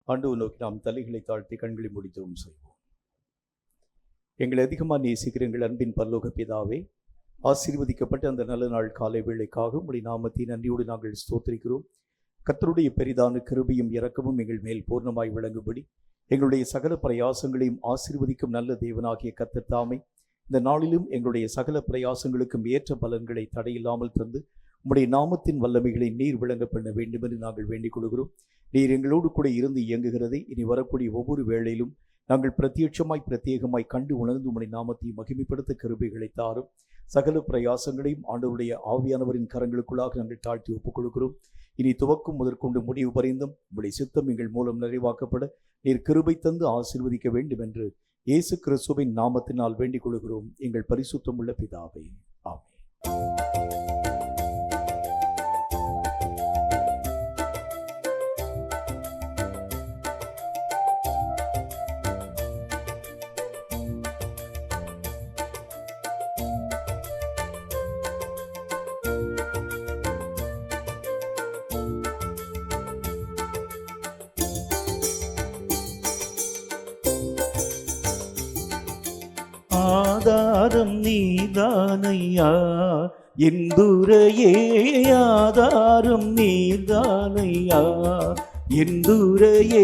ஆண்டவர் நோக்கி நாம் தலைகளை தாழ்த்தி கண்களை மூடி ஜெபம் செய்வோம். எங்களை அதிகமாக நேசிக்கிற எங்கள் அன்பின் பரலோக பிதாவே, ஆசீர்வதிக்கப்பட்ட அந்த நல்ல நாள் காலை வேளைக்காக உம்முடைய நாமத்தை நன்றியோடு நாங்கள் ஸ்தோத்திரிக்கிறோம். கர்த்தருடைய பெரிதான கிருபையும் இரக்கமும் எங்கள் மேல் பூர்ணமாய் விளங்கும்படி எங்களுடைய சகல பிரயாசங்களையும் ஆசீர்வதிக்கும் நல்ல தேவனாகிய கர்த்தர் தாமே இந்த நாளிலும் எங்களுடைய சகல பிரயாசங்களுக்கும் ஏற்ற பலன்களை தடையில்லாமல் தந்து உம்முடைய நாமத்தின் வல்லமைகளை நீர் விளங்க பண்ண வேண்டும் என்று நாங்கள் வேண்டிக் கொள்கிறோம். நீர் எங்களோடு கூட இருந்து இயங்குகிறதை இனி வரக்கூடிய ஒவ்வொரு வேளையிலும் நாங்கள் பிரத்யேகமாய் கண்டு உணர்ந்து உம்முடைய நாமத்தை மகிமைப்படுத்த கிருபைகளை தாரும். சகல பிரயாசங்களையும் ஆண்டவருடைய ஆவியானவரின் கரங்களுக்குள்ளாக நாங்கள் தாழ்த்தி ஒப்புக் கொடுக்கிறோம். இனி துவக்கும் முதற்கொண்டு முடிவு பரிந்தும் உம்முடைய சித்தம் எங்கள் மூலம் நிறைவாக்கப்பட நீர் கிருபை தந்து ஆசீர்வதிக்க வேண்டும் என்று இயேசு கிறிஸ்துவின் நாமத்தினால் வேண்டிக் கொள்கிறோம் எங்கள் பரிசுத்தமுள்ள பிதாவே, ஆமென். ஆதாரம் நீதானையா எந்துரையே, ஆதாரம் நீதானையா எந்துரையே,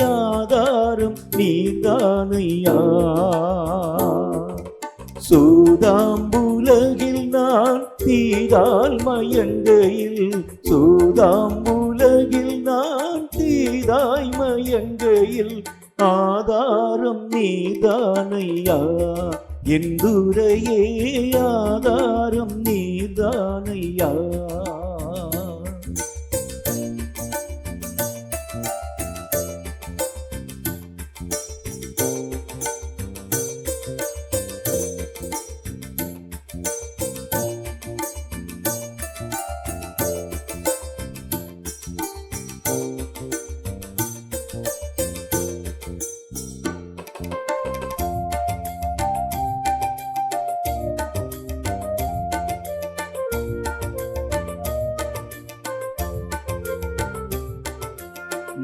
ஆதாரம் நீதானையா. சூதாம்புலகில் நான் தீதால் மயங்கையில், சூதாம்புலகில் நான் தீதாய் மயங்கையில், ஆதாரம் நீதானையா எந்துரையே, ஆதாரம் நீதானையா.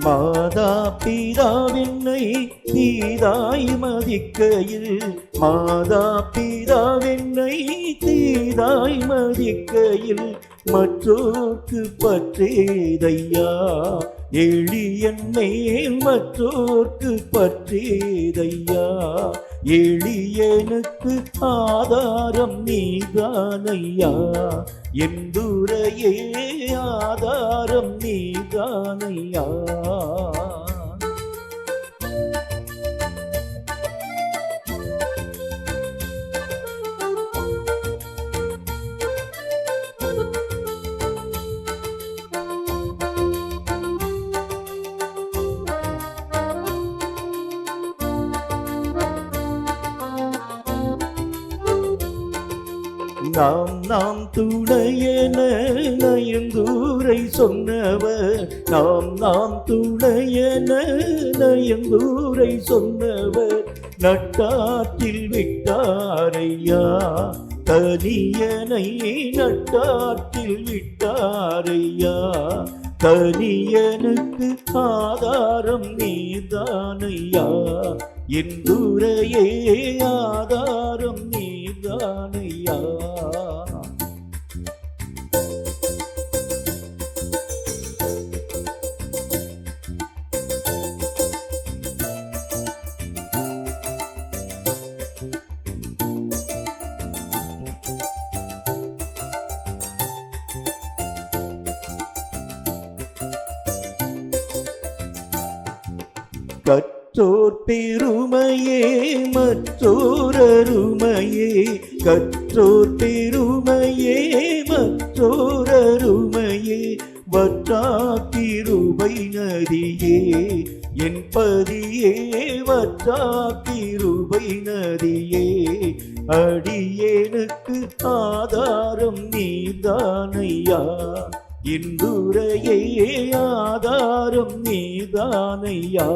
மாதா பிதாவென்னை தீதாய் மதிக்கையில், மாதா பிதாவென்னை தீதாய் மதிக்கையில், மற்றோர்க்கு பற்றேதையா எளியன் மேல், மற்றோர்க்கு பற்றேதையா எளியனுக்கு, ஆதாரம் நீதானையா எந்துரையே, ஆதாரம் நீதானையா. நாம் துணையென நயந்தூரை சொன்னவர், நாம் துணையென நயந்தூரை சொன்னவர், நட்டாற்றில் விட்டாரையா தனியனை, நட்டாற்றில் விட்டாரையா தனியனுக்கு, ஆதாரம் நீதானையா எந்துரையே, ஆதாரம் நீதானையா. கற்றோர் பெருமையே மற்றோரருமையே, கற்றோர் பெருமையே மற்றோரருமையே, வற்றாக்கிருபை நதியே என் பதியே, வற்றாக்கிருபை நதியே அடியேனுக்கு, ஆதாரம் நீதானையா எந்துரையே, ஆதாரம் நீதானையா.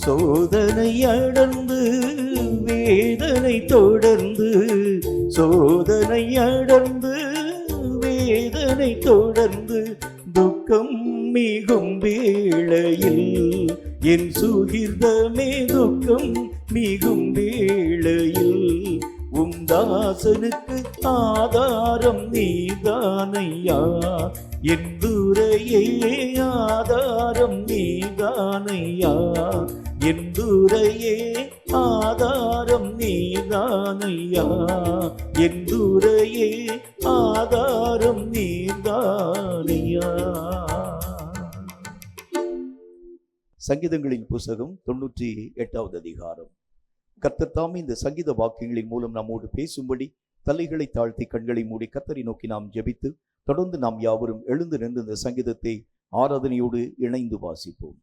சோதனை அடர்ந்து வேதனை தொடர்ந்து, சோதனை அடர்ந்து வேதனை தொடர்ந்து, துக்கம் மிகும் வேளையில் என் சுகிர்தமே துக்கம் மிகும் வேளையில் தாசனுக்கு ஆதாரம் நீதானையா, என் துரையே ஆதாரம் நீதானையா, என் துரையே ஆதாரம் நீதானையா, என் துரையே ஆதாரம் நீதானையா. சங்கீதங்களின் புஸ்தகம் 98வது அதிகாரம். கர்த்தர் தாமே இந்த சங்கீத வாக்கியங்களின் மூலம் நம்மோடு பேசும்படி தலைகளை தாழ்த்தி கண்களை மூடி கர்த்தரை நோக்கி நாம் ஜெபித்து தொடர்ந்து நாம் யாவரும் எழுந்து நின்று இந்த சங்கீதத்தை ஆராதனையோடு இணைந்து வாசிப்போம்.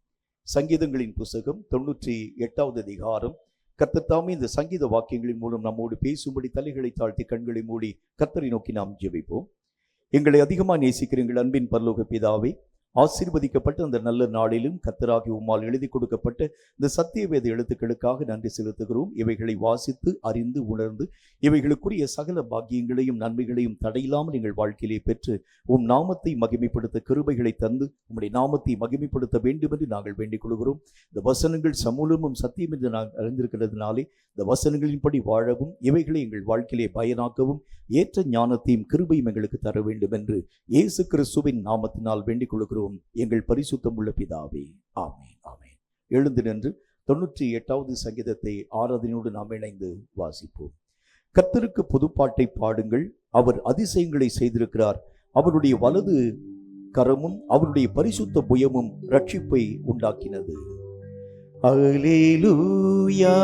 சங்கீதங்களின் புஸ்தகம் 98வது அதிகாரம். கர்த்தர் தாமே இந்த சங்கீத வாக்கியங்களின் மூலம் நம்மோடு பேசும்படி தலைகளை தாழ்த்தி கண்களை மூடி கர்த்தரை நோக்கி நாம் ஜெபிப்போம். எங்களை அதிகமாக நேசிக்கிற எங்கள் அன்பின் பரலோக பிதாவே, ஆசீர்வதிக்கப்பட்ட அந்த நல்ல நாளிலும் கர்த்தராகி உம்மால் எழுதி கொடுக்கப்பட்ட இந்த சத்தியவேத எழுத்துக்களுக்காக நன்றி செலுத்துகிறோம். இவைகளை வாசித்து அறிந்து உணர்ந்து இவைகளுக்குரிய சகல பாக்கியங்களையும் நன்மைகளையும் தடையில்லாமல் எங்கள் வாழ்க்கையிலே பெற்று உம் நாமத்தை மகிமைப்படுத்த கிருபைகளை தந்து உம்முடைய நாமத்தை மகிமைப்படுத்த வேண்டும் என்று நாங்கள் வேண்டிக் கொள்கிறோம். இந்த வசனங்கள் சமூலமும் சத்தியம் என்று நாங்கள் அறிந்திருக்கிறதுனாலே இந்த வசனங்களின்படி வாழவும் இவைகளை எங்கள் வாழ்க்கையிலே பயனாக்கவும் ஏற்ற ஞானத்தையும் கிருபையும் எங்களுக்கு தர வேண்டும் என்று இயேசு கிறிஸ்துவின் நாமத்தினால் வேண்டிக் கொள்கிறோம் எங்கள் பரிசுத்தம் உள்ள பிதாவே, ஆமென், ஆமென். எழுந்து நின்று 98வது சங்கீதத்தை ஆராதனையோடு நாம் இணைந்து வாசிப்போம். கர்த்தருக்கு புதுப்பாட்டை பாடுங்கள், அவர் அதிசயங்களை செய்திருக்கிறார், அவருடைய வலது கரமும் அவருடைய பரிசுத்த புயமும் ரட்சிப்பை உண்டாக்கினது. அல்லேலூயா,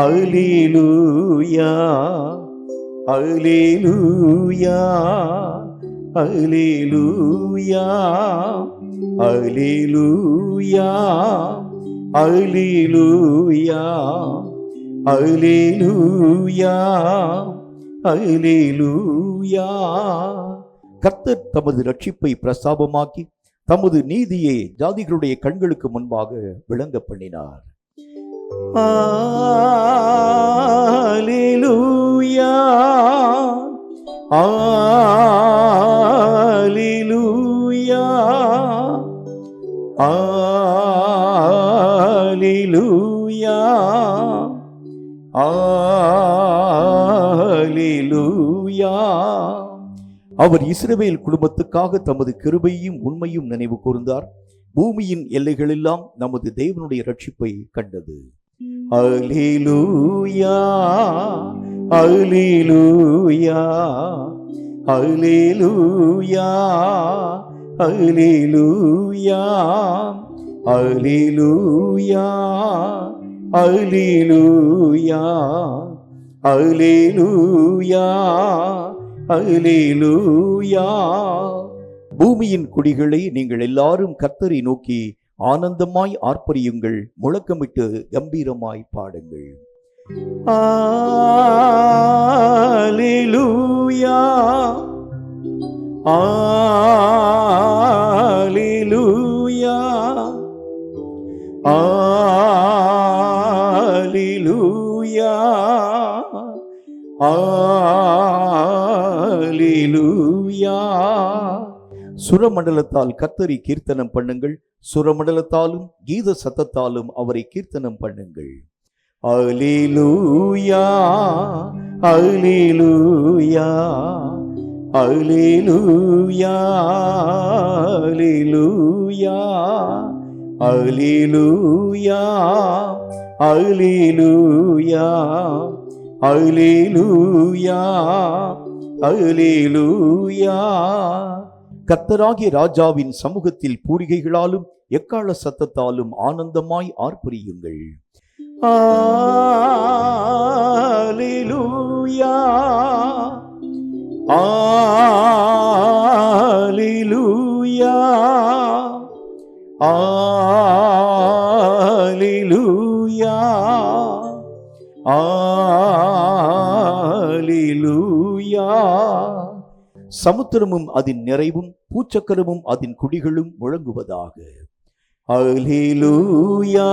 அல்லேலூயா, அல்லேலூயா, அல்லேலூயா, அல்லேலூயா, அல்லேலூயா, அல்லேலூயா, அல்லேலூயா. கர்த்தர் தமது ரட்சிப்பை பிரஸ்தாபமாக்கி தமது நீதியை ஜாதிகளுடைய கண்களுக்கு முன்பாக விளங்க பண்ணினார். அல்லேலூயா, அல்லேலூயா, அல்லேலூயா, அல்லேலூயா. அவர் இஸ்ரவேல் குடும்பத்துக்காக தமது கிருபையும் உண்மையும் நினைவு கூர்ந்தார். பூமியின் எல்லைகளெல்லாம் நமது தேவனுடைய ரட்சிப்பை கண்டது. அல்லேலூயா, அல்லேலூயா, அல்லேலூயா, அல்லேலூயா, அல்லேலூயா, அல்லேலூயா, அல்லேலூயா, அல்லேலூயா. பூமியின் குடிகளை நீங்கள் எல்லாரும் கர்த்தரை நோக்கி ஆனந்தமாய் ஆர்ப்பரியுங்கள், முழக்கமிட்டு கம்பீரமாய் பாடுங்கள். அல்லேலூயா, அல்லேலூயா, அல்லேலூயா, அல்லேலூயா. சுரமண்டலத்தால் கர்த்தரை கீர்த்தனம் பண்ணுங்கள், சுரமண்டலத்தாலும் கீத சத்தத்தாலும் அவரை கீர்த்தனம் பண்ணுங்கள். அல்லேலூயா, அல்லேலூயா, அல்லேலூயா, அல்லேலூயா, அல்லேலூயா, அல்லேலூயா, அல்லேலூயா, அல்லேலூயா. கர்த்தராகிய ராஜாவின் சமூகத்தில் பூரிகைகளாலும் எக்காள சத்தத்தாலும் ஆனந்தமாய் ஆர்ப்பரியுங்கள். அல்லேலூயா, அல்லேலூயா, அல்லேலூயா, அல்லேலூயா. சமுத்திரமும் அதன் நிறைவும் பூச்சக்கரமும் அதன் குடிகளும் முழங்குவதாக. அல்லேலூயா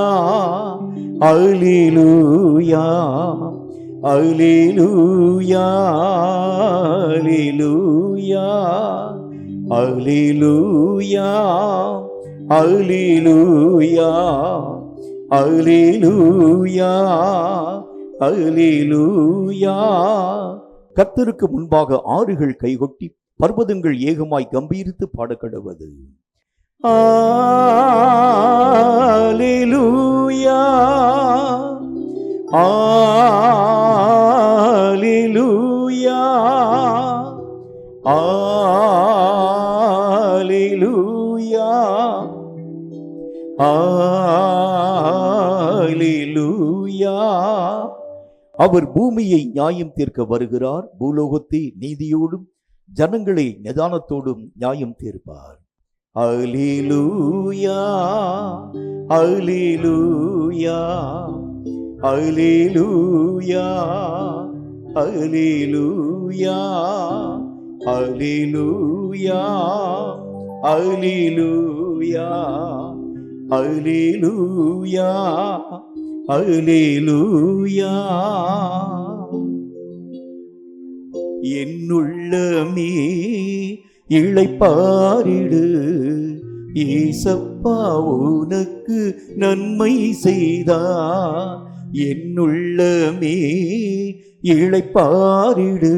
அல்லேலூயா அல்லேலூயா அல்லேலூயா அல்லேலூயா அல்லேலூயா அல்லேலூயா. கர்த்தருக்கு முன்பாக ஆறுகள் கைகொட்டி பர்வதங்கள் ஏகமாய் கம்பீரித்து பாடக்கடவது. அல்லேலூயா அல்லேலூயா அல்லேலூயா அல்லேலூயா. அவர் பூமியை நியாயம் தீர்க்க வருகிறார். பூலோகத்தை நீதியோடும் ஜனங்களை நிதானத்தோடும் நியாயம் தீர்ப்பார். அல்லேலூயா அல்லேலூயா அல்லேலூயா அல்லேலூயா அல்லேலூயா அல்லேலூயா அல்லேலூயா அல்லேலூயா. என்னுள்ளமே இளைப்பாரிடு, ஏசப்பா உனக்கு நன்மை செய்தார். என்னுள்ளமே இளைப்பாரிடு,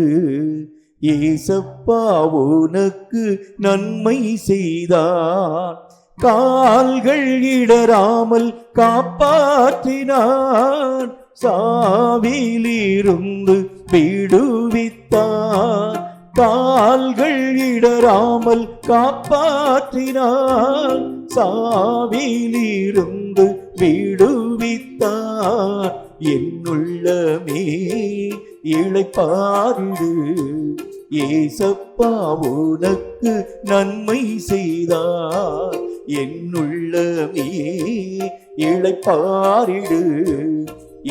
ஏசப்பா உனக்கு நன்மை செய்தார். கால்கள் இடராமல் காப்பாற்றினார், சாவிலிருந்து விடுவித்தார். கால்கள் இடராமல் காப்பாற்றினார், சாவிலிருந்து விடுவித்தார். என்னுள்ளமே இளைப்பாரிடு, ஏசப்பா உனக்கு நன்மை செய்தார். என்னுள்ளமே இளைப்பாரிடு,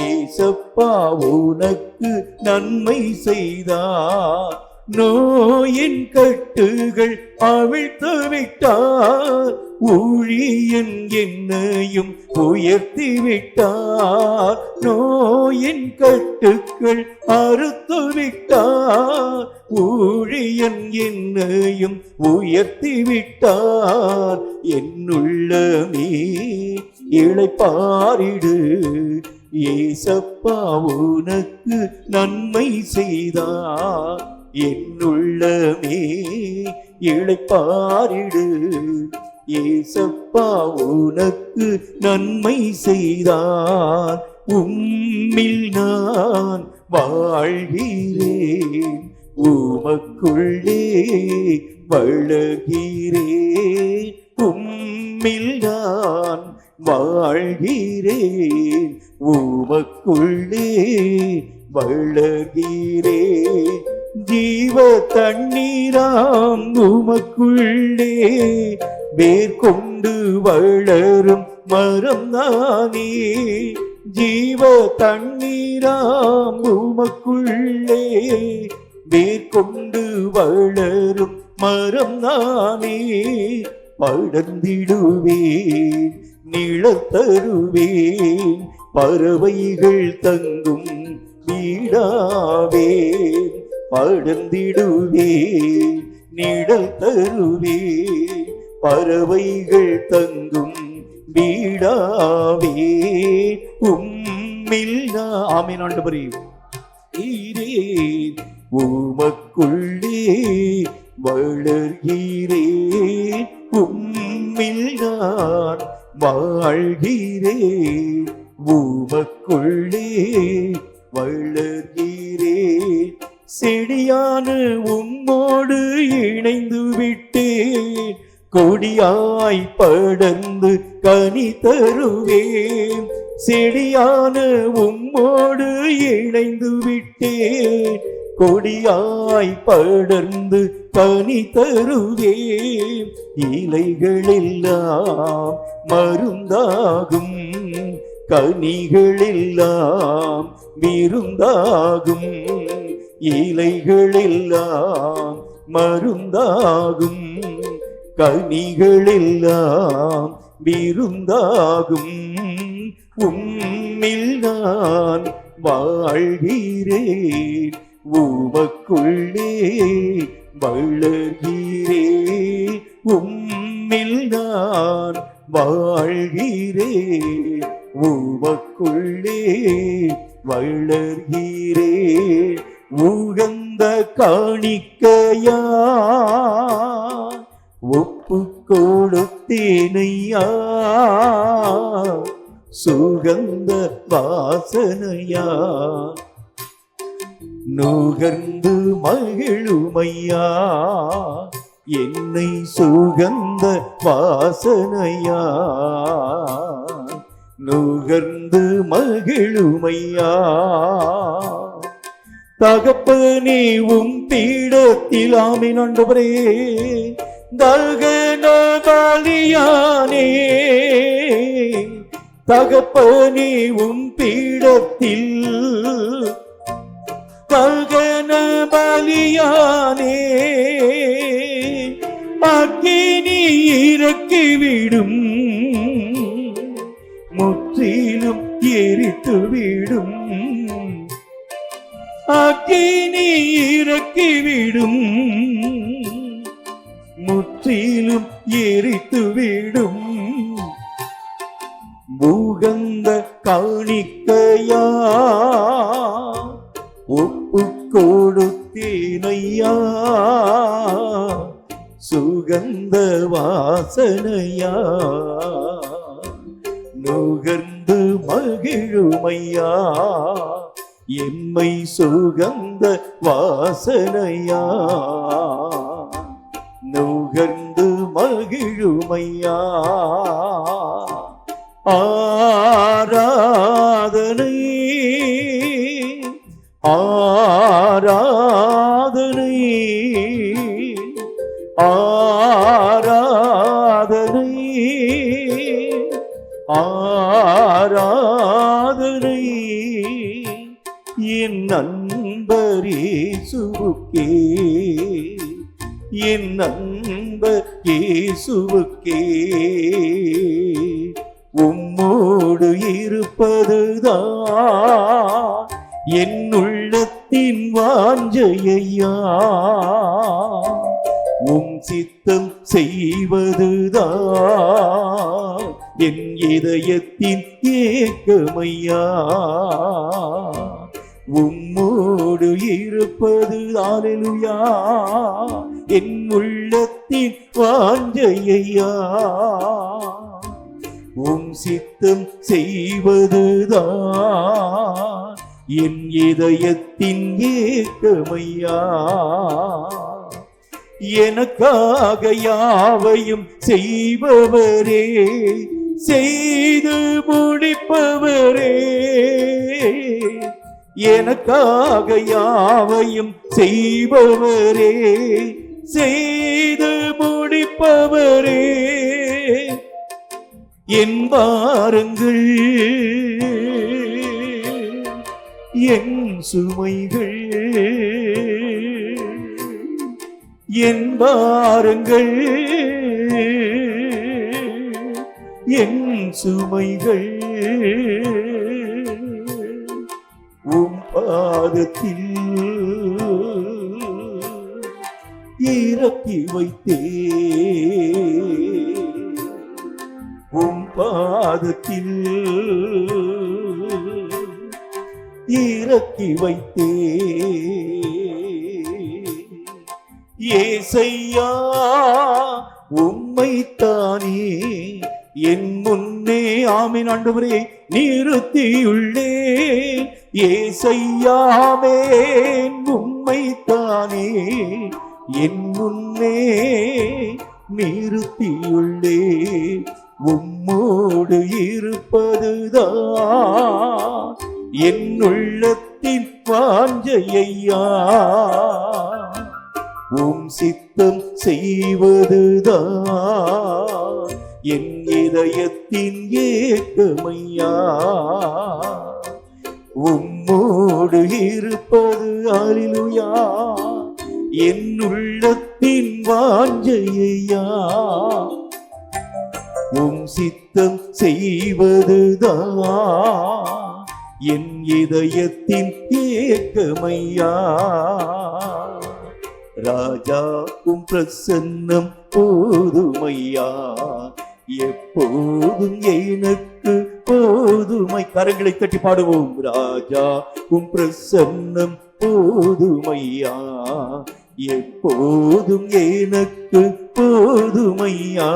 ஏசப்பா உனக்கு நன்மை செய்தார். நோயின் கட்டுகள் அவிழ்த்து விட்டார், ஊழியன் என்னையும் உயர்த்தி விட்டார். நோயின் கட்டுக்கள் அறுத்து விட்டார், ஊழியன் என்னையும் உயர்த்தி விட்டார். என்னுள்ளமே இளைப்பாரிடு, ஏசப்பா உனக்கு நன்மை செய்தார். என்னுள்ளமே இளைப்பாரிடு, ஏசப்பா உனக்கு நன்மை செய்தார். உம்மில் நான் வாழ்கிறேன், உமக்குள்ளே வளர்கிறேன். உம்மில் நான் வாழ்கிறேன், உமக்குள்ளே வளர்கிறேன். ஜீவ தண்ணீராம் உமக்குள்ளே வேர்கொண்டு வளரும் மரம் நானே. ஜீவ தண்ணீராம் உமக்குள்ளே வேர்கொண்டு வளரும் மரம் நானே. படர்ந்திடுவேன், நிழத்தருவேன், பறவைகள் தங்கும் வீடாவேன். படர்ந்திடுவேன், நிழல் தருவேன், பறவைகள் தங்கும் வீடாவே. உம்மில் நான் ஆமென் ஆண்டவரே ஈரேன், உமக்குள்ளே வளர்கிறேன். உம்மில் நான் வாழ்கிறேன், உமக்குள்ளே வளர்கிறேன். செடியான உம்மோடு இணைந்து விட்டேன், கொடியாய் படர்ந்து கனி தருவேன். செடியான உம்மோடு இணைந்து விட்டேன், கொடியாய் படர்ந்து கனி தருவேன். இலைகளெல்லாம் மருந்தாகும், கனிகளெல்லாம் விருந்தாகும். இலைகளெல்லாம் மருந்தாகும், கனிகளெல்லாம் விருந்தாகும் உம்மில் நான் வாழ்கிறேன், உமக்குள்ளே வளர்கிறேன். உம்மில் நான் வாழ்கிறேன், உமக்குள்ளே வளர்கிறேன். உகந்த காணிக்கையா ஒப்பு கொடுத்தேனையா, சுகந்த வாசனையா நுகர்ந்து மகிழுமையா, என்னை சுகந்த வாசனையா நுகர்ந்து மகிழுமையா. தகப்பனே உம் பீடத்தில் ஆமென் ஆண்டவரே தகன பலியானே, தகப்பனே உம் பீடத்தில் தகன பலியானே. அக்கினி இறக்கிவிடும், முற்றிலும் எரித்துவிடும். அக்கினி இறக்கிவிடும், முற்றிலும் எரித்துவிடும். உகந்த காணிக்கையா ஒப்பு கொடுத்தேனையா, சுகந்த வாசனையா நுகர்ந்து மகிழுமையா, எம்மை சுகந்த வாசனையா நுகர்ந்து மகிழுமையா. ஆராதனை ஆராதனை ஆராதனை ஆராதனை என் நண்பர் இயேசுவுக்கே, என் நண்பர் இயேசுவுக்கே. உம்மோடு இருப்பதுதான் என் உள்ளத்தின் வாஞ்சையா, உம் சித்தம் செய்வதுதான் என் இதயத்தின் ஏக்கமையா. உம்மோடு இருப்பது அல்லேலூயா என் உள்ளத்தின் வாஞ்சையா, உம் சித்தம் செய்வதுதான் என் இதயத்தின் ஏக்கமையா. எனக்காக யாவையும் செய்பவரே, செய்து முடிப்பவரே. எனக்காக யாவையும் செய்பவரே, செய்து முடிப்பவரே. என் பாரங்கள் என் சுமைகள், என் பாரங்கள் என் சுமைகள் உம் பாதத்தில் இறக்கி வைத்தே, உம் பாதத்தில் இறக்கி வைத்தே. ஏசையா உம்மைத்தானே என் முன்னே ஆமென் ஆண்டவரே நிறுத்தியுள்ளே. ஏசையாமேன் உம்மைத்தானே என் முன்னே நிறுத்தியுள்ளே. உம்மோடு இருப்பதுதான் என் உள்ளத்தின் வாஞ்சையா, உம் சித்தம் செய்வதுதான் என் இதயத்தின் ஏக்கமையா. உம்மோடு இருப்பது அல்லேலூயா என் உள்ளத்தின் வாஞ்சையா, உம் சித்தம் செய்வதுதான் என் இதயத்தின் ஏக்கமையா. ராஜாக்கும் பிரசன்னம் போதுமையா, எப்போதும் எனக்கு போதுமை. கரங்களை தட்டி பாடுவோம். ராஜாக்கும் பிரசன்னம் போதுமையா, எப்போதும் எனக்கு போதுமையா.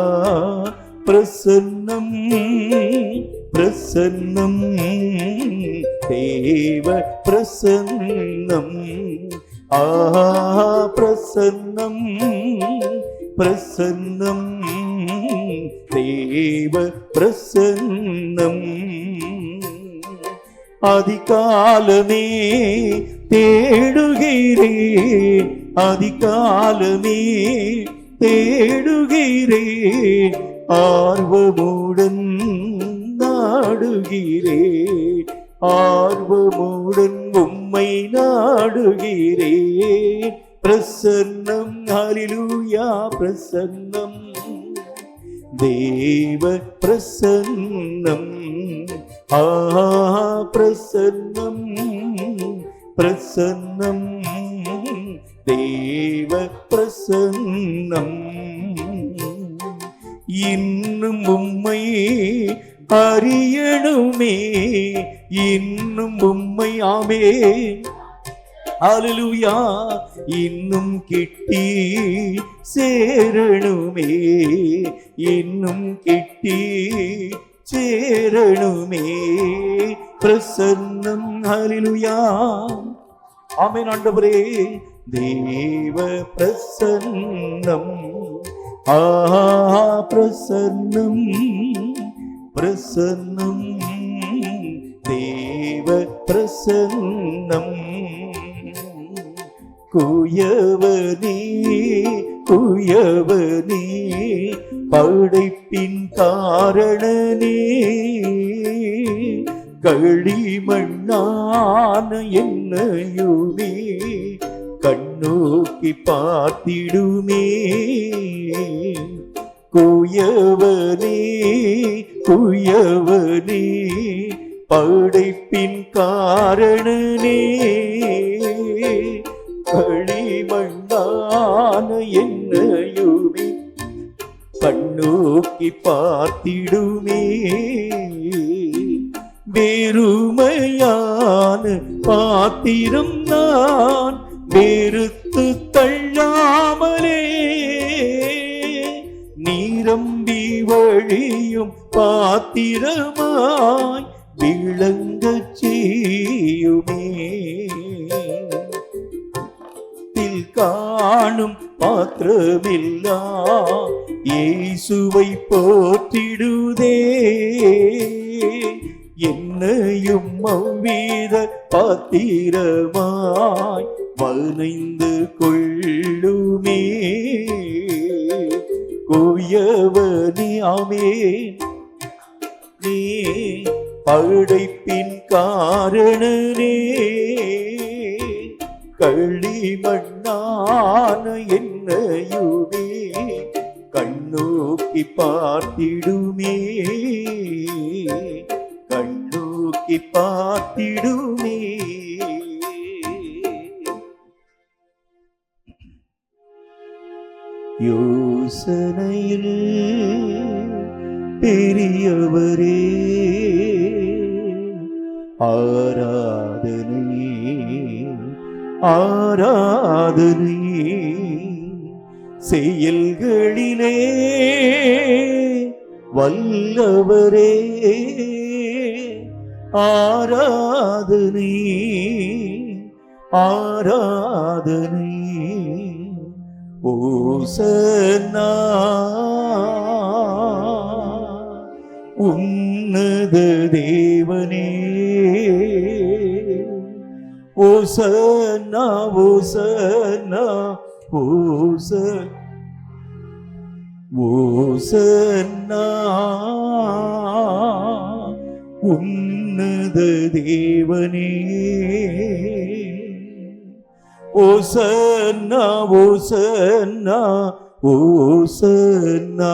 பிரசன்னம் பிரசன்னம் தேவ பிரசன்னம். பிரசன்னம் பிரசன்னம் தேவ பிரசன்னம். அதிகாலமே தேடுகிறேன், அதிகாலமே தேடுகிறேன், ஆர்வமுடன் நாடுகிறேன், ஆர்வமுடன் உம்மை நாடுகிறேன். பிரசன்னம் ஹல்லேலூயா பிரசன்னம் தேவ பிரசன்னம். பிரசன்னம் பிரசன்னம் தேவ பிரசன்னம். இன்னும் உம்மை அறியணுமே, இன்னும் உம்மை ஆமென் ஹல்லேலூயா இன்னும் கிட்டி சேரணுமே, இன்னும் கிட்டி சேரணுமே. பிரசன்னம் ஹல்லேலூயா ஆமென் ஆண்டவரே. தேவ பிரசன்னம் பிரசன்னம் பிரசன்னம் தேவ பிரசன்னம். குயவனே குயவனே படைப்பின் காரணனே, களிமண்ணான என்னையுமே கண்ணோக்கி பார்த்திடுமே. குயவனே குயவனே படைப்பின் காரணனே, களிமண்ணான என்னையுமே கண்ணோக்கி பார்த்திடுமே. வெறுமையான பாத்திரம் நான் வெறுத்து தள்ளாமலே, நீரம்பி வழியும் பாத்திரமாய் விளங்கச் செய்யுமே. காணும் பாத்திரமெல்லாம் இயேசுவை போற்றிடுதே, என்னையும் அவ்வித பாத்திரமாய் வனைந்து கொள்ளுமே. குயவனே ஆமென் நீ படைப்பின் காரணனே, களிமண்ணான என்னையுமே கண்ணோக்கி பார்த்திடுமே, கண்ணோக்கி பார்த்திடுமே. யோசனையில் பெரியவரே ஆராதனை ஆராதனை, செயல்களிலே வல்லவரே ஆராதனை ஆராதனை. ஓசன்னா உன்னத தேவனே, ஓசன்னா ஓசன்னா ஓசன்னா உன்னத தேவனே, ஓசன்னா ஓசன்னா ஓசன்னா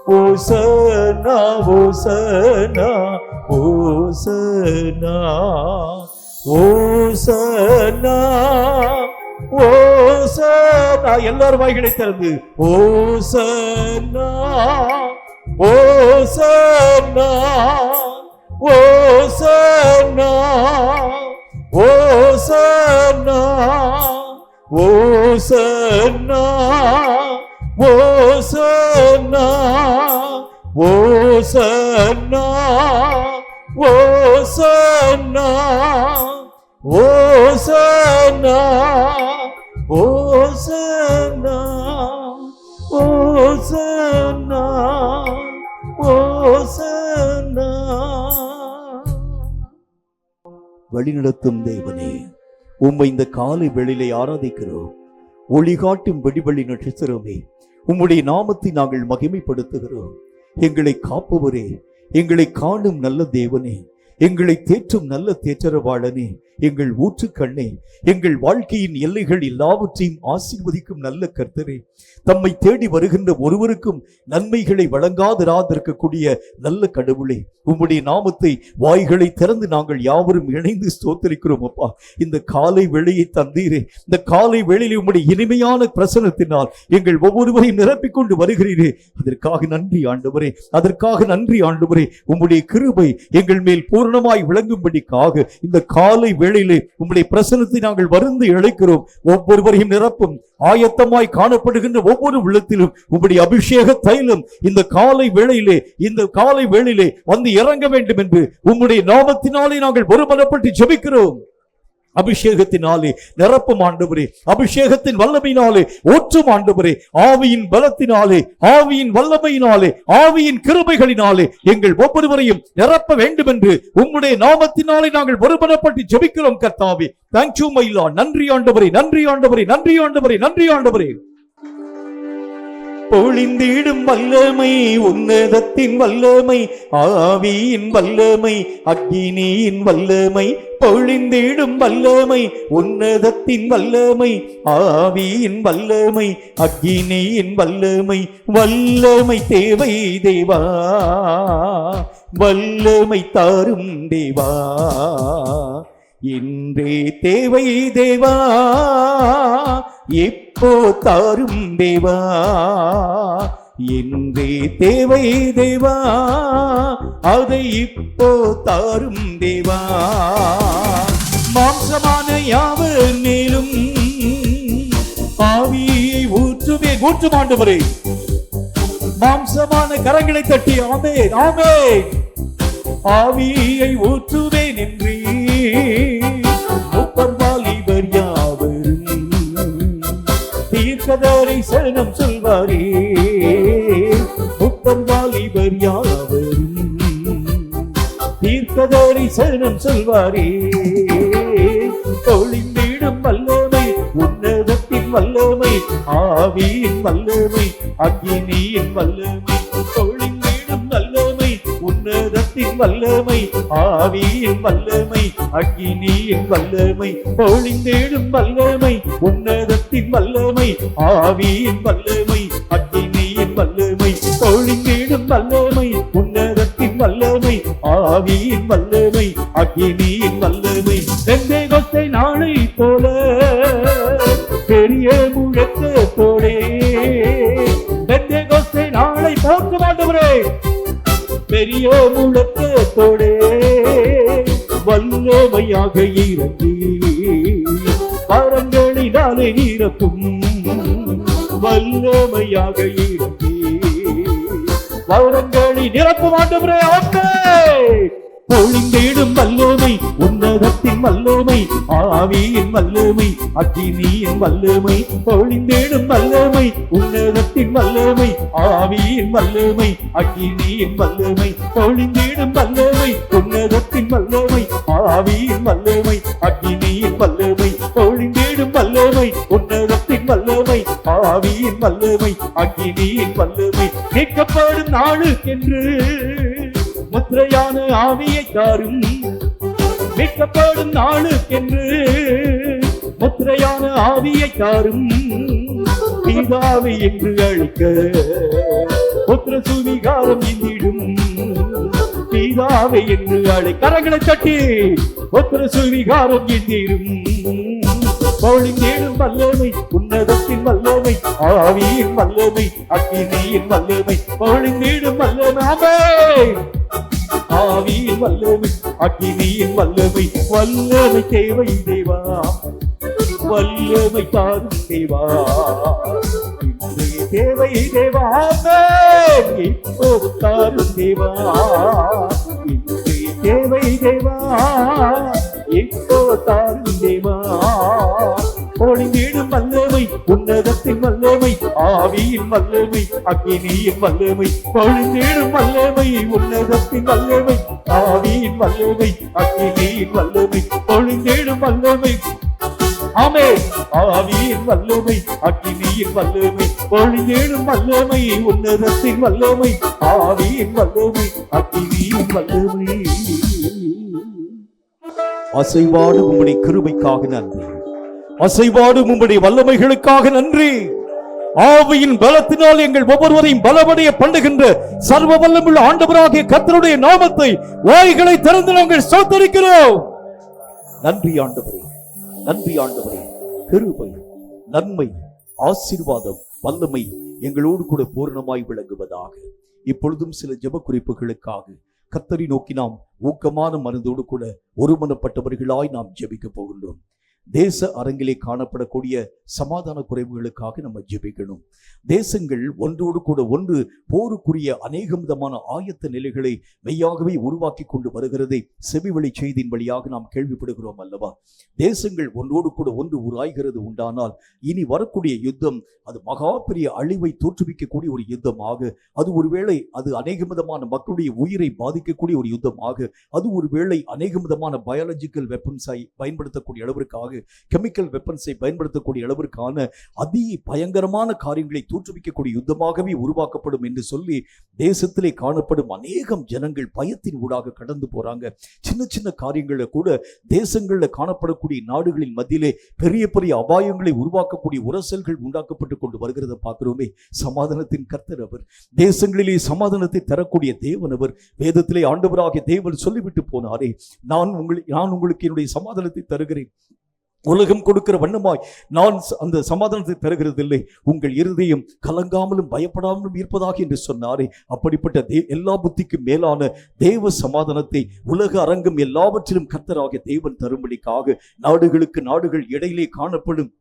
ஓசன்னா ஓசன்னா ஓசன்னா ஓசன்னா ஓசன்னா. எல்லாரும் வாய்களை திறந்து ஓசன்னா ஓசன்னா ஓசன்னா ஓசன்னா ஓசன்னா ஓசன்னா ஓசன்னா ஓசன்னா ஓசன்னா ஓசன்னா ஓசன்னா ஓசன்னா. வழிநடத்தும் தேவனே, உம்மை இந்த காலை வேளையிலே ஆராதிக்கிறோம். ஒளி காட்டும் வெடிவெளி நட்சத்திரமே, உம்முடைய நாமத்தை நாங்கள் மகிமைப்படுத்துகிறோம். எங்களை காப்பவரே, எங்களை காணும் நல்ல தேவனே, எங்களை தேற்றும் நல்ல தேற்றரவாளனே, எங்கள் ஊற்றுக்கண்ணே, எங்கள் வாழ்க்கையின் எல்லைகள் எல்லாவற்றையும் ஆசீர்வதிக்கும் நல்ல கர்த்தரே, தம்மை தேடி வருகின்ற ஒருவருக்கும் நன்மைகளை வழங்காதிராதிருக்கக்கூடிய நல்ல கடவுளே, உம்முடைய நாமத்தை வாய்களை திறந்து நாங்கள் யாவரும் இணைந்து ஸ்தோத்திரிக்கிறோம். அப்பா, இந்த காலை வேளையை தந்தீரே, இந்த காலை வேளையிலே உம்முடைய இனிமையான பிரசனத்தினால் எங்கள் ஒவ்வொருவரையும் நிரப்பிக் கொண்டு வருகிறீரே, அதற்காக நன்றி ஆண்டவரே, அதற்காக நன்றி ஆண்டவரே. உம்முடைய கிருபை எங்கள் மேல் பூரணமாய் விளங்கும்படிக்காக இந்த காலை வேளையிலே உம்முடைய பிரசனத்தை நாங்கள் வருந்து இழைக்கிறோம். ஒவ்வொருவரையும் நிரப்பும். ஆயத்தமாய் காணப்படுகின்ற ஒவ்வொரு உள்ளத்திலும் உம்முடைய அபிஷேக தைலம் இந்த காலை வேளையிலே வந்து இறங்க வேண்டும் என்று உம்முடைய நாமத்தினாலே நாங்கள் ஒருமனப்பட்டு ஜெபிக்கிறோம். அபிஷேகத்தினாலே நிரப்பும் ஆண்டவரே, அபிஷேகத்தின் வல்லமையினாலே ஊற்றும் ஆண்டவரே, ஆவியின் பலத்தினாலே, ஆவியின் வல்லமையினாலே, ஆவியின் கிருபைகளினாலே எங்கள் ஒவ்வொருவரையும் நிரப்ப வேண்டும் என்று உம்முடைய நாமத்தினாலே நாங்கள் ஒருமனப்பட்டு ஜெபிக்கிறோம். கர்த்தாவே, தேங்க்யூ மை லார்ட். நன்றி ஆண்டவரே, நன்றி ஆண்டவரே, நன்றி ஆண்டவரே, நன்றி ஆண்டவரே. பொழிந்திடும் வல்லமை, உன்னதத்தின் வல்லமை, ஆவியின் வல்லமை, அக்கினியின் வல்லமை. பொழிந்திடும் வல்லமை, உன்னதத்தின் வல்லமை, ஆவியின் வல்லமை, அக்கினியின் வல்லமை. வல்லமை தேவை தேவா, வல்லமை தாரும் தேவா, இன்றே தேவை தேவா, எப்போ தாரும் தேவா, இன்றே தேவை தேவா, அதை இப்போ தாரும் தேவா. மாம்சமான யாவர் மேலும் ஆவியை ஊற்றுவேன். ஊற்றும் ஆண்டவரே, மாம்சமான கரங்களை தட்டி ஆமென் ஆமென். ஆவியை ஊற்றுவேன் என்று மூப்பர் வாலிபர் யாவரும் தீர்க்கதரை சரணம் சொல்வாரே. மூப்பர் வாலிபர் யாவரும் தீர்க்கதரை சரணம் சொல்வாரே. பொழிந்திடும் வல்லமை, உன்னதத்தின் வல்லமை, ஆவியின் வல்லமை, அக்கினியின் வல்லமை. பொழிந்திடும் வல்லமை, உன்னதத்தின் வல்லமை, ஆவியின் வல்லமை, அக்கினியின் வல்லமை. பொழிந்திடும் வல்லமை, உன்னதத்தின் வல்லமை, ஆவியின் வல்லமை, அக்கினியின் வல்லமை. பொழிந்திடும் வல்லமை, உன்னதத்தின் வல்லமை, ஆவியின் வல்லமை, அக்கினியின் வல்லமை. பெந்தேகோஸ்தே நாளை போல பெரிய முழக்கத்தோடே, பெந்தேகோஸ்தே நாளை போற்ற மாட்டவரே, பெரிய முழக்கத்தோடே வல்லமையாக இறங்கி கரங்களினாலே நிரப்பும். வல்லமையாக இறங்கி கரங்களை நிரப்பும் ஆண்டவரே. ஆமென். பொழிந்திடும் வல்லமை, உன்னதத்தின் வல்லமை, ஆவியின் வல்லமை, அக்கினியின் வல்லமை. பொழிந்திடும் வல்லமை, உன்னதத்தின் வல்லமை, ஆவியின் வல்லமை, அக்கினியின் வல்லமை. பொழிந்திடும் வல்லமை, உன்னதத்தின் வல்லமை, ஆவியின் வல்லமை, அக்கினியின் வல்லமை. பொழிந்திடும் வல்லமை, உன்னதத்தின் வல்லமை, ஆவியின் வல்லமை, அக்கினியின் வல்லமை. கேட்கப்படும் நாளுக்கென்று முத்திரையான ஆவியை தாரும். மீட்கப்படும் நாளுக்கென்று முத்திரையான ஆவியை தாரும். பிதாவை என்று அழைக்க புத்திர சுவிகாரம் எந்திடும் பிதாவே என்று அழை. கரங்களை தட்டி புத்திர சுவிகாரம் எந்திடும். பொழிந்தேடும் வல்லமை உன்னதத்தின் வல்லமை, ஆவியின் வல்லமை, அக்கினியின் வல்லமை. பொழிந்தேடும் வல்லமை, ஆமென். ஆவியின் வல்லமை, அக்கினியின் வல்லமை. வல்லமை தேவை தேவா, வல்லமை தாரும் தேவா. இன்றைய தேவை தேவா, ஆமென். இப்போது தாரும் தேவா. இன்றைய தேவை தேவா, இப்போது தாரும் தேவா. பொழிந்திடும் வல்லமை உன்னதத்தின் வல்லமை, ஆவியின் வல்லமை, அக்கினியின் வல்லமை. பொழிந்திடும் வல்லமை உன்னதத்தின் வல்லமை, ஆவியின் வல்லமை, அக்கினியின் வல்லமை. பொழிந்திடும் வல்லமை, ஆமென். ஆவியின் வல்லமை, அக்கினியின் வல்லமை. பொழிந்திடும் வல்லமை உன்னதத்தின் வல்லமை, ஆவியின் வல்லமை, அக்கினியின் வல்லமை. அசைவாடும் உம்முடைய கிருபைக்காக நன்றி. அசைவாடும் உம்முடைய வல்லமைகளுக்காக நன்றி. ஆவியின் பலத்தினால் எங்கள் ஒவ்வொருவரையும் பலவடைய பண்ணுகின்ற சர்வ வல்லமுள்ள ஆண்டவராகிய கர்த்தருடைய நாமத்தை வாய்களை திறந்து நாங்கள் ஸ்தோத்திரிக்கிறோம். நன்றி ஆண்டவரே, நன்றி ஆண்டவரே. கிருபை, நன்மை, ஆசீர்வாதம், வல்லமை எங்களோடு கூட பூரணமாய் விளங்குவதாக. இப்பொழுதும் சில ஜெப குறிப்புகளுக்காக கர்த்தரை நோக்கி நாம் ஊக்கமான மனதோடு கூட ஒருமனப்பட்டவர்களாய் நாம் ஜெபிக்க போகின்றோம். தேச அரங்கிலே காணப்படக்கூடிய சமாதான குறைவுகளுக்காக நம்ம ஜெபிக்கணும். தேசங்கள் ஒன்றோடு கூட ஒன்று போருக்குரிய அநேக விதமான ஆயத்த நிலைகளை மெய்யாகவே உருவாக்கி கொண்டு வருகிறதை செவிவழி செய்தியின் வழியாக நாம் கேள்விப்படுகிறோம் அல்லவா? தேசங்கள் ஒன்றோடு கூட ஒன்று உராய்கிறது உண்டானால் இனி வரக்கூடிய யுத்தம் அது மகா பெரிய அழிவை தோற்றுவிக்கக்கூடிய ஒரு யுத்தமாக, அது ஒருவேளை அது அநேக விதமான மக்களுடைய உயிரை பாதிக்கக்கூடிய ஒரு யுத்தமாக, அது ஒருவேளை அநேக விதமான பயாலஜிக்கல் வெப்பன்ஸை பயன்படுத்தக்கூடிய அளவிற்காக, கெமிக்கல் வெப்பன்ஸை பயன்படுத்தக்கூடிய அளவிற்கான அதி பயங்கரமான காரியங்களை தோற்றுவிக்கக்கூடிய யுத்தமாகவே உருவாக்கப்படும் என்று சொல்லி தேசத்திலே காணப்படும் அநேகம் ஜனங்கள் பயத்தின் ஊடாக கடந்து போறாங்க. சின்ன சின்ன காரியங்களை கூட தேசங்கள்ல காணப்படக்கூடிய நாடுகளின் மத்தியிலே பெரிய பெரிய அபாயங்களை உருவாக்கக்கூடிய உரசல்கள் உண்டாக்கப்பட்டு கொண்டு வருகிறத பார்க்கிறோமே. சமாதானத்தின் கர்த்தர் அவர், தேசங்களிலே சமாதானத்தை தரக்கூடிய தேவன் அவர். வேதத்திலே ஆண்டவராகிய தேவன் சொல்லிவிட்டு போனாரே, நான் உங்களுக்கு என்னுடைய சமாதானத்தை தருகிறேன், உலகம் கொடுக்கிற வண்ணமாய் நான் அந்த சமாதானத்தை தருகிறதில்லை, உங்கள் இருதயம் கலங்காமலும் பயப்படாமலும் இருப்பதாக என்று சொன்னாரே. அப்படிப்பட்ட எல்லா புத்திக்கும் மேலான தேவ சமாதானத்தை உலக அரங்கம் எல்லாவற்றிலும் கர்த்தராகிய தேவன் தரும்படிக்காக நாடுகளுக்கு நாடுகள் இடையிலே காணப்படும்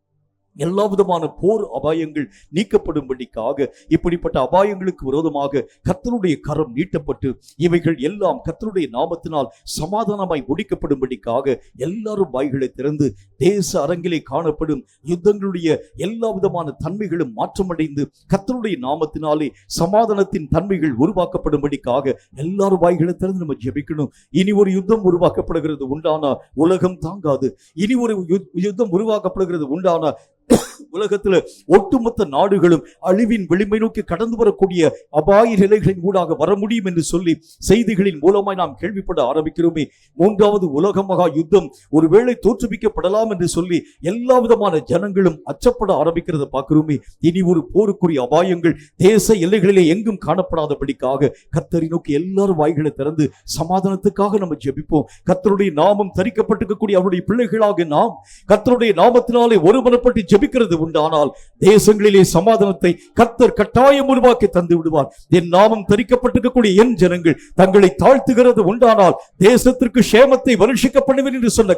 எல்லா விதமான போர் அபாயங்கள் நீக்கப்படும்படிக்காக, இப்படிப்பட்ட அபாயங்களுக்கு விரோதமாக கர்த்தருடைய கரம் நீட்டப்பட்டு இவைகள் எல்லாம் கர்த்தருடைய நாமத்தினால் சமாதானமாய் முடிக்கப்படும்படிக்காக எல்லாரும் வாய்களை திறந்து தேச அரங்கிலே காணப்படும் யுத்தங்களுடைய எல்லா விதமான தன்மைகளும் மாற்றமடைந்து கர்த்தருடைய நாமத்தினாலே சமாதானத்தின் தன்மைகள் உருவாக்கப்படும்படிக்காக எல்லாரும் வாய்களை திறந்து நம்ம ஜெபிக்கணும். இனி ஒரு யுத்தம் உருவாக்கப்படுகிறது உண்டானா உலகம் தாங்காது. இனி ஒரு யுத்தம் உருவாக்கப்படுகிறது உண்டானா உலகத்துல ஒட்டுமொத்த நாடுகளும் அழிவின் வெளிமை நோக்கி கடந்து வரக்கூடிய அபாய நிலைகளின் ஊடாக வர முடியும் என்று சொல்லி செய்திகளின் மூலமாய் நாம் கேள்விப்பட ஆரம்பிக்கிறோமே. மூன்றாவது உலக மகா யுத்தம் ஒருவேளை தோற்றுவிக்கப்படலாம் என்று சொல்லி எல்லா விதமான ஜனங்களும் அச்சப்பட ஆரம்பிக்கிறத பார்க்கிறோமே. இனி ஒரு போருக்குரிய அபாயங்கள் தேச எல்லைகளிலே எங்கும் காணப்படாதபடிக்காக கர்த்தரை நோக்கி எல்லாரும் வாய்களை திறந்து சமாதானத்துக்காக நம்ம ஜெபிப்போம். கர்த்தருடைய நாமம் தரிக்கப்பட்டிருக்கக்கூடிய அவருடைய பிள்ளைகளாக நாம் கர்த்தருடைய நாமத்தினாலே ஒருமனப்பட்டு ஜெபிக்கிறது உண்டானால் தேசங்களிலே சமாதானத்தை கர்த்தர் கட்டாயம் உருவாக்கி தந்து விடுவார். என் நாமம் தரிக்கப்பட்டிருக்கக்கூடிய என் ஜனங்கள் தங்களை தாழ்த்துகிறது உண்டானால் தேசத்திற்கு சேமத்தை வருஷிக்கப்படுவேன் என்று சொன்ன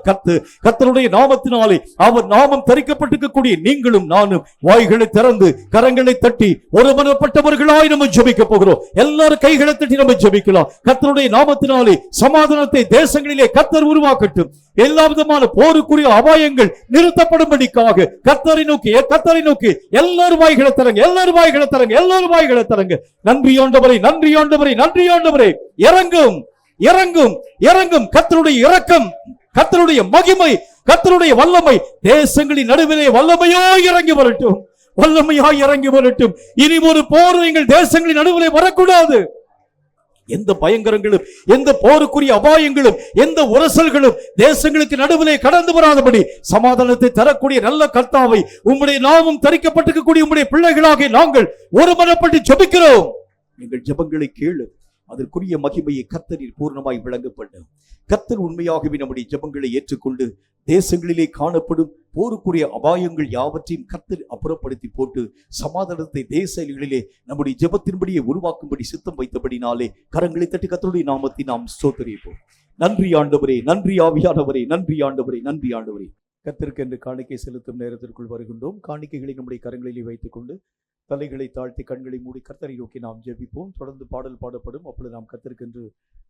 கர்த்தருடைய நாமத்தினாலே அவர் நாமம் தரிக்கப்பட்டிருக்கக்கூடிய நீங்களும் நானும் வாய்களை திறந்து கரங்களை தட்டி ஒருமனப்பட்டவர்களாய் நம்ம ஜெபிக்க போகிறோம். எல்லாரும் கைகளை தட்டி நம்ம ஜெபிக்கலாம். கர்த்தருடைய நாமத்தினாலே சமாதானத்தை தேசங்களிலே கர்த்தர் உருவாக்கட்டும். எல்லா விதமான போருக்குரிய அபாயங்கள் நிறுத்தப்படும்படிக்காக கர்த்தரை நோக்கி எல்லாரும் வாய்களை தரங்க, எல்லாரும் வாய்களை தரங்க, எல்லாரும் வாய்களை தரங்க. நன்றி ஆண்டவரே, நன்றி ஆண்டவரே, நன்றி ஆண்டவரே. இறங்கும் இறங்கும் இறங்கும் கர்த்தருடைய இரக்கம், கர்த்தருடைய மகிமை, கர்த்தருடைய வல்லமை தேசங்களின் நடுவிலே வல்லமையோ இறங்கி வரட்டும், வல்லமையாய் இறங்கி வரட்டும். இனி ஒரு போர் எங்கள் தேசங்களின் நடுவிலே வரக்கூடாது. எந்த பயங்கரங்களும் எந்த போருக்குரிய அபாயங்களும் எந்த உரசல்களும் தேசங்களுக்கு நடுவிலே கடந்து வராதபடி சமாதானத்தை தரக்கூடிய நல்ல கர்த்தாவை உம்முடைய நாமம் தரிக்கப்பட்டிருக்கக்கூடிய உம்முடைய பிள்ளைகளாக நாங்கள் ஒருமனப்பட்டு ஜெபிக்கிறோம். எங்கள் ஜெபங்களை கேளு. அதற்குரிய மகிமையை கர்த்தரில் பூர்ணமாய் விளங்க பண்ணு. கர்த்தர் உண்மையாகவே நம்முடைய ஜெபங்களை ஏற்றுக்கொண்டு தேசங்களிலே காணப்படும் போருக்குரிய அபாயங்கள் யாவற்றையும் கர்த்தர் அப்புறப்படுத்தி போட்டு சமாதானத்தை தேசங்களிலே நம்முடைய ஜெபத்தின்படியே உருவாக்கும்படி சித்தம் வைத்தபடினாலே கரங்களை தட்டி கர்த்தருடைய நாமத்தை நாம் ஸ்தோத்திரிப்போம். நன்றி ஆண்டவரே, நன்றி ஆவியானவரே, நன்றி ஆண்டவரே, நன்றி ஆண்டவரே. கர்த்தருக்கு என்று காணிக்கை செலுத்தும் நேரத்திற்குள் வருகின்றோம். காணிக்கைகளை நம்முடைய கரங்களிலே வைத்துக் கொண்டு தலைகளை தாழ்த்தி கண்களை மூடி கர்த்தரை நோக்கி நாம் ஜெபிப்போம். தொடர்ந்து பாடல் பாடப்படும். அப்பொழுது நாம் கர்த்தருக்கென்று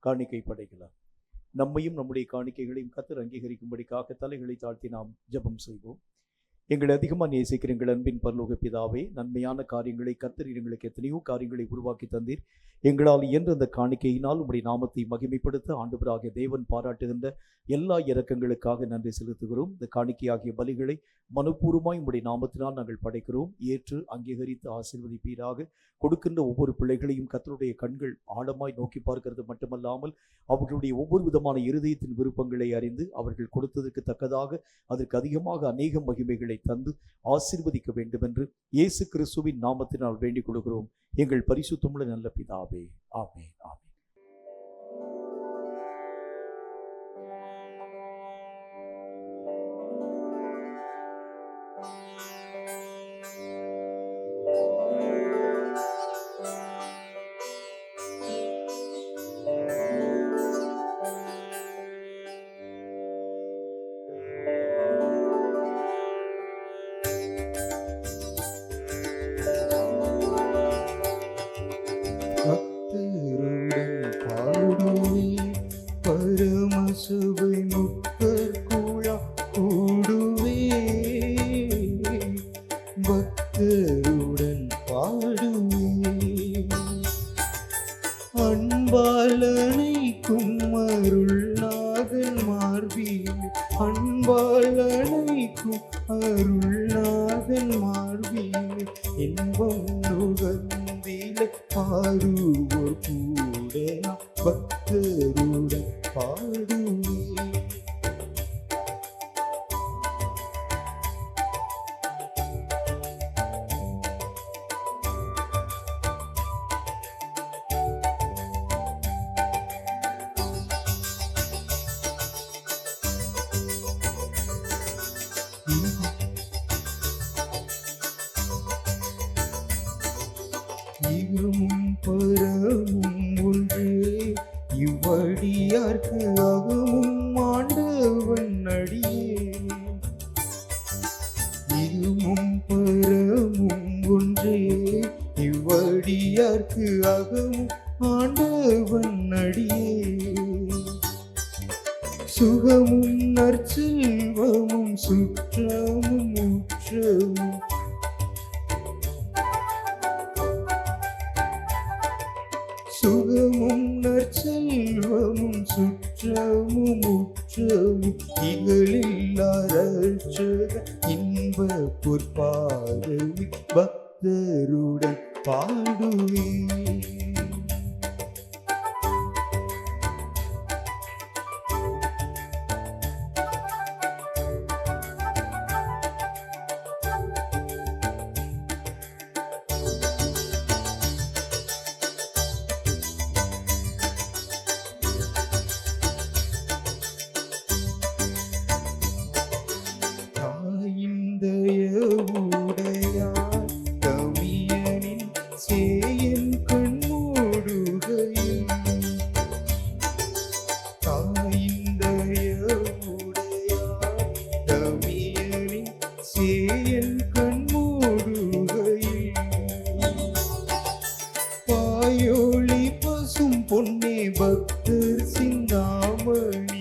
காணிக்கை படைக்கலாம். நம்மையும் நம்முடைய காணிக்கைகளையும் கர்த்தர் அங்கீகரிக்கும்படிக்காக தலைகளை தாழ்த்தி நாம் ஜெபம் செய்வோம். எங்களை அதிகமாக நேசிக்கிற எங்கள் அன்பின் பரலோக பிதாவே, நன்மையான காரியங்களை கர்த்தர் எங்களுக்கு எத்தனையோ காரியங்களை உருவாக்கி தந்தீர். எங்களால் இயன்ற அந்த காணிக்கையினால் உம்முடைய நாமத்தை மகிமைப்படுத்த ஆண்டவராகிய தேவன் பாராட்டுகின்ற எல்லா இரக்கங்களுக்காக நன்றி செலுத்துகிறோம். இந்த காணிக்கையாகிய பலிகளை மனப்பூர்வமாய் உம்முடைய நாமத்தினால் நாங்கள் படைக்கிறோம். ஏற்று அங்கீகரித்து ஆசீர்வதிப்பீராக. கொடுக்கின்ற ஒவ்வொரு பிள்ளைகளையும் கர்த்தருடைய கண்கள் ஆழமாய் நோக்கி பார்க்கிறது மட்டுமல்லாமல் அவர்களுடைய ஒவ்வொரு விதமான இருதயத்தின் விருப்பங்களை அறிந்து அவர்கள் கொடுத்ததற்கு தக்கதாக அதற்கு அதிகமாக அநேக மகிமைகளை தந்து ஆசீர்வதிக்க வேண்டும் என்று இயேசு கிறிஸ்துவின் நாமத்தினால் வேண்டிக் கொள்கிறோம் எங்கள் பரிசுத்தமுள்ள நல்ல பிதாவே. ஆமென், ஆமென். பரமசுவை முக்கற்குழா கூடுவே பக்தருடன் பாடுவே அன்பாலனைக்கும் அருள்நாதன் மார்பில் அன்பாலனைக்கும் அருள்நாதன் மார்பில் இன்பம் நுகர்ந்தில பாருவோர் கூட பக்தருடன் பாடுவே. இகமும் பரமும் ஒன்றே இவ்வடியார்க்கு அகமும் ஆண்டவன் அடியே. இதுவும் பரமும் ஒன்றே இவ்வடியார்க்கு அகமும் ஆண்டவன் அடியே. சுகமும் நற்செல்வமும் சுற்றமும் உற்றமும் சுகமும் நற்செல்வமும் சுற்றமும் உற்றமும் இகழில்லா ரட்சக இன்ப பொற்பாதவி பக்தருடன் பாடுவே. தயவுடையார் கவியனின் சேயன் கண்மூடுகையில் தாயிந்தயவுடையார் கவியனின் சேயன் கண்மூடுகையில் பாயோளி பசும் பொன்னே பக்தர் சிந்தாமணி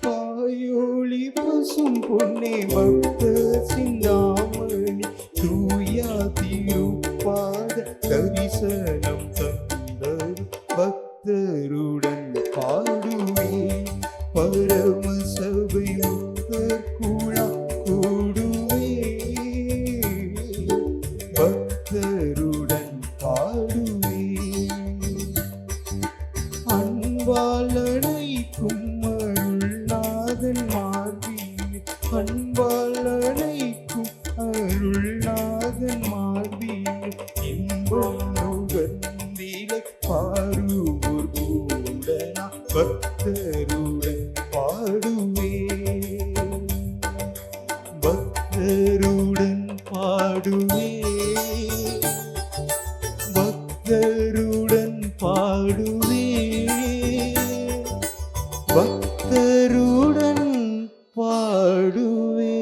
பாயோளி பசும் பொன்னே பக்தர் சிந்தாமணி தூயா திருப்பாத தரிசனம் தந்தர் பக்தருடன் பாடுவே. பரம சபை முக்கற்குழா கூடுவே பக்தருடன் பாடுவே. அன்பாலனைக்கும் அருள்நாதன் மார்பில் அன்பாலனைக்கும் அருள் பக்தருடன் பாடுவே, பக்தருடன் பாடுவே, பக்தருடன் பாடுவே.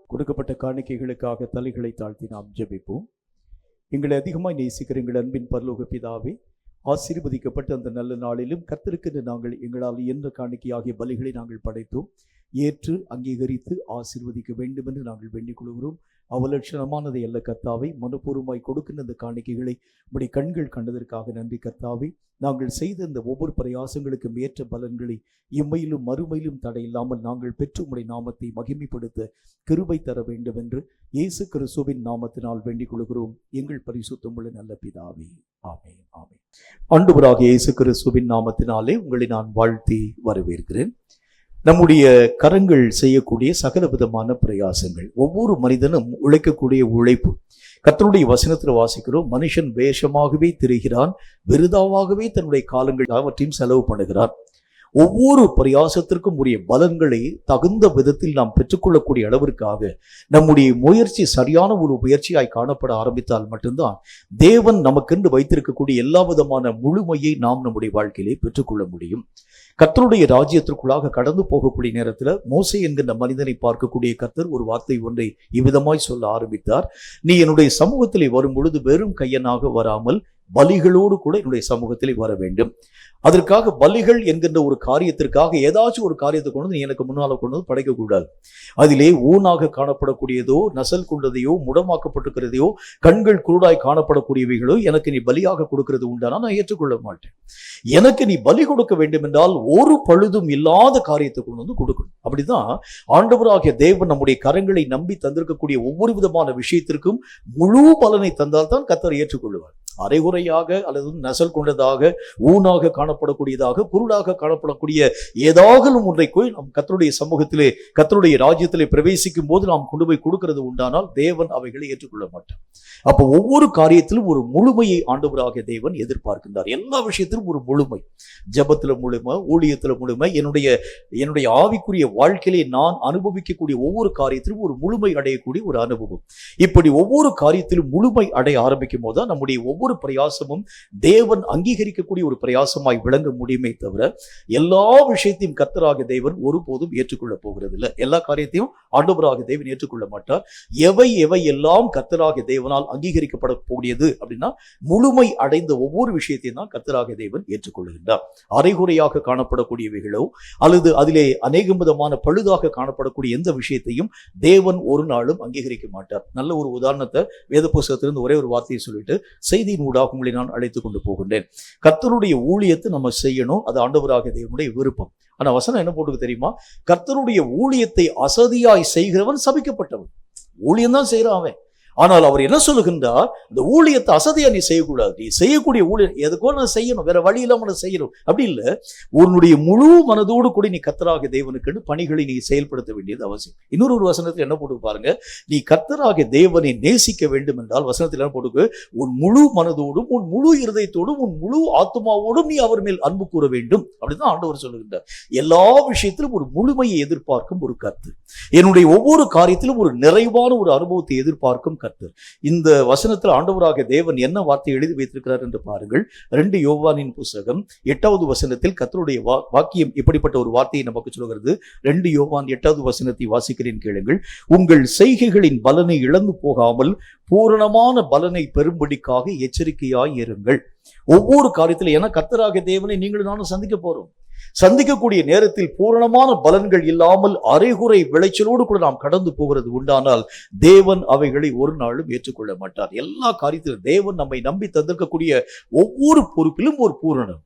கொடுக்கப்பட்ட காணிக்கைகளுக்காக தலைகளை தாழ்த்தி நாம் ஜெபிப்போம். எங்களை அதிகமாய் நேசிக்கிற எங்கள் அன்பின் பரலோக பிதாவே, ஆசீர்வதிக்கப்பட்ட அந்த நல்ல நாளிலும் கர்த்தருக்கு நாங்கள் எங்களால் என்ற காணிக்கையாகிய பலிகளை நாங்கள் படைத்தோம். ஏற்று அங்கீகரித்து ஆசீர்வதிக்க வேண்டும் என்று நாங்கள் வேண்டிக் கொள்கிறோம். அவலட்சணமானதை அல்ல கர்த்தாவை, மனப்பூர்வமாய் கொடுக்கின்ற அந்த காணிக்கைகளை உம்முடைய கண்கள் கண்டதற்காக நன்றி கர்த்தாவே. நாங்கள் செய்த இந்த ஒவ்வொரு பிரயாசங்களுக்கும் ஏற்ற பலன்களை இம்மையிலும் மறுமையிலும் தடையில்லாமல் நாங்கள் பெற்று உம்முடைய நாமத்தை மகிமைப்படுத்த கிருபை தர வேண்டும் என்று இயேசு கிறிஸ்துவின் நாமத்தினால் வேண்டிக் கொள்கிறோம் எங்கள் பரிசுத்தமுள்ள நல்ல பிதாவே, ஆமென், ஆமென். ஆண்டவராகிய இயேசு கிறிஸ்துவின் நாமத்தினாலே உங்களை நான் வாழ்த்தி வரவேற்கிறேன். நம்முடைய கரங்கள் செய்யக்கூடிய சகல விதமான பிரயாசங்கள், ஒவ்வொரு மனிதனும் உழைக்கக்கூடிய உழைப்பு, கர்த்தருடைய வசனத்தில் வாசிக்கிறோம், மனுஷன் வேஷமாகவே திரிகிறான், விருதாவாகவே தன்னுடைய காலங்கள் அவற்றையும் செலவு பண்ணுகிறான். ஒவ்வொரு பிரயாசத்திற்கும் உரிய பலன்களை தகுந்த விதத்தில் நாம் பெற்றுக்கொள்ளக்கூடிய அளவிற்காக நம்முடைய முயற்சி சரியான ஒரு முயற்சியாய் காணப்பட ஆரம்பித்தால் மட்டும்தான் தேவன் நமக்கென்று வைத்திருக்கக்கூடிய எல்லா விதமான முழுமையை நாம் நம்முடைய வாழ்க்கையிலே பெற்றுக்கொள்ள முடியும். கர்த்தருடைய ராஜ்யத்திற்குள்ளாக கடந்து போகக்கூடிய நேரத்தில் மோசே என்கின்ற மனிதனை பார்க்கக்கூடிய கர்த்தர் ஒரு வார்த்தை ஒன்றை இவ்விதமாய் சொல்ல ஆரம்பித்தார். நீ என்னுடைய சமூகத்திலே வரும் பொழுது வெறும் கையனாக வராமல் பலிகளோடு கூட என்னுடைய சமூகத்திலே வர வேண்டும். அதற்காக பலிகள் என்கின்ற ஒரு காரியத்திற்காக ஏதாச்சும் ஒரு காரியத்தை கொண்டு நீ எனக்கு முன்னால கொண்டு வந்து படைக்கக்கூடாது. அதிலே ஊனாக காணப்படக்கூடியதோ, நசல் கொண்டதையோ, முடமாக்கப்பட்டிருக்கிறதையோ, கண்கள் குருடாய் காணப்படக்கூடியவைகளோ எனக்கு நீ பலியாக கொடுக்கிறது உண்டானா நான் ஏற்றுக்கொள்ள மாட்டேன். எனக்கு நீ பலி கொடுக்க வேண்டும் என்றால் ஒரு பழுதும் இல்லாத காரியத்தை கொண்டு வந்து கொடுக்கணும். அப்படிதான் ஆண்டவராகிய தேவன் நம்முடைய கரங்களை நம்பி தந்திருக்கக்கூடிய ஒவ்வொரு விதமான விஷயத்திற்கும் முழு பலனை தந்தால் தான் கர்த்தர் ஏற்றுக்கொள்வார். அரைகுறையாக அல்லது நசல் கொண்டதாக, ஊனாக காணப்படக்கூடியதாக, குருடாக காணப்படக்கூடிய ஏதாவது ஒன்றை போய் நாம் கர்த்தருடைய சமூகத்திலே, கர்த்தருடைய ராஜ்யத்திலே பிரவேசிக்கும் போது நாம் கொண்டு போய் கொடுக்கிறது உண்டானால் தேவன் அவைகளை ஏற்றுக்கொள்ள மாட்டார். அப்போ ஒவ்வொரு காரியத்திலும் ஒரு முழுமையை ஆண்டவராகிய தேவன் எதிர்பார்க்கின்றார். எல்லா விஷயத்திலும் ஒரு முழுமை, ஜெபத்துல முழுமை, ஊழியத்துல முழுமை, என்னுடைய ஆவிக்குரிய வாழ்க்கையிலே நான் அனுபவிக்கக்கூடிய ஒவ்வொரு காரியத்திலும் ஒரு முழுமை அடையக்கூடிய ஒரு அனுபவம். இப்படி ஒவ்வொரு காரியத்திலும் முழுமை அடைய ஆரம்பிக்கும் போது நம்முடைய ஒவ்வொரு பிரயாசமும் தேவன் அங்கீகரிக்கக்கூடிய ஒரு பிரயாசமாய் விளங்க முடியுமே தவிர எல்லா விஷயத்தையும் கர்த்தராகிய தேவன் ஒருபோதும் ஏற்றுக்கொள்ள போகிறது இல்லை. எல்லா காரியத்தையும் ஆண்டவராகிய தேவன் ஏற்றுக்கொள்ள மாட்டார். எவை எல்லாம் கர்த்தராகிய தேவனால் அங்கீகரிக்கப்படக்கூடியது அப்படின்னா முழுமை அடைந்த ஒவ்வொரு விஷயத்தையும் தான் கர்த்தராகிய தேவன் ஏற்றுக்கொள்கின்றார். அரைகுறையாக காணப்படக்கூடியவைகளோ அல்லது அதிலே அநேக விதமான பழுதாக காணப்படக்கூடிய எந்த விஷயத்தையும் தேவன் ஒரு நாளும் அங்கீகரிக்க மாட்டார். நல்ல ஒரு உதாரணத்தை வேத புஸ்தகத்திலிருந்து ஒரே ஒரு வார்த்தையை சொல்லிட்டு செய்தியின் ஊடாக உங்களை நான் அழைத்து கொண்டு போகின்றேன். கர்த்தருடைய ஊழியத்தை நம்ம செய்யணும், அது ஆண்டவராகிய தேவனுடைய விருப்பம். ஆனா வசனம் என்ன போட்டுக்கு தெரியுமா? கர்த்தருடைய ஊழியத்தை அசதியாய் செய்கிறவன் சபிக்கப்பட்டவன். ஊழியம் தான் செய்யறான் அவன். ஆனால் அவர் என்ன சொல்லுகின்றார்? இந்த ஊழியத்தை அசதியா நீ செய்யக்கூடாது. நீ செய்யக்கூடிய ஊழியம் எதுக்கோ நான் செய்யணும், வேற வழி இல்லாம நான் செய்யணும் அப்படி இல்லை. உன்னுடைய முழு மனதோடு கூட நீ கர்த்தராகிய தேவனுக்கு பணிகளை நீ செயல்படுத்த வேண்டியது அவசியம். இன்னொரு வசனத்தில் என்ன போட்டு பாருங்க, நீ கர்த்தராகிய தேவனை நேசிக்க வேண்டும் என்றால் வசனத்தில் என்ன போட்டு, உன் முழு மனதோடும், உன் முழு இருதயத்தோடும், உன் முழு ஆத்மாவோடும் நீ அவர் மேல் அன்பு கூற வேண்டும். அப்படிதான் ஆண்டவர் சொல்லுகின்றார். எல்லா விஷயத்திலும் ஒரு முழுமையை எதிர்பார்க்கும் ஒரு கர்த்தர். என்னுடைய ஒவ்வொரு காரியத்திலும் ஒரு நிறைவான ஒரு அனுபவத்தை எதிர்பார்க்கும் கர்த்தர். இந்த வசனத்தில் ஆண்டவராகிய தேவன் என்ன வார்த்தை எழுதி வைத்திருக்கிறார் என்று பாருங்கள். 2 யோவானின் புத்தகம் 8வது வசனத்தில் கர்த்தருடைய வாக்கியம் இப்படிப்பட்ட ஒரு வார்த்தையை நமக்கு சொல்கிறது. 2 யோவான் 8வது வசனத்தை வாசிக்கிறேன் கேளுங்கள். உங்கள் செய்கைகளின் பலனை இழந்து போகாமல் பூரணமான பலனை பெறும்படிக்காக எச்சரிக்கையாய் இருங்கள். ஒவ்வொரு காரியத்தில் என கர்த்தராகிய தேவனை நீங்களும் நானும் சந்திக்க போறோம். சந்திக்கக்கூடிய நேரத்தில் பூரணமான பலன்கள் இல்லாமல் அரைகுறை விளைச்சலோடு கூட நாம் கடந்து போகிறது உண்டானால் தேவன் அவைகளை ஒரு நாளும் ஏற்றுக்கொள்ள மாட்டார். எல்லா காரியத்திலும் தேவன் நம்மை நம்பி தந்திருக்கக்கூடிய ஒவ்வொரு பொறுப்பிலும் ஒரு பூரணம்,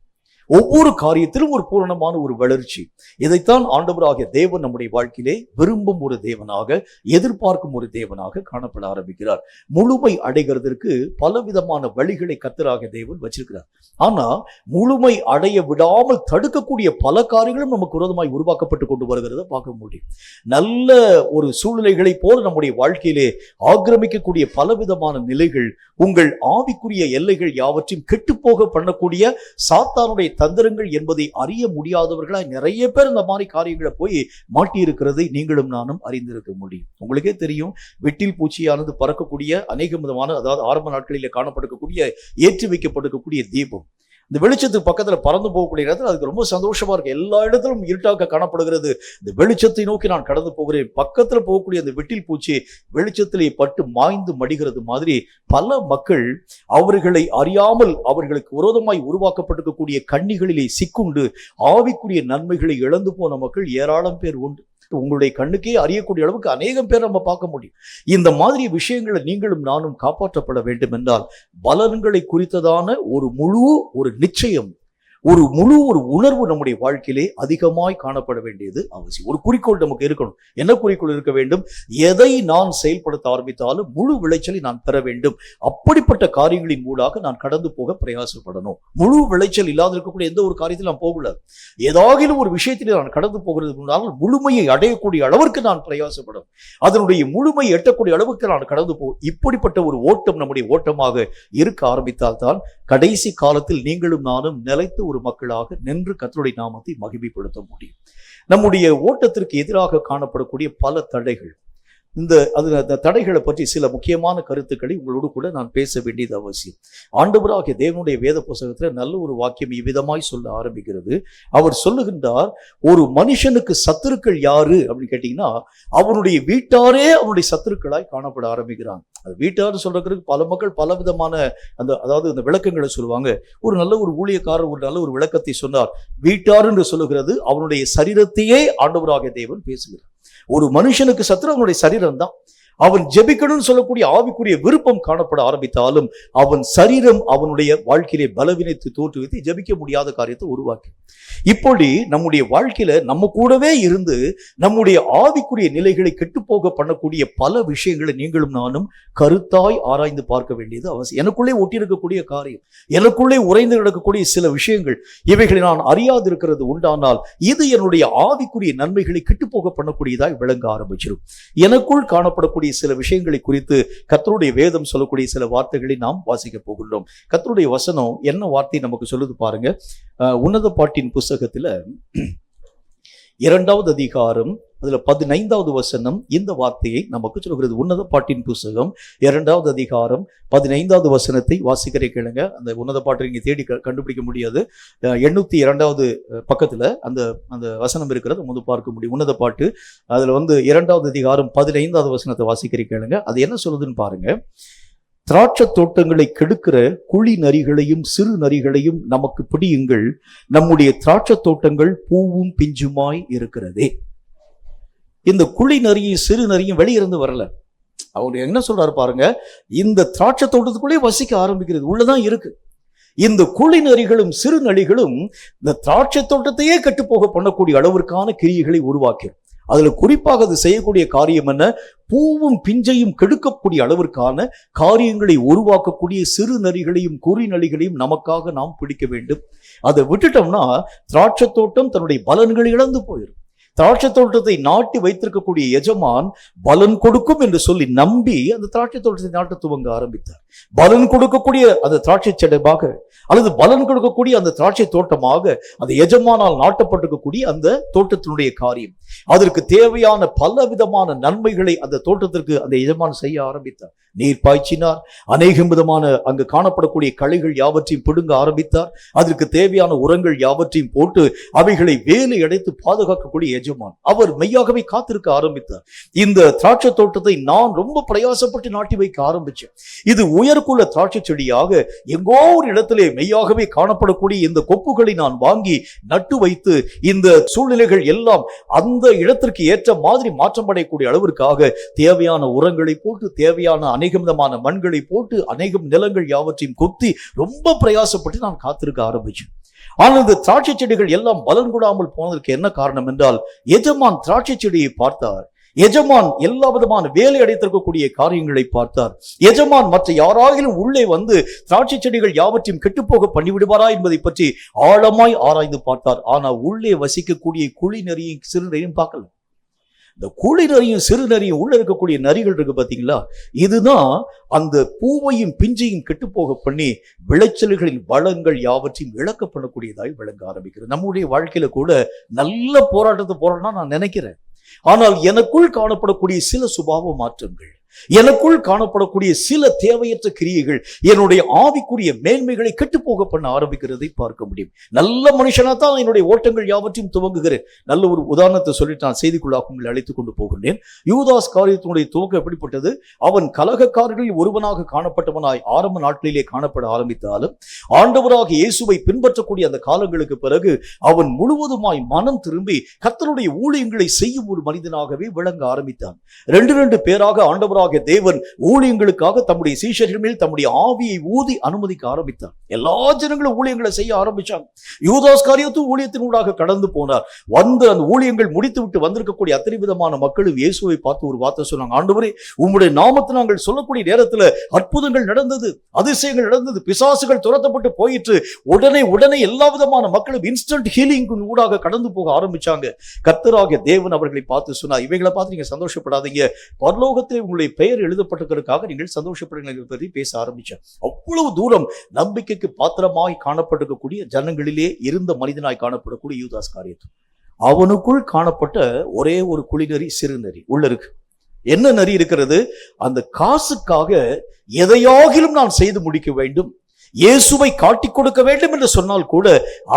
ஒவ்வொரு காரியத்திலும் ஒரு பூரணமான ஒரு வளர்ச்சி. இதைத்தான் ஆண்டவராகிய தேவன் நம்முடைய வாழ்க்கையிலே விரும்பும் ஒரு தேவனாக, எதிர்பார்க்கும் ஒரு தேவனாக காணப்பட ஆரம்பிக்கிறார். முழுமை அடைகிறதற்கு பலவிதமான வழிகளை கர்த்தராகிய தேவன் வச்சிருக்கிறார். ஆனா முழுமை அடைய விடாமல் தடுக்கக்கூடிய பல காரியங்களும் நமக்கு விரோதமாய் உருவாக்கப்பட்டு கொண்டு வருகிறத பார்க்க முடியும். நல்ல ஒரு சூழ்நிலைகளை போல நம்முடைய வாழ்க்கையிலே ஆக்கிரமிக்கக்கூடிய பலவிதமான நிலைகள், உங்கள் ஆவிக்குரிய எல்லைகள் யாவற்றையும் கெட்டுப்போக பண்ணக்கூடிய சாத்தானுடைய தந்திரங்கள் என்பதை அறிய முடியாதவர்களாய் நிறைய பேர் இந்த மாதிரி காரியங்களை போய் மாட்டி இருக்கிறதை நீங்களும் நானும் அறிந்திருக்க முடியும். உங்களுக்கே தெரியும், வெட்டில் பூச்சியானது பறக்கக்கூடிய அநேக விதமான, அதாவது ஆரம்ப நாட்களில் காணப்படக்கூடிய ஏற்றி வைக்கப்பட்டிருக்கக்கூடிய தீபம் இந்த வெளிச்சத்துக்கு பக்கத்துல பறந்து போகக்கூடிய இடத்துல அதுக்கு ரொம்ப சந்தோஷமா இருக்கு. எல்லா இடத்திலும் இருட்டாக காணப்படுகிறது. இந்த வெளிச்சத்தை நோக்கி நான் கடந்து போகிறேன். பக்கத்துல போகக்கூடிய அந்த வெட்டில் பூச்சி வெளிச்சத்திலே பட்டு மாய்ந்து மடிகிறது மாதிரி பல மக்கள் அவர்களை அறியாமல் அவர்களுக்கு விரோதமாய் உருவாக்கப்பட்டிருக்கக்கூடிய கண்ணிகளிலே சிக்குண்டு ஆவிக்குரிய நன்மைகளை இழந்து போன மக்கள் ஏராளம் பேர் உண்டு. உங்களுடைய கண்ணுக்கே அறியக்கூடிய அளவுக்கு அநேகம் பேர் நம்ம பார்க்க முடியும். இந்த மாதிரி விஷயங்களை நீங்களும் நானும் காப்பாற்றப்பட வேண்டும் என்றால் பலன்களை குறித்ததான ஒரு நிச்சயம், ஒரு உணர்வு நம்முடைய வாழ்க்கையிலே அதிகமாய் காணப்பட வேண்டியது அவசியம். ஒரு குறிக்கோள் நமக்கு இருக்கணும். என்ன குறிக்கோள் இருக்க வேண்டும்? எதை நான் செயல்படுத்த ஆரம்பித்தாலும் முழு விளைச்சலை நான் பெற வேண்டும். அப்படிப்பட்ட காரியங்களின் மூலமாக நான் கடந்து போக பிரயாசப்படணும். முழு விளைச்சல் இல்லாத இருக்கக்கூடிய எந்த ஒரு காரியத்தில் நான் போகக்கூடாது. ஏதாகிலும் ஒரு விஷயத்திலே நான் கடந்து போகிறது முன்னால் முழுமையை அடையக்கூடிய அளவிற்கு நான் பிரயாசப்படும். அதனுடைய முழுமையை எட்டக்கூடிய அளவுக்கு நான் கடந்து போகும். இப்படிப்பட்ட ஒரு ஓட்டம் நம்முடைய ஓட்டமாக இருக்க ஆரம்பித்தால் தான் கடைசி காலத்தில் நீங்களும் நானும் நிலைத்து ஒரு மக்களாக நின்று கர்த்தருடைய நாமத்தை மகிமைப்படுத்த முடியும். நம்முடைய ஓட்டத்திற்கு எதிராக காணப்படக்கூடிய பல தடைகள், அந்த தடைகளை பற்றி சில முக்கியமான கருத்துக்களை உங்களோடு கூட நான் பேச வேண்டியது அவசியம். ஆண்டவராகிய தேவனுடைய வேத புத்தகத்துல நல்ல ஒரு வாக்கியம் இவ்விதமாய் சொல்ல ஆரம்பிக்கிறது. அவர் சொல்லுகின்றார், ஒரு மனுஷனுக்கு சத்துருக்கள் யாரு அப்படின்னு கேட்டீங்கன்னா அவனுடைய வீட்டாரே அவனுடைய சத்துருக்களாய் காணப்பட ஆரம்பிக்கிறாங்க. அது வீட்டார்னு சொல்றதுக்கு பல மக்கள் பல விதமான அதாவது இந்த விளக்கங்களை சொல்லுவாங்க. ஒரு நல்ல ஒரு ஊழியக்காரர் ஒரு நல்ல ஒரு விளக்கத்தை சொன்னார். வீட்டார் என்று சொல்லுகிறது அவனுடைய சரீரத்தையே ஆண்டவராகிய தேவன் பேசுகிறார். ஒரு மனுஷனுக்கு சத்துரு அவனுடைய சரீரம் தான். அவன் ஜெபிக்கணும்னு சொல்லக்கூடிய ஆவிக்குரிய விருப்பம் காணப்பட ஆரம்பித்தாலும் அவன் சரீரம் அவனுடைய வாழ்க்கையிலே பலவீனத்தை தோற்றுவித்து ஜெபிக்க முடியாத காரியத்தை உருவாக்கி, இப்படி நம்முடைய வாழ்க்கையில நம்ம கூடவே இருந்து நம்முடைய ஆவிக்குரிய நிலைகளை கெட்டுப்போக பண்ணக்கூடிய பல விஷயங்களை நீங்களும் நானும் கருத்தாய் ஆராய்ந்து பார்க்க வேண்டியது அவசியம். எனக்குள்ளே ஒட்டியிருக்கக்கூடிய காரியம், எனக்குள்ளே உறைந்து கிடக்கக்கூடிய சில விஷயங்கள், இவைகளை நான் அறியாது இருக்கிறது உண்டானால் இது என்னுடைய ஆவிக்குரிய நன்மைகளை கெட்டுப்போக பண்ணக்கூடியதாய் விளங்க ஆரம்பிச்சிடும். எனக்குள் காணப்படக்கூடிய சில விஷயங்களை குறித்து கர்த்தருடைய வேதம் சொல்லக்கூடிய சில வார்த்தைகளை நாம் வாசிக்க போகின்றோம். கர்த்தருடைய வசனம் என்ன வார்த்தை நமக்கு சொல்லுது பாருங்க. உன்னத பாட்டின் புஸ்தகத்துல 2வது அதிகாரம் அதுல 15வது வசனம் இந்த வார்த்தையை நமக்கு சொல்கிறது. உன்னத பாட்டின் புஸ்தகம் 2வது அதிகாரம் 15வது வசனத்தை வாசிக்கிறே கேளுங்க. அந்த உன்னத பாட்டை நீங்க தேடி கண்டுபிடிக்க முடியாது. 802வது பக்கத்துல அந்த வசனம் இருக்கிறது முன்பு பார்க்க முடியும். உன்னத பாட்டு அதுல 2வது அதிகாரம் 15வது வசனத்தை வாசிக்கிறே கேளுங்க. அது என்ன சொல்லுதுன்னு பாருங்க. திராட்சை தோட்டங்களை கெடுக்கிற குழி நரிகளையும் சிறு நரிகளையும் நமக்கு பிடியுங்கள், நம்முடைய திராட்சை தோட்டங்கள் பூவும் பிஞ்சுமாய் இருக்கிறதே. இந்த குழி நரியும் சிறு நரியும் வெளியிருந்து வரல. அவர் என்ன சொல்றாரு பாருங்க, இந்த திராட்சை தோட்டத்துக்குள்ளே வசிக்க ஆரம்பிக்கிறது, உள்ளதான் இருக்கு. இந்த குழி நரிகளும் சிறு நரிகளும் இந்த திராட்சை தோட்டத்தையே கட்டுப்போக பண்ணக்கூடிய அளவிற்கான கிரியைகளை உருவாக்கிடும். அதுல குறிப்பாக அது செய்யக்கூடிய காரியம் என்ன? பூவும் பிஞ்சையும் கெடுக்கக்கூடிய அளவிற்கான காரியங்களை உருவாக்கக்கூடிய சிறு நரிகளையும் குறி நரிகளையும் நமக்காக நாம் பிடிக்க வேண்டும். அதை விட்டுட்டோம்னா திராட்சை தோட்டம் தன்னுடைய பலன்களை இழந்து போயிடும். திராட்சை தோட்டத்தை நாட்டி வைத்திருக்கக்கூடிய எஜமான் பலன் கொடுக்கும் என்று சொல்லி நம்பி அந்த திராட்சை தோட்டத்தை நாட்ட துவங்க ஆரம்பித்தார். பலன் கொடுக்கக்கூடிய அந்த திராட்சை செடியாக அல்லது பலன் கொடுக்கக்கூடிய அந்த திராட்சை தோட்டமாக அந்த எஜமானால் நாட்டப்பட்டிருக்கக்கூடிய அந்த தோட்டத்தினுடைய காரியம், அதற்கு தேவையான பல விதமான நன்மைகளை அந்த தோட்டத்திற்கு அந்த எஜமான் செய்ய ஆரம்பித்தார். நீர் பாய்ச்சினார், அநேகம் விதமான அங்கு காணப்படக்கூடிய களைகள் யாவற்றையும் பிடுங்க ஆரம்பித்தார். அதற்கு தேவையான உரங்கள் யாவற்றையும் போட்டு அவைகளை வேலை அடைத்து பாதுகாக்கக்கூடிய எஜமான் அவர் மெய்யாகவே காத்திருக்க ஆரம்பித்தார். இந்த திராட்சை தோட்டத்தை நான் ரொம்ப பிரயாசப்பட்டு நாட்டி வைக்க ஆரம்பிச்சேன். இது உயர்குல திராட்சை செடியாக எங்கோ ஒரு இடத்திலே மெய்யாகவே காணப்படக்கூடிய இந்த கொப்புகளை நான் வாங்கி நட்டு வைத்து இந்த சூழ்நிலைகள் எல்லாம் அந்த இடத்திற்கு ஏற்ற மாதிரி மாற்றம் அடையக்கூடிய அளவிற்காக தேவையான உரங்களை போட்டு தேவையான அநேக விதமான மண்களை போட்டு அநேகம் நிலங்கள் யாவற்றையும் கொத்தி ரொம்ப பிரயாசப்பட்டு நான் காத்திருக்க ஆரம்பிச்சேன். ஆனால் இந்த திராட்சை செடிகள் எல்லாம் பலன் கொடாமல் போனதற்கு என்ன காரணம் என்றால், எஜமான் திராட்சை செடியை பார்த்தார். எஜமான் எல்லா விதமான வேலை அடைத்திருக்கக்கூடிய காரியங்களை பார்த்தார். எஜமான் மற்ற யாராகிலும் உள்ளே வந்து திராட்சை செடிகள் யாவற்றையும் கெட்டுப்போக பண்ணிவிடுவாரா என்பதை பற்றி ஆழமாய் ஆராய்ந்து பார்த்தார். ஆனால் உள்ளே வசிக்கக்கூடிய குழி நரியும் சிறு நரியும் பார்க்கல. இந்த குழி நரியும் சிறு நரியும் உள்ள இருக்கக்கூடிய நரிகள் இருக்கு பார்த்தீங்களா, இதுதான் அந்த பூவையும் பிஞ்சையும் கெட்டு போக பண்ணி விளைச்சல்களின் வளங்கள் யாவற்றையும் இழக்க பண்ணக்கூடியதாய் விளங்க ஆரம்பிக்கிறது. நம்முடைய வாழ்க்கையில கூட நல்ல போராட்டத்தை போராடணும் நான் நினைக்கிறேன். ஆனால் எனக்குள் காணப்படக்கூடிய சில சுபாவ மாற்றங்கள், எனக்குள் காணப்படக்கூடிய சில தேவையற்ற கிரியைகள் என்னுடைய ஆவிக்குரிய மேன்மைகளை கெட்டுப்போக பண்ண ஆரம்பிக்கிறதை பார்க்க முடியும். நல்ல மனுஷனா தான் என்னுடைய ஓட்டங்கள் யாவற்றையும் துவங்குகிறேன். நல்ல ஒரு உதாரணத்தை சொல்லிட்டு நான் செய்திக்குள்ளாக உங்களை அழைத்துக் கொண்டு போகின்றேன். யூதாஸ் காரியத்தினுடைய துவக்கம் எப்படிப்பட்டது? அவன் கலகக்காரர்களில் ஒருவனாக காணப்பட்டவனாய் ஆரம்ப நாட்களிலே காணப்பட ஆரம்பித்தாலும் ஆண்டவராக இயேசுவை பின்பற்றக்கூடிய அந்த காலங்களுக்கு பிறகு அவன் முழுவதுமாய் மனம் திரும்பி கர்த்தருடைய ஊழியங்களை செய்யும் ஒரு மனிதனாகவே விளங்க ஆரம்பித்தான். ரெண்டு பேராக ஆண்டவராக தேவன் ஊழியங்களுக்காக தம்முடைய சீஷர்கள் மேல் தம்முடைய ஆவியை ஊதி அனுமதிக்க ஆரம்பித்தார். எல்லா ஜனங்களும் ஊழியங்களை செய்ய ஆரம்பிச்சாங்க. யூதாஸ் காரியத்தும் ஊழியத்தினூடாக கடந்து போனார். வந்து அந்த ஊழியங்கள் முடித்து விட்டு வந்திருக்கக்கூடிய அத்தனை விதமான மக்களும் இயேசுவை பார்த்து ஒரு வார்த்தை சொன்னாங்க, ஆண்டவரே உம்முடைய நாமத்தை நாங்கள் சொல்லக்கூடிய நேரத்தில் அற்புதங்கள் நடந்தது, அதிசயங்கள் நடந்தது, பிசாசுகள் துரத்தப்பட்டு போயிற்று. உடனே எல்லா விதமான மக்களும் இன்ஸ்டன்ட் ஹீலிங் ஊடாக கடந்து போக ஆரம்பிச்சாங்க. கர்த்தராகிய தேவன் அவர்களை பார்த்து சொன்னார், இவைகளை பார்த்து நீங்க சந்தோஷப்படாதீங்க, பரலோகத்தில் உங்களுடைய பெயர் எழுதப்பட்டிருக்கிறதுக்காக நீங்கள் சந்தோஷப்படுங்க பற்றி பேச ஆரம்பிச்சார். அவ்வளவு தூரம் நம்பிக்கைக்கு பாத்திரமாய் காணப்பட்டிருக்கக்கூடிய ஜனங்களிலே இருந்த மனிதனாய் காணப்படக்கூடிய யூதாஸ் காரியத்து, அவனுக்குள் காணப்பட்ட ஒரே ஒரு குளிநரி சிறு நரி உள்ள இருக்கு. என்ன நரி இருக்கிறது? அந்த காசுக்காக எதையாகிலும் நான் செய்து முடிக்க வேண்டும், இயேசுவை காட்டிக் கொடுக்க வேண்டும் என்று சொன்னால் கூட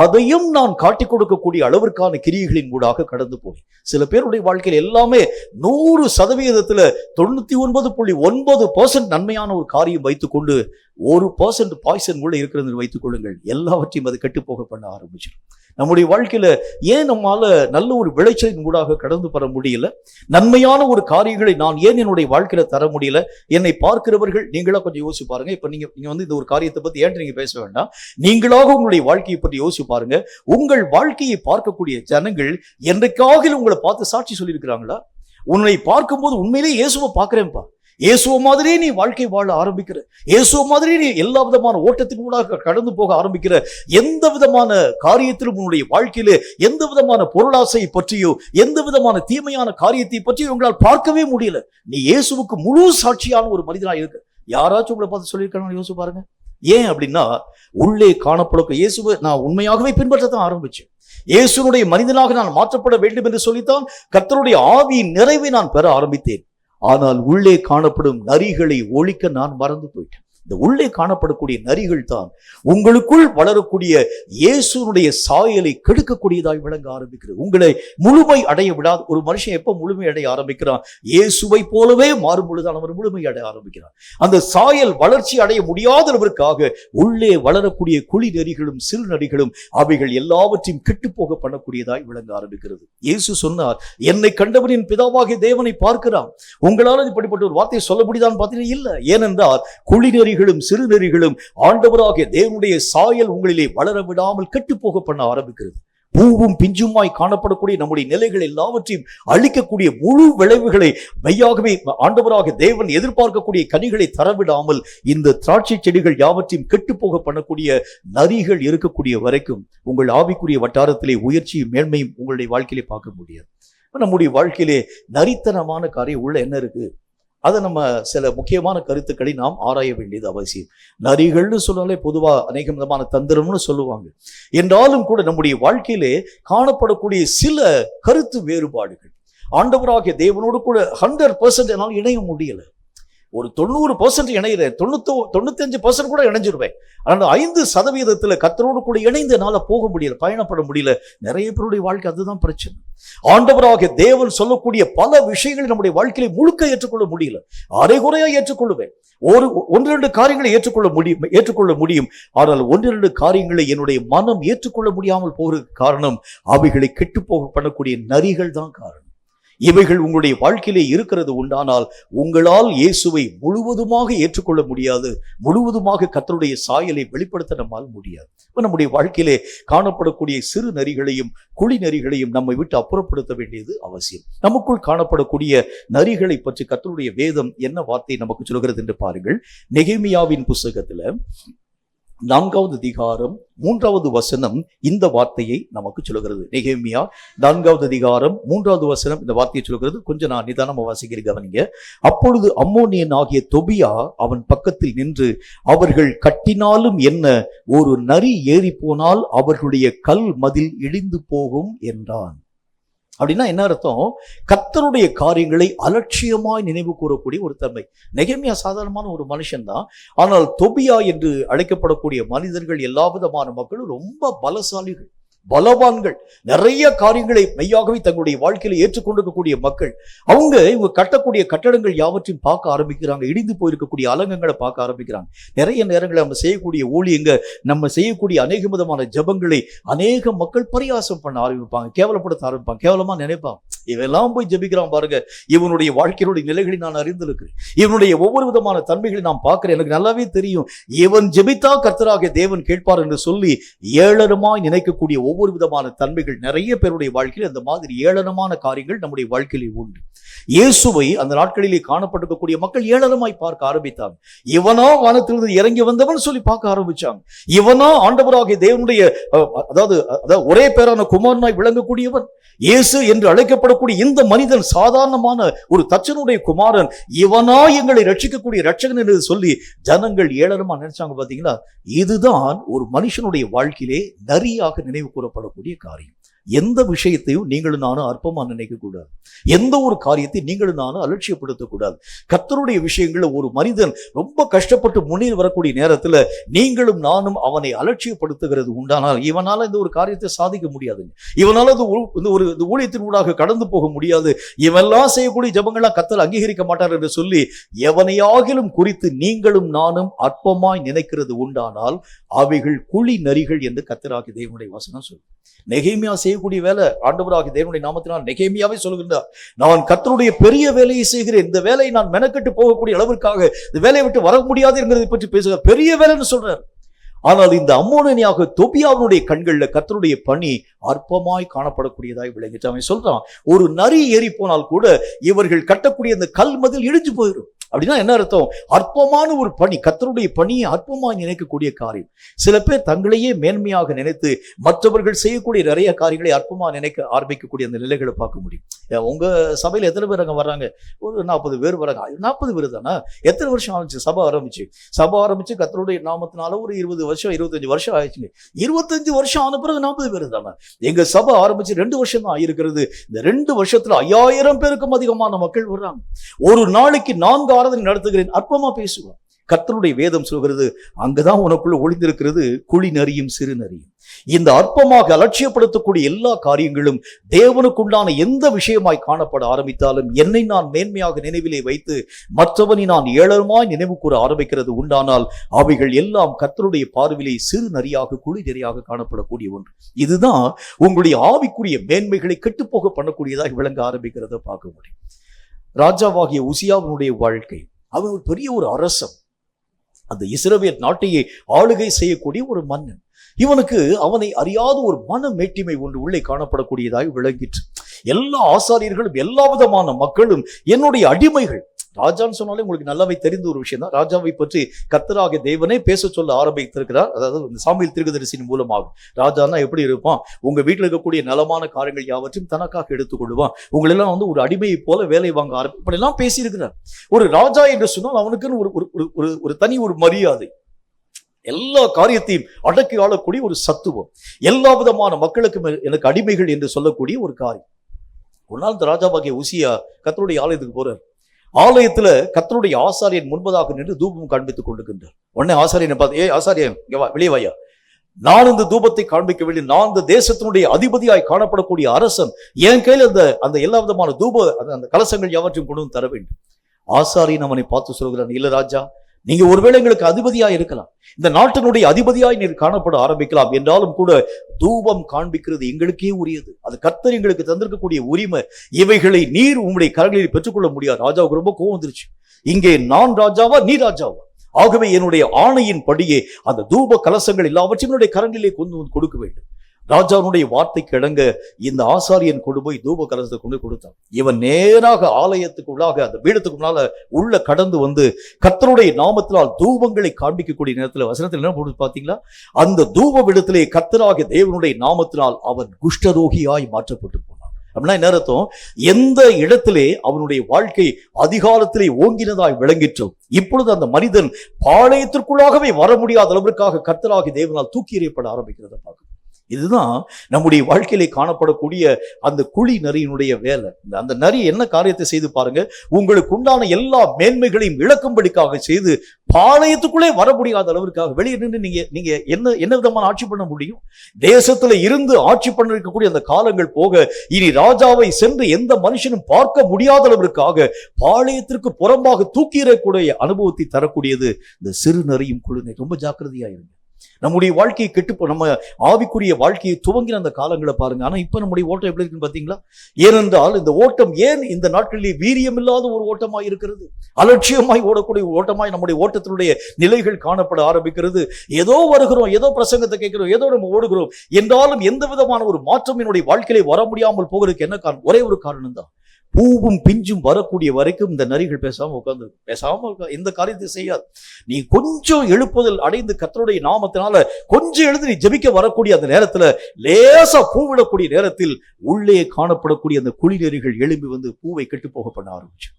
அதையும் நான் காட்டிக் கொடுக்கக்கூடிய அளவிற்கான கிரியைகளின் ஊடாக கடந்து போய் சில பேருடைய வாழ்க்கையில் எல்லாமே 100%, 99.9% நன்மையான ஒரு காரியம் வைத்துக்கொண்டு 1% பாய்சன் உள்ள இருக்கிறது வைத்துக் கொள்ளுங்கள், எல்லாவற்றையும் அது கெட்டு போக பண்ண ஆரம்பிச்சிடும். நம்முடைய வாழ்க்கையில ஏன் நம்மால நல்ல ஒரு விளைச்சலின் ஊடாக கடந்து பெற முடியல? நன்மையான ஒரு காரியங்களை நான் ஏன் என்னுடைய வாழ்க்கையில தர முடியல? என்னை பார்க்கிறவர்கள் நீங்களா கொஞ்சம் யோசிச்சு பாருங்க. இப்ப நீங்க வந்து இந்த ஒரு காரியத்தை பத்தி ஏன் நீங்க பேச வேண்டாம், நீங்களாக உங்களுடைய வாழ்க்கையை பற்றி யோசிச்சு பாருங்க. உங்கள் வாழ்க்கையை பார்க்கக்கூடிய ஜனங்கள் என்றைக்காக உங்களை பார்த்து சாட்சி சொல்லியிருக்கிறாங்களா? உன்னை பார்க்கும்போது உண்மையிலே இயேசுவை பார்க்கிறேன்ப்பா, இயேசுவ மாதிரியே நீ வாழ்க்கை வாழ ஆரம்பிக்கிற, இயேசுவ மாதிரியே நீ எல்லா விதமான ஓட்டத்தின் ஊடாக கடந்து போக ஆரம்பிக்கிற, எந்த விதமான காரியத்திலும் உன்னுடைய வாழ்க்கையிலே எந்த விதமான பொருளாசையை பற்றியோ எந்த விதமான தீமையான காரியத்தை பற்றியோ உங்களால் பார்க்கவே முடியல. நீ இயேசுவுக்கு முழு சாட்சியான ஒரு மனிதனாக இருக்க. யாராச்சும் உங்களை பார்த்து சொல்லியிருக்காங்க யோசிச்சு பாருங்க. ஏன் அப்படின்னா உள்ளே காணப்படும் இயேசுவை நான் உண்மையாகவே பின்பற்றத்தான் ஆரம்பிச்சேன். இயேசுனுடைய மனிதனாக நான் மாற்றப்பட வேண்டும் என்று சொல்லித்தான் கர்த்தருடைய ஆவியின் நிறைவை நான் பெற ஆரம்பித்தேன். ஆனால் உள்ளே காணப்படும் நரிகளை ஒழிக்க நான் மறந்து போயிட்டேன். இந்த உள்ளே காணப்படக்கூடிய நரிகள் தான் உங்களுக்குள் வளரக்கூடிய இயேசுனுடைய சாயலை கெடுக்கக்கூடியதாய் விளங்க ஆரம்பிக்கிறது. உங்களை முழுமை அடைய விடாது. ஒரு மனுஷன் எப்ப முழுமை அடைய ஆரம்பிக்கிறான்? இயேசுவை போலவே மாறும் பொழுதுதான் அவர் முழுமை அடைய ஆரம்பிக்கிறான். அந்த சாயல் வளர்ச்சி அடைய முடியாதவருக்காக உள்ளே வளரக்கூடிய குழி நரிகளும் சிறு நரிகளும் அவைகள் எல்லாவற்றையும் கெட்டு போக பண்ணக்கூடியதாய் விளங்க ஆரம்பிக்கிறது. இயேசு சொன்னார், என்னை கண்டவனின் பிதாவாகிய தேவனை பார்க்கிறான். உங்களால் இப்படிப்பட்ட ஒரு வார்த்தையை சொல்ல முடியுதான்னு பார்த்தீங்கன்னா இல்லை. ஏனென்றால் குழி நரிகளும் சிறு நரிகளும் ஆண்டவராகிய தேவனுடைய சாயல் உங்களிலே வளர விடாமல் கெட்டு போக பண்ண ஆரம்பிக்கிறது. பூவும் பிஞ்சுமாய் காணப்படக்கூடிய நம்முடைய நிலைகள் எல்லாவற்றையும் அழிக்கக்கூடிய முழு விளைவுகளை மெய்யாகவே ஆண்டவராக தேவன் எதிர்பார்க்கக்கூடிய கனிகளை தரவிடாமல் இந்த திராட்சை செடிகள் யாவற்றையும் கெட்டு போக பண்ணக்கூடிய நரிகள் இருக்கக்கூடிய வரைக்கும் உங்கள் ஆவிக்குரிய வட்டாரத்திலே உயர்ச்சியும் மேன்மையும் உங்களுடைய வாழ்க்கையிலே பார்க்க முடியாது. நம்முடைய வாழ்க்கையிலே நரித்தனமான காரியம் உள்ள என்ன இருக்கு? அதை நம்ம சில முக்கியமான கருத்துக்களை நாம் ஆராய வேண்டியது அவசியம். நரிகள்னு சொன்னாலே பொதுவா அநேக விதமான தந்திரம்னு சொல்லுவாங்க. என்றாலும் கூட நம்முடைய வாழ்க்கையிலே காணப்படக்கூடிய சில கருத்து வேறுபாடுகள் ஆண்டவராகிய தேவனோடு கூட 100% என்னால் இணைய முடியல. ஒரு 90% இணையிறேன், 95% கூட இணைஞ்சிருவேன். ஆனால் 5% கர்த்தரோடு கூட இணைந்து என்னால போக முடியல, பயணப்பட முடியல. நிறைய பேருடைய வாழ்க்கை அதுதான் பிரச்சனை. ஆண்டவராகிய தேவன் சொல்லக்கூடிய பல விஷயங்களை நம்முடைய வாழ்க்கையில முழுக்க ஏற்றுக்கொள்ள முடியல. அரைகுறையா ஏற்றுக்கொள்ளுவேன். 1-2 காரியங்களை ஏற்றுக்கொள்ள முடியும். ஆனால் 1-2 காரியங்களை என்னுடைய மனம் ஏற்றுக்கொள்ள முடியாமல் போகிறதுக்கு காரணம் அவைகளை கெட்டு போக பண்ணக்கூடிய நரிகள் தான் காரணம். இவைகள் உங்களுடைய வாழ்க்கையிலே இருக்கிறது உண்டானால் உங்களால் இயேசுவை முழுவதுமாக ஏற்றுக்கொள்ள முடியாது, முழுவதுமாக கர்த்தருடைய சாயலை வெளிப்படுத்த நம்மால் முடியாது. இப்ப நம்முடைய வாழ்க்கையிலே காணப்படக்கூடிய சிறு நரிகளையும் குழி நரிகளையும் நம்மை விட்டு அப்புறப்படுத்த வேண்டியது அவசியம். நமக்குள் காணப்படக்கூடிய நரிகளை பற்றி கர்த்தருடைய வேதம் என்ன வார்த்தை நமக்கு சொல்கிறது என்று பாருங்கள். நெகேமியாவின் புஸ்தகத்துல 4வது அதிகாரம் 3வது வசனம் இந்த வார்த்தையை நமக்கு சொல்லுகிறது. நெகேமியா 4வது அதிகாரம் 3வது வசனம் இந்த வார்த்தையை சொல்லுகிறது. கொஞ்சம் நான் நிதானமா வாசிக்கிறேன், கவனிங்க. அப்பொழுது அம்மோனியன் ஆகிய தொபியா அவன் பக்கத்தில் நின்று, அவர்கள் கட்டினாலும் என்ன, ஒரு நரி ஏறி போனால் அவர்களுடைய கல் மதில் இடிந்து போகும் என்றான். அப்படின்னா என்ன அர்த்தம்? கர்த்தருடைய காரியங்களை அலட்சியமாய் நினைவு கூறக்கூடிய ஒரு தன்மை. நெகேமியா சாதாரணமான ஒரு மனுஷன் தான். ஆனால் தொபியா என்று அழைக்கப்படக்கூடிய மனிதர்கள், எல்லா விதமான மக்களும் ரொம்ப பலசாலிகள், பலவான்கள், நிறைய காரியங்களை மெய்யாகவே தங்களுடைய வாழ்க்கையில ஏற்றுக்கொண்டிருக்கக்கூடிய மக்கள். இவங்க கட்டக்கூடிய கட்டடங்கள் யாவற்றையும் பார்க்க ஆரம்பிக்கிறாங்க. இடிந்து போயிருக்கக்கூடிய அலங்கங்களை பார்க்க ஆரம்பிக்கிறாங்க. நிறைய நேரங்களில் நம்ம செய்யக்கூடிய ஊழியங்க, நம்ம செய்யக்கூடிய அநேக விதமான ஜபங்களை அநேக மக்கள் பரியாசம் பண்ண ஆரம்பிப்பாங்க, கேவலப்படுத்த ஆரம்பிப்பாங்க, கேவலமா நினைப்பாங்க. இவெல்லாம் போய் ஜபிக்கிறான் பாருங்க, இவனுடைய வாழ்க்கையினுடைய நிலைகளை நான் அறிந்திருக்கிறேன், இவனுடைய ஒவ்வொரு விதமான தன்மைகளை நான் பார்க்கிறேன், எனக்கு நல்லாவே தெரியும், இவன் ஜெபித்தா கர்த்தராகிய தேவன் கேட்பார் என்று சொல்லி ஏளனமாய் நினைக்கக்கூடிய ஒவ்வொரு விதமான தன்மைகள் நிறைய பேருடைய வாழ்க்கையில், அந்த மாதிரி ஏளனமான காரியங்கள் நம்முடைய வாழ்க்கையிலே உண்டு. இயேசுவை அந்த நாட்களிலே காணப்பட்டிருக்கக்கூடிய மக்கள் ஏளனமாய் பார்க்க ஆரம்பித்தாங்க. இவனா வானத்திலிருந்து இறங்கி வந்தவன் சொல்லி பார்க்க ஆரம்பிச்சாங்க. இவனா ஆண்டவராகிய தேவனுடைய அதாவது ஒரே பேரான குமாரனாய் விளங்கக்கூடியவன் இயேசு என்று அழைக்கப்படக்கூடிய இந்த மனிதன் சாதாரணமான ஒரு தச்சனுடைய குமாரன், இவனா எங்களை ரட்சிக்கக்கூடிய ரட்சகன் என்று சொல்லி ஜனங்கள் ஏளனமா நினைச்சாங்க. பாத்தீங்களா? இதுதான் ஒரு மனுஷனுடைய வாழ்க்கையிலே நரியாக நினைவு கூறப்படக்கூடிய காரியம். எந்த விஷயத்தையும் நீங்களும் நானும் அற்பமா நினைக்க கூடாது. எந்த ஒரு காரியத்தை நீங்களும் நானும் அலட்சியப்படுத்தக்கூடாது. கர்த்தருடைய விஷயங்களை ஒரு மனிதன் ரொம்ப கஷ்டப்பட்டு முன்னேறி வரக்கூடிய நேரத்துல நீங்களும் நானும் அவனை அலட்சியப்படுத்துகிறது உண்டானால் இவனால இந்த ஒரு காரியத்தை சாதிக்க முடியாதுங்க. இவனால இந்த ஊழியத்தின் ஊடாக கடந்து போக முடியாது. இவெல்லாம் செய்யக்கூடிய ஜபங்கள்லாம் கர்த்தர் அங்கீகரிக்க மாட்டார் என்று சொல்லி எவனையாகிலும் குறித்து நீங்களும் நானும் அற்பமாய் நினைக்கிறது உண்டானால் அவைகள் குழி நரிகள் என்று கர்த்தராகிய தேவனுடைய வசனம் சொல்லு. நெகேமியா செய்யக்கூடிய வேலை, ஆண்டவராகிய தேவனுடைய நாமத்தினால் நெகேமியாவே சொல்கின்றார், நான் கர்த்தருடைய பெரிய வேலையை செய்கிறேன், இந்த வேலையை நான் மெனக்கெட்டு போகக்கூடிய அளவிற்காக இந்த வேலையை விட்டு வர முடியாது என்கிறதை பற்றி பேசுகிறார். பெரிய வேலைன்னு சொல்றார். ஆனால் இந்த அம்மோனியனாக தொபியாவுடைய கண்கள்ல கர்த்தருடைய பணி அற்பமாய் காணப்படக்கூடியதாய் விளங்கிட்டு அவன் சொல்றான், ஒரு நரி ஏறி போனால் கூட இவர்கள் கட்டக்கூடிய அந்த கல் மதில் இடிஞ்சு போயிடும். அப்படின்னா என்ன அர்த்தம்? அற்பமான ஒரு பணி, கர்த்தருடைய பணியை அற்பமாய் நினைக்கக்கூடிய காரியம். சில பேர் தங்களையே மேன்மையாக நினைத்து மற்றவர்கள் செய்யக்கூடிய நிறைய காரியங்களை அற்பமா நினைக்க ஆரம்பிக்கக்கூடிய அந்த நிலைகளை பார்க்க முடியும். உங்க சபையில எத்தனை பேர் அங்க வர்றாங்க? ஒரு 40 பேர் வராங்க. 40 பேர் தானே? எத்தனை வருஷம் ஆச்சு சபை ஆரம்பிச்சு கர்த்தருடைய நாமத்தினால ஒரு 20 வருஷம் 25 வருஷம் ஆயிடுச்சுங்க. 25 வருஷம் ஆன பிறகு 40 பேர் தானே? எங்க சபை ஆரம்பிச்சு 2 வருஷம் தான் ஆயிருக்கிறது. இந்த 2 வருஷத்துல 5000 பேருக்கும் அதிகமான மக்கள் வர்றாங்க. ஒரு நாளைக்கு 4 ஆராதனை நடத்துகிறேன். அற்பமா பேசுவான். கர்த்தருடைய வேதம் சொல்கிறது, அங்கதான் உனக்குள்ள ஒளிந்திருக்கிறது குழி நரியும் சிறு நரியும். இந்த அற்பமாக அலட்சியப்படுத்தக்கூடிய எல்லா காரியங்களும் தேவனுக்குண்டான எந்த விஷயமாய் காணப்பட ஆரம்பித்தாலும் என்னை நான் மேன்மையாக நினைவிலே வைத்து மற்றவனை நான் ஏளனமாய் நினைவு கூற ஆரம்பிக்கிறது உண்டானால் அவைகள் எல்லாம் கர்த்தருடைய பார்வையிலே சிறு நரியாக குழி நரியாக காணப்படக்கூடிய ஒன்று. இதுதான் உங்களுடைய ஆவிக்குரிய மேன்மைகளை கெட்டுப்போக பண்ணக்கூடியதாக விளங்க ஆரம்பிக்கிறத பார்க்க முடியும். ராஜாவாகிய உசியாவினுடைய வாழ்க்கை, அவன் ஒரு பெரிய ஒரு அரசன், அந்த இஸ்ரவேல் நாட்டையே ஆளுகை செய்யக்கூடிய ஒரு மன்னன். இவனுக்கு அவனை அறியாத ஒரு மன மேட்டிமை ஒன்று உள்ளே காணப்படக்கூடியதாக விளங்கிற்று. எல்லா ஆசாரியர்களும் எல்லா விதமான மக்களும் என்னுடைய அடிமைகள். ராஜான்னு சொன்னாலே உங்களுக்கு நல்லாவே தெரிந்த ஒரு விஷயம் தான். ராஜாவை பற்றி கர்த்தராகிய தேவனே பேச சொல்ல ஆரம்பித்திருக்கிறார். அதாவது சாமுவேல் தீர்க்கதரிசியின் மூலமாக. ராஜான்னா எப்படி இருப்பான்? உங்க வீட்டில் இருக்கக்கூடிய நலமான காரியங்கள் யாவற்றையும் தனக்காக எடுத்துக்கொள்வான். உங்களெல்லாம் ஒரு அடிமையை போல வேலை வாங்க இப்படி எல்லாம் பேசியிருக்கிறார். ஒரு ராஜா என்று சொன்னால் அவனுக்குன்னு ஒரு தனி ஒரு மரியாதை, எல்லா காரியத்தையும் அடக்கி ஆளக்கூடிய ஒரு சத்துவம், எல்லா விதமான மக்களுக்கும் எனக்கு அடிமைகள் என்று சொல்லக்கூடிய ஒரு காரியம். ஒரு நாள் இந்த ராஜாவாகிய உசியா கர்த்தருடைய ஆலயத்துக்கு போறார். ஆலயத்துல கர்த்தருடைய ஆசாரியன் முன்பதாக நின்று தூபம் காண்பித்துக் கொண்டிருக்கின்றார். உடனே ஆசாரியனை பார்த்து, ஆசாரியன் வெளியே வாயா, நான் இந்த தூபத்தை காண்பிக்க வேண்டிய, நான் இந்த தேசத்தினுடைய அதிபதியாய் காணப்படக்கூடிய அரசன், என் கையில் அந்த எல்லா விதமான தூப அந்த கலசங்கள் யாவற்றையும் கொண்டு வந்து தர வேண்டும். ஆசாரியன் அவனை பார்த்து சொல்கிறான், இல்ல ராஜா, நீங்க ஒருவேளை எங்களுக்கு அதிபதியாய் இருக்கலாம், இந்த நாட்டினுடைய அதிபதியாய் நீர் காணப்பட ஆரம்பிக்கலாம், என்றாலும் கூட தூபம் காண்பிக்கிறது எங்களுக்கே உரியது. அது கர்த்தர் எங்களுக்கு தந்திருக்கக்கூடிய உரிமை. இவைகளை நீர் உங்களுடைய கரங்களில் பெற்றுக்கொள்ள முடியாது. ராஜாவுக்கு ரொம்ப கோவம் வந்துருச்சு. இங்கே நான் ராஜாவா நீ ராஜாவா? ஆகவே என்னுடைய ஆணையின் படியே அந்த தூப கலசங்கள் எல்லாவற்றையும் என்னுடைய கரங்களிலே கொண்டு வந்து கொடுக்க வேண்டும். ராஜாவுடைய வார்த்தைக்கு இணங்க இந்த ஆசாரியன் கொண்டு போய் தூப கலசத்தை கொண்டு கொடுத்தான். இவன் நேராக ஆலயத்துக்குள்ளாக அந்த பீடத்துக்கு முன்னால உள்ள கடந்து வந்து கர்த்தருடைய நாமத்தினால் தூபங்களை காண்பிக்கக்கூடிய நேரத்தில் வசனத்தில் என்ன போட்டு பார்த்தீங்களா, அந்த தூப பீடத்திலே கர்த்தராகிய தேவனுடைய நாமத்தினால் அவன் குஷ்டரோகியாய் மாற்றப்பட்டு போனான். அப்படின்னா என்ன அர்த்தம்? எந்த இடத்திலே அவனுடைய வாழ்க்கை அதிகாலத்திலே ஓங்கினதாய் விளங்கிற்றோ, இப்பொழுது அந்த மனிதன் பாளையத்திற்குள்ளாகவே வர முடியாத அளவிற்காக கர்த்தராகிய தேவனால் தூக்கி எறியப்பட ஆரம்பிக்கிறத பார்க்கணும். இதுதான் நம்முடைய வாழ்க்கையிலே காணப்படக்கூடிய அந்த குழி நரியினுடைய வேலை. அந்த நரி என்ன காரியத்தை செய்து பாருங்க, உங்களுக்கு உண்டான எல்லா மேன்மைகளையும் இழக்கும்படிக்காக செய்து பாளையத்துக்குள்ளே வர முடியாத அளவிற்காக வெளியே நின்று நீங்க என்ன விதமான ஆட்சி பண்ண முடியும்? தேசத்துல இருந்து ஆட்சி பண்ண இருக்கக்கூடிய அந்த காலங்கள் போக இனி ராஜாவை சென்று எந்த மனுஷனும் பார்க்க முடியாத அளவிற்காக பாளையத்திற்கு புறம்பாக தூக்கிடக்கூடிய அனுபவத்தை தரக்கூடியது இந்த சிறு நரியும் குழுனை. ரொம்ப ஜாக்கிரதையா இருங்க. நம்முடைய வாழ்க்கையை கெட்டு நம்ம ஆவிக்குரிய வாழ்க்கையை துவங்கின அந்த காலங்களை பாருங்க. ஆனா இப்ப நம்முடைய ஓட்டம் எப்படி இருக்குன்னு பாத்தீங்களா? ஏனென்றால் இந்த ஓட்டம் ஏன் இந்த நாட்களிலே வீரியம் இல்லாத ஒரு ஓட்டமாய் இருக்கிறது, அலட்சியமாய் ஓடக்கூடிய ஓட்டமாய் நம்முடைய ஓட்டத்தினுடைய நிலைகள் காணப்பட ஆரம்பிக்கிறது. ஏதோ வருகிறோம், ஏதோ பிரசங்கத்தை கேட்கிறோம், ஏதோ நம்ம ஓடுகிறோம் என்றாலும் எந்த விதமான ஒரு மாற்றம் என்னுடைய வாழ்க்கையிலே வர முடியாமல் போகிறதுக்கு என்ன காரணம்? ஒரே ஒரு காரணம் தான், பூவும் பிஞ்சும் வரக்கூடிய வரைக்கும் இந்த நரிகள் பேசாம உட்கார்ந்து எந்த காரியத்தை செய்யாது. நீ கொஞ்சம் எழுப்புதல் அடைந்து கர்த்தருடைய நாமத்தினால கொஞ்சம் எழுந்து நீ ஜெபிக்க வரக்கூடிய அந்த நேரத்துல லேசா பூவிடக்கூடிய நேரத்தில் உள்ளே காணப்படக்கூடிய அந்த குழி நரிகள் எழும்பி வந்து பூவை கெட்டு போக பண்ண ஆரம்பிச்சு.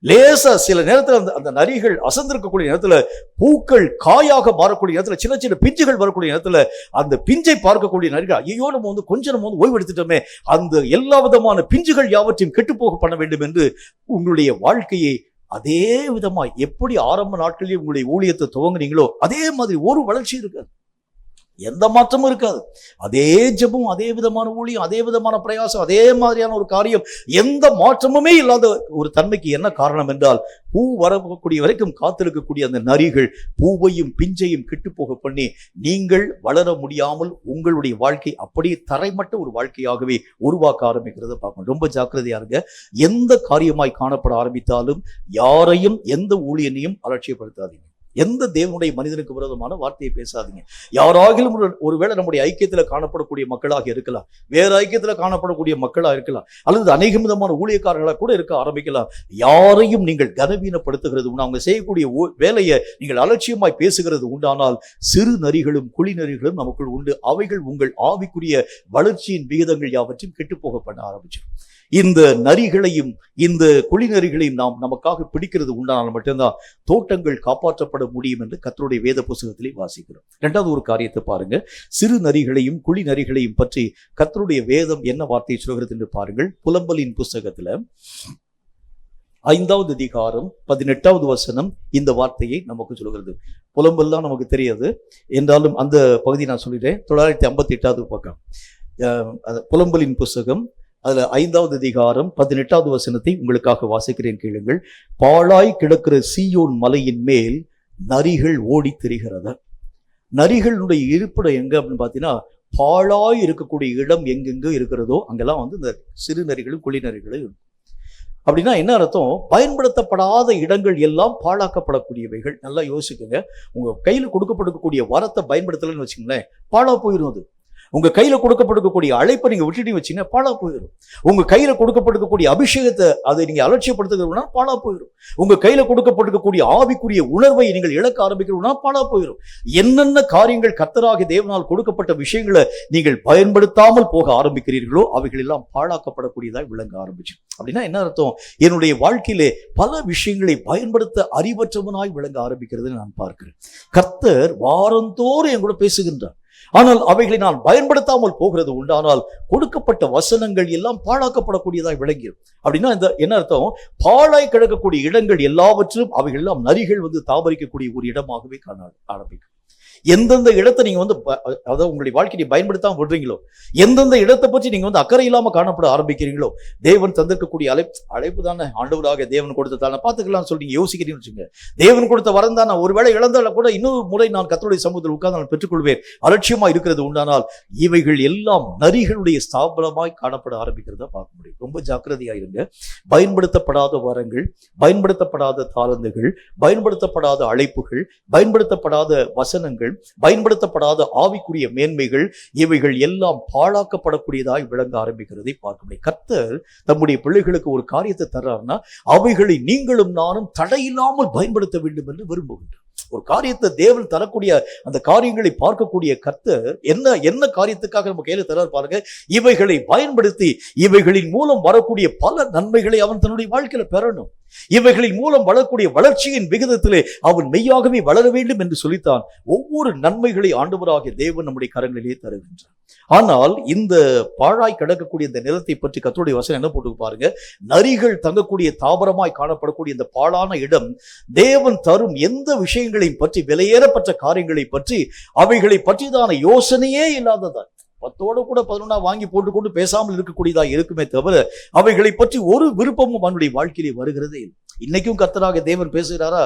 லேசா சில நேரத்தில் அந்த நரிகள் அசந்திருக்கக்கூடிய நேரத்துல பூக்கள் காயாக மாறக்கூடிய நேரத்துல சின்ன சின்ன பிஞ்சுகள் வரக்கூடிய நேரத்துல அந்த பிஞ்சை பார்க்கக்கூடிய நரிகள் ஐயோ நம்ம வந்து கொஞ்சம் ஓய்வு எடுத்துட்டோமே, அந்த எல்லா விதமான பிஞ்சுகள் யாவற்றையும் கெட்டு போக பண்ண வேண்டும் என்று உங்களுடைய வாழ்க்கையை அதே விதமா எப்படி ஆரம்ப நாட்களில் உங்களுடைய ஊழியத்தை துவங்குனீங்களோ அதே மாதிரி ஒரு வளர்ச்சி இருக்காது, எந்த மாற்றமும் இருக்காது. அதே ஜெபம், அதே விதமான ஊழியம், அதே விதமான பிரயாசம், அதே மாதிரியான ஒரு காரியம், எந்த மாற்றமுமே இல்லாத ஒரு தன்மைக்கு என்ன காரணம் என்றால், பூ வரக்கூடிய வரைக்கும் காத்திருக்கக்கூடிய அந்த நரிகள் பூவையும் பிஞ்சையும் கெட்டு போக பண்ணி நீங்கள் வளர முடியாமல் உங்களுடைய வாழ்க்கை அப்படியே தரைமட்ட ஒரு வாழ்க்கையாகவே உருவாக்க ஆரம்பிக்கிறத பார்க்கணும். ரொம்ப ஜாக்கிரதையா இருங்க. எந்த காரியமாய் காணப்பட ஆரம்பித்தாலும் யாரையும் எந்த ஊழியனையும் அலட்சியப்படுத்தாதீங்க. எந்த தேவனுடைய மனிதனுக்கு விரோதமான வார்த்தையை பேசாதீங்க. யாராகிலும் ஒருவேளை நம்முடைய ஐக்கியத்தில் காணப்படக்கூடிய மக்களாக இருக்கலாம், வேற ஐக்கியத்தில் காணப்படக்கூடிய மக்களாக இருக்கலாம், அல்லது அநேக விதமான ஊழியக்காரர்களாக கூட இருக்க ஆரம்பிக்கலாம். யாரையும் நீங்கள் கனவீனப்படுத்துகிறது உண்டு, அவங்க செய்யக்கூடிய வேலையை நீங்கள் அலட்சியமாய் பேசுகிறது உண்டானால் சிறு நரிகளும் குழி நரிகளும் நமக்குள் உண்டு. அவைகள் உங்கள் ஆவிக்குரிய வளர்ச்சியின் விகிதங்கள் யாவற்றையும் கெட்டு போக பண்ண ஆரம்பிச்சிடும். இந்த நரிகளையும் இந்த குழி நரிகளையும் நாம் நமக்காக பிடிக்கிறது உண்டானால் மட்டும்தான் தோட்டங்கள் காப்பாற்றப்பட முடியும் என்று கர்த்தருடைய வேத புத்தகத்திலே வாசிக்கிறோம். இரண்டாவது ஒரு காரியத்தை பாருங்க, சிறு நரிகளையும் குழி நரிகளையும் பற்றி கர்த்தருடைய வேதம் என்ன வார்த்தையை சொல்கிறது என்று பாருங்கள். புலம்பலின் புஸ்தகத்துல 5வது அதிகாரம் 18வது வசனம் இந்த வார்த்தையை நமக்கு சொல்கிறது. புலம்பல் தான் நமக்கு தெரியாது என்றாலும் அந்த பகுதி நான் சொல்லிட்டேன். 958வது பக்கம் புலம்பலின் புஸ்தகம், அதுல 5வது அதிகாரம் 18வது வசனத்தை உங்களுக்காக வாசிக்கிறேன், கேளுங்கள். பாழாய் கிடக்கிற சீயோன் மலையின் மேல் நரிகள் ஓடி திரிகிறத. நரிகளுடைய இருப்பிடம் எங்க அப்படின்னு பார்த்தீங்கன்னா, பாழாய் இருக்கக்கூடிய இடம் எங்கெங்க இருக்கிறதோ அங்கெல்லாம் வந்து இந்த சிறு நரிகளும் குழி நரிகளும் இருக்கும். அப்படின்னா என்ன அர்த்தம்? பயன்படுத்தப்படாத இடங்கள் எல்லாம் பாழாக்கப்படக்கூடியவைகள். நல்லா யோசிக்குங்க. உங்க கையில கொடுக்கப்படக்கூடிய வரத்தை பயன்படுத்தலன்னு வச்சுங்களேன், பாழா போயிடும். அது உங்க கையில கொடுக்கப்பட்டிருக்கக்கூடிய அழைப்பை நீங்க விட்டுட்டு வச்சீங்கன்னா பாழா போயிடும். உங்க கையில கொடுக்கப்பட்டிருக்கக்கூடிய அபிஷேகத்தை அதை நீங்க அலட்சியப்படுத்துகிறதுனா பாழா போயிடும். உங்க கையில கொடுக்கப்பட்டிருக்கக்கூடிய ஆவிக்குரிய உணர்வை நீங்கள் இழக்க ஆரம்பிக்கிறதுனா பாழா போயிடும். என்னென்ன காரியங்கள் கர்த்தராகிய தேவனால் கொடுக்கப்பட்ட விஷயங்களை நீங்கள் பயன்படுத்தாமல் போக ஆரம்பிக்கிறீர்களோ அவைகள் எல்லாம் பாழாக்கப்படக்கூடியதாய் விளங்க ஆரம்பிச்சு. அப்படின்னா என்ன அர்த்தம்? என்னுடைய வாழ்க்கையிலே பல விஷயங்களை பயன்படுத்த அறிவற்றவனாய் விளங்க ஆரம்பிக்கிறது நான் பார்க்கிறேன். கர்த்தர் வாரந்தோறும் என் கூட பேசுகின்றார். ஆனால் அவைகளை நான் பயன்படுத்தாமல் போகிறது உண்டானால் கொடுக்கப்பட்ட வசனங்கள் எல்லாம் பாழாக்கப்படக்கூடியதாய் விளங்கிடும். அப்படின்னா இந்த என்ன அர்த்தம்? பாழாய் கிடக்கக்கூடிய இடங்கள் எல்லாவற்றிலும் அவைகள் எல்லாம் நரிகள் வந்து தாபரிக்கக்கூடிய ஒரு இடமாகவே காண ஆரம்பிக்கும். எந்தெந்த இடத்தை நீங்க வந்து அதாவது உங்களுடைய வாழ்க்கையை பயன்படுத்தாம விடுறீங்களோ, எந்தெந்த இடத்தை பற்றி நீங்க வந்து அக்கறை இல்லாம காணப்பட ஆரம்பிக்கிறீங்களோ, தேவன் தந்திருக்கக்கூடிய அழைப்பு தானே, ஆண்டவராக தேவன் கொடுத்த தானே பார்த்துக்கலாம் சொல்லி நீங்க யோசிக்கிறீங்கன்னு வச்சுங்க. தேவன் கொடுத்த வரம் தான், ஒருவேளை இழந்தாலும் கூட இன்னொரு முறை நான் கர்த்தருடைய சமூகத்தில் உட்கார்ந்து நான் பெற்றுக்கொள்வேன் அலட்சியமா இருக்கிறது உண்டானால் இவைகள் எல்லாம் நரிகளுடைய ஸ்தாபனமாய் காணப்பட ஆரம்பிக்கிறத பார்க்க முடியும். ரொம்ப ஜாக்கிரதையா இருங்க. பயன்படுத்தப்படாத வரங்கள், பயன்படுத்தப்படாத தாளந்துகள், பயன்படுத்தப்படாத அழைப்புகள், பயன்படுத்தப்படாத வசனங்கள், பயன்படுத்தப்படாத ஆவிக்குரிய மேன்மைகள், இவைகள் எல்லாம் பாழாக்கப்படக்கூடியதாய் விளங்க ஆரம்பிக்கிறதை பார்க்க முடியும். கர்த்தர் தம்முடைய பிள்ளைகளுக்கு ஒரு காரியத்தை தர்றாருன்னா அவைகளை நீங்களும் நானும் தடையில்லாமல் பயன்படுத்த வேண்டும் என்று விரும்புகின்றார். ஒரு காரியத்தை தேவன் தரக்கூடிய அந்த காரியங்களை பார்க்கக்கூடிய கர்த்தர் என்ன காரியத்துக்காக நம்ம கையில தரார் பாருங்க. இவைகளை பயன்படுத்தி இவைகளின் மூலம் வரக்கூடிய பல நன்மைகளை அவன் தன்னுடைய வாழ்க்கையில பெறணும். இவைகளின் மூலம் வளரக்கூடிய வளர்ச்சியின் விகிதத்திலே அவன் மெய்யாகவே வளர வேண்டும் என்று சொல்லித்தான் ஒவ்வொரு நன்மைகளை ஆண்டவராகிய தேவன் நம்முடைய கரங்களிலே தருகின்றார். ஆனால் இந்த பாழாய் கிடக்கக்கூடிய இந்த நிலத்தை பற்றி கர்த்தருடைய வசனம் என்ன போட்டு பாருங்க. நரிகள் தங்கக்கூடிய தாவரமாய் காணப்படக்கூடிய இந்த பாழான இடம் தேவன் தரும் எந்த விஷயங்களையும் பற்றி, விலையேறப்பட்ட காரியங்களை பற்றி, அவைகளை பற்றிதான யோசனையே இல்லாததான். 10 கூட 11 வாங்கி போட்டுக்கொண்டு பேசாமல் இருக்கக்கூடியதா இருக்குமே தவிர அவைகளை பற்றி ஒரு விருப்பமும் அவனுடைய வாழ்க்கையிலே வருகிறதே இல்லை. இன்னைக்கும் கர்த்தராக தேவன் பேசுகிறாரா?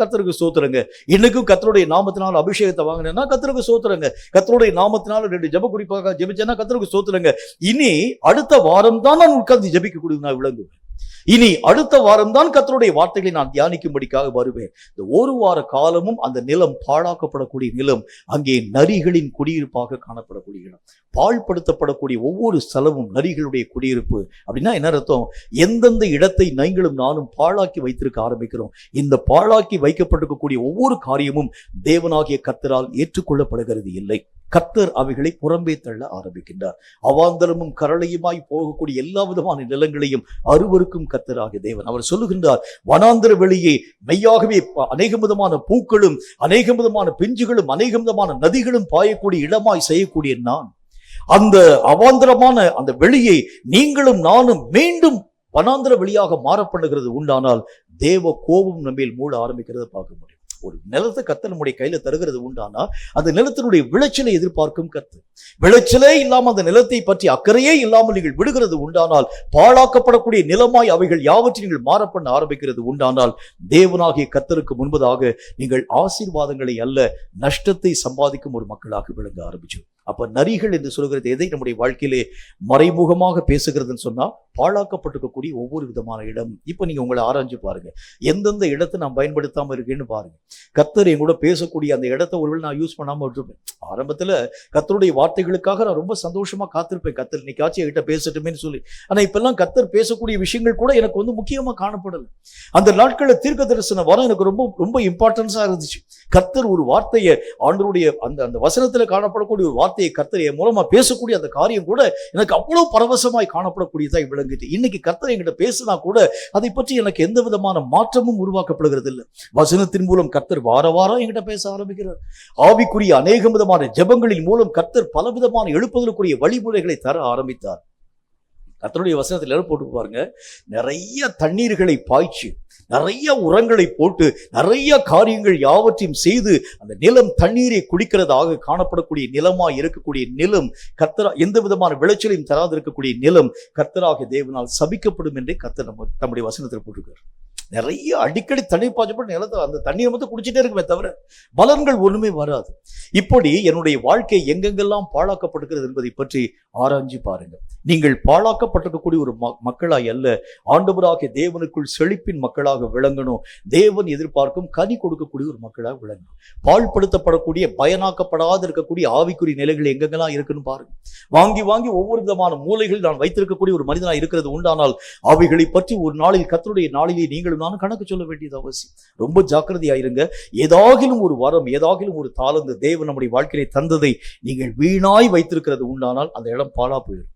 கர்த்தருக்கு ஸ்தோத்திரங்க. இன்னைக்கும் கர்த்தருடைய நாமத்தினால் அபிஷேகத்தை வாங்கினா கர்த்தருக்கு ஸ்தோத்திரங்க. கர்த்தருடைய நாமத்தினால 2 ஜெப குறிப்பாக ஜெபிச்சேன்னா கர்த்தருக்கு ஸ்தோத்திரங்க. இனி அடுத்த வாரம் தான் நான் உட்கார்ந்து ஜெபிக்கக்கூடிய நான் விளங்குவேன். இனி அடுத்த வாரம் தான் கர்த்தருடைய வார்த்தைகளை நான் தியானிக்கும்படிக்காக வருவேன். இந்த ஒரு வார காலமும் அந்த நிலம் பாழாக்கப்படக்கூடிய நிலம், அங்கே நரிகளின் குடியிருப்பாக காணப்படக்கூடிய இடம். பாழ்படுத்தப்படக்கூடிய ஒவ்வொரு ஸ்தலமும் நரிகளுடைய குடியிருப்பு. அப்படின்னா என்ன அர்த்தம்? எந்தெந்த இடத்தை நீங்களும் நானும் பாழாக்கி வைத்திருக்க ஆரம்பிக்கிறோம். இந்த பாழாக்கி வைக்கப்பட்டிருக்கக்கூடிய ஒவ்வொரு காரியமும் தேவனாகிய கர்த்தரால் ஏற்றுக்கொள்ளப்படுகிறது இல்லை. கர்த்தர் அவைகளை புறம்பே தள்ள ஆரம்பிக்கின்றார். அவாந்தரமும் கரளையுமாய் போகக்கூடிய எல்லா விதமான நிலங்களையும் அருவருக்கும் கர்த்தராகிய தேவன். அவர் சொல்லுகின்றார், வனாந்தர வெளியே மெய்யாகவே அநேக விதமான பூக்களும் அநேக விதமான பிஞ்சுகளும் அநேக விதமான நதிகளும் பாயக்கூடிய இடமாய் செய்யக்கூடிய நான், அந்த அவாந்தரமான அந்த வெளியை நீங்களும் நானும் மீண்டும் வனாந்தர வெளியாக மாறப்படுகிறது உண்டானால் தேவ கோபம் நம்மேல் மூட ஆரம்பிக்கிறத பார்க்க முடியும். ஒரு நிலத்தை கர்த்தர் நம்முடைய கையில தருகிறது உண்டானா அந்த நிலத்தினுடைய விளைச்சலை எதிர்பார்க்கும் கர்த்தர். விளைச்சலே இல்லாமல் அந்த நிலத்தை பற்றி அக்கறையே இல்லாமல் நீங்கள் விடுகிறது உண்டானால், பாழாக்கப்படக்கூடிய நிலமாய் அவைகள் யாவற்றையும் நீங்கள் மாறப்பண்ண ஆரம்பிக்கிறது உண்டானால், தேவனாகிய கர்த்தருக்கு முன்பதாக நீங்கள் ஆசீர்வாதங்களை அல்ல நஷ்டத்தை சம்பாதிக்கும் ஒரு மக்களாக விளங்க ஆரம்பிச்சு. அப்ப நரிகள் என்று சொல்கிறது எதை நம்முடைய வாழ்க்கையிலே மறைமுகமாக பேசுகிறதுன்னு சொன்னா, பாழாக்கப்பட்டிருக்கக்கூடிய ஒவ்வொரு விதமான இடம். இப்ப நீங்க உங்களை ஆராய்ஞ்சு பாருங்க, எந்தெந்த இடத்தை நான் பயன்படுத்தாம இருக்கேன்னு பாருங்க. கர்த்தர் என் கூட பேசக்கூடிய அந்த இடத்தை ஒருவேளை நான் யூஸ் பண்ணாம விட்டுருப்பேன். ஆரம்பத்துல கர்த்தருடைய வார்த்தைகளுக்காக நான் ரொம்ப சந்தோஷமா காத்திருப்பேன், கர்த்தர் இன்னைக்காச்சும் என்கிட்ட பேசட்டுமேன்னு சொல்லி. ஆனா இப்பெல்லாம் கர்த்தர் பேசக்கூடிய விஷயங்கள் கூட எனக்கு முக்கியமா காணப்படல. அந்த நாட்களில் தீர்க்க தரிசன வரம் எனக்கு ரொம்ப ரொம்ப இம்பார்ட்டன்ஸா இருந்துச்சு. கர்த்தர் ஒரு வார்த்தையை, ஆண்டவருடைய அந்த வசனத்துல காணப்படக்கூடிய ஒரு வார்த்தையை கர்த்தர் என் மூலமா பேசக்கூடிய அந்த காரியம் கூட எனக்கு அவ்வளவு பரவசமாய் காணப்படக்கூடியதாய் விளங்குது. இன்னைக்கு கர்த்தர் என்கிட்ட பேசினா கூட அதை பற்றி எனக்கு எந்த விதமான மாற்றமும் உருவாக்கப்படுகிறது இல்லை. வசனத்தின் மூலம் கர்த்தர் வார வாரம் என்கிட்ட பேச ஆரம்பிக்கிறார். ஆவிக்குரிய அநேக விதமான ஜெபங்களின் மூலம் கர்த்தர் பல விதமான எழுப்புதலுக்குரிய வழிமுறைகளை தர ஆரம்பித்தார். கர்த்தருடைய வசனத்தில் போட்டு பாருங்க, நிறைய தண்ணீர்களை பாய்ச்சி நிறைய உரங்களை போட்டு நிறைய காரியங்கள் யாவற்றையும் செய்து அந்த நிலம் தண்ணீரை குடிக்கிறதாக காணப்படக்கூடிய நிலமாய் இருக்கக்கூடிய நிலம், கர்த்தரா எந்த விதமான விளைச்சலையும் தராது இருக்கக்கூடிய நிலம் கர்த்தராகிய தேவனால் சபிக்கப்படும் என்றே கர்த்தர் நம்முடைய வசனத்தில் போட்டிருக்கார். நிறைய அடிக்கடி தண்ணீர் பாய்ச்சப்பட்ட நிலத்தை அந்த தண்ணியை மட்டும் குடிச்சிட்டே இருக்குமே தவிர பலன்கள் ஒண்ணுமே வராது. இப்படி என்னுடைய வாழ்க்கை எங்கெங்கெல்லாம் பாழாக்கப்பட்டிருக்கிறது என்பதை பற்றி ஆராய்ச்சி பாருங்க. நீங்கள் பாழாக்கப்பட்டிருக்கக்கூடிய ஒரு மக்களாய் அல்ல, ஆண்டவராகிய தேவனுக்குள் செழிப்பின் மக்களாக விளங்கணும். தேவன் எதிர்பார்க்கும் கனி கொடுக்கக்கூடிய ஒரு மக்களாக விளங்கணும். பாழ்படுத்தப்படக்கூடிய பயனாக்கப்படாத இருக்கக்கூடிய ஆவிக்குரிய நிலைகள் எங்கெங்கெல்லாம் இருக்குன்னு பாருங்க. வாங்கி வாங்கி ஒவ்வொரு விதமான மூலைகளில் நான் வைத்திருக்கக்கூடிய ஒரு மனிதனாக இருக்கிறது உண்டானால் அவைகளை பற்றி ஒரு நாளில் கர்த்தருடைய நாளிலே நீங்களும் நானும் கணக்கு சொல்ல வேண்டியது அவசியம். ரொம்ப ஜாக்கிரதையாயிருங்க. ஏதாகிலும் ஒரு வரம், ஏதாகிலும் ஒரு தாளந்து தேவன் நம்முடைய வாழ்க்கையை தந்ததை நீங்கள் வீணாய் வைத்திருக்கிறது உண்டானால் அந்த இடம் பாழா போயிடும்.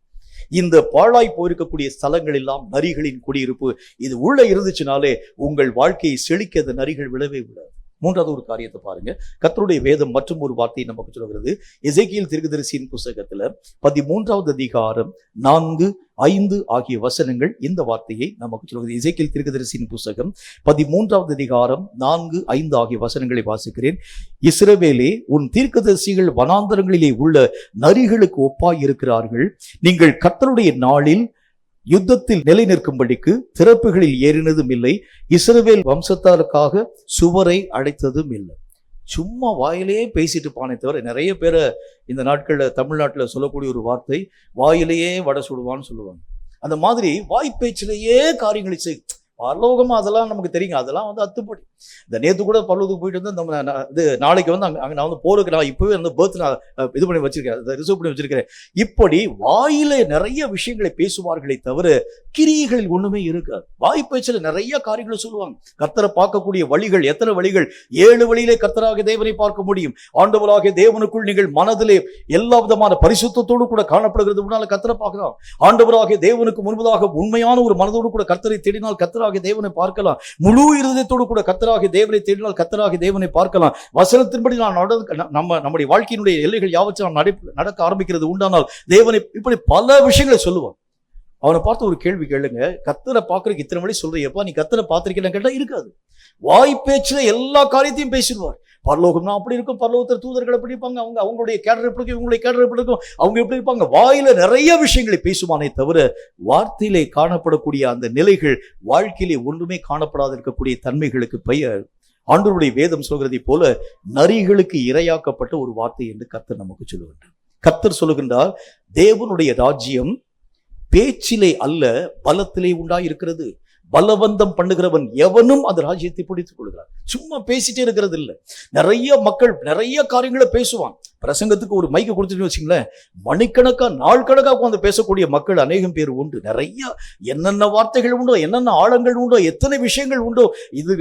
இந்த பாழாய் போயிருக்கக்கூடிய ஸ்தலங்கள் எல்லாம் நரிகளின் குடியிருப்பு. இது உள்ள இருந்துச்சுனாலே உங்கள் வாழ்க்கையை செழிக்க அந்த நரிகள் விடவே விடாது. மூன்றாவது ஒரு காரியத்தை பாருங்க, கர்த்தருடைய வேதம் மற்றும் ஒரு வார்த்தையை நமக்கு சொல்கிறது. எசேக்கியேல் தீர்க்கதரிசியின் புத்தகத்துல 13வது அதிகாரம் 4, 5 ஆகிய வசனங்கள் இந்த வார்த்தையை நமக்கு சொல்கிறது. எசேக்கியேல் தீர்க்கதரிசியின் புத்தகம் 13வது அதிகாரம் 4, 5 ஆகிய வசனங்களை வாசிக்கிறேன். இஸ்ரவேலே, உன் தீர்க்கதரிசிகள் வனாந்தரங்களிலே உள்ள நரிகளுக்கு ஒப்பாய் இருக்கிறார்கள். நீங்கள் கர்த்தருடைய நாளில் யுத்தத்தில் நிலை நிற்கும்படிக்கு திறப்புகளில் ஏறினதும் இல்லை, இஸ்ரவேல் வம்சத்தாருக்காக சுவரை அடைத்ததும் இல்லை. சும்மா வாயிலே பேசிட்டு பானே தவிர, நிறைய பேரை இந்த நாட்கள்ல தமிழ்நாட்டுல சொல்லக்கூடிய ஒரு வார்த்தை, வாயிலேயே வடை சுடுவான்னு சொல்லுவாங்க. அந்த மாதிரி வாய்ப்பேச்சிலேயே காரியங்களை பரலோகமா அதெல்லாம் நமக்கு தெரியுங்க, அதெல்லாம் வந்து அத்துப்படி. இந்த நேற்று கூட பரலோகத்துக்கு போயிட்டு வந்து நம்ம இது நாளைக்கு வந்து அங்கே நான் வந்து போருக்கு நான் இப்பவே வந்து பர்த் நான் இது பண்ணி வச்சிருக்கேன், ரிசர்வ் பண்ணி வச்சிருக்கிறேன். இப்படி வாயில நிறைய விஷயங்களை பேசுவார்களே தவிர கிரியைகளில் ஒண்ணுமே இருக்காது. வாய் பேச்சில் நிறைய காரியங்களை சொல்லுவாங்க. கர்த்தரை பார்க்கக்கூடிய வழிகள் எத்தனை வழிகள்? 7 வழியிலே கர்த்தராகிய தேவனை பார்க்க முடியும். ஆண்டவராகிய தேவனுக்குள் நீங்கள் மனதிலே எல்லா விதமான பரிசுத்தத்தோடு கூட காணப்படுகிறது. முன்னால கர்த்தரை பார்க்கலாம். ஆண்டவராகிய தேவனுக்கு முன்பதாக உண்மையான ஒரு மனதோடு கூட கர்த்தரை தேடினால் கர்த்தராகிய தேவனை பார்க்கலாம். முழு இருதயத்தோடு கூட கர்த்தராகிய தேவனை தேடினால் கர்த்தராகிய தேவனை பார்க்கலாம். வசனத்தின்படி நம்முடைய வாழ்க்கையினுடைய எல்லைகள் யாவற்றும் நடக்க ஆரம்பிக்கிறது உண்டானால் தேவனை இப்படி பல விஷயங்களை சொல்லுவான். அவனை பார்த்து ஒரு கேள்வி கேளுங்க, கர்த்தரை பார்க்கறதுக்கு இத்தனை வழி சொல்றியப்பா, நீ கர்த்தரை பார்த்திருக்கேன்னு கேட்டா இருக்காது. வாய் பேச்சுல எல்லா காரியத்தையும் பேசிடுவார். பரலோகம்னா அப்படி இருக்கும், பரலோகத்தில் தூதர்கள் எப்படி இருப்பாங்க, அவங்களுடைய கேடர் எப்படி இருக்கும், இவங்களுடைய கேடர் எப்படி இருக்கும், அவங்க எப்படி இருப்பாங்க. வாயில நிறைய விஷயங்களை பேசுவானே தவிர வார்த்தையிலே காணப்படக்கூடிய அந்த நிலைகள் வாழ்க்கையிலே ஒன்றுமே காணப்படாத இருக்கக்கூடிய தன்மைகளுக்கு பெயர் ஆண்டவருடைய வேதம் சொல்கிறதை போல நரிகளுக்கு இரையாக்கப்பட்ட ஒரு வார்த்தை என்று கர்த்தர் நமக்கு சொல்லுகின்றார். கர்த்தர் சொல்லுகின்றார், தேவனுடைய ராஜ்யம் பேச்சிலே அல்ல பலத்திலே உண்டாயிருக்கிறது. பலவந்தம் பண்ணுகிறவன் எவனும் அந்த ராஜ்யத்தை பிடித்துக் கொள்கிறான். சும்மா பேசிட்டே இருக்கிறது இல்லை. நிறைய மக்கள் நிறைய காரியங்களை பேசுவான். பிரசங்கத்துக்கு ஒரு மைக்கு கொடுத்துட்டு வச்சுங்களேன், மணிக்கணக்கா நாள் கணக்கா உட்காந்து பேசக்கூடிய மக்கள் அநேகம் பேர் உண்டு. நிறைய என்னென்ன வார்த்தைகள் உண்டோ, என்னென்ன ஆழங்கள் உண்டோ, எத்தனை விஷயங்கள் உண்டோ.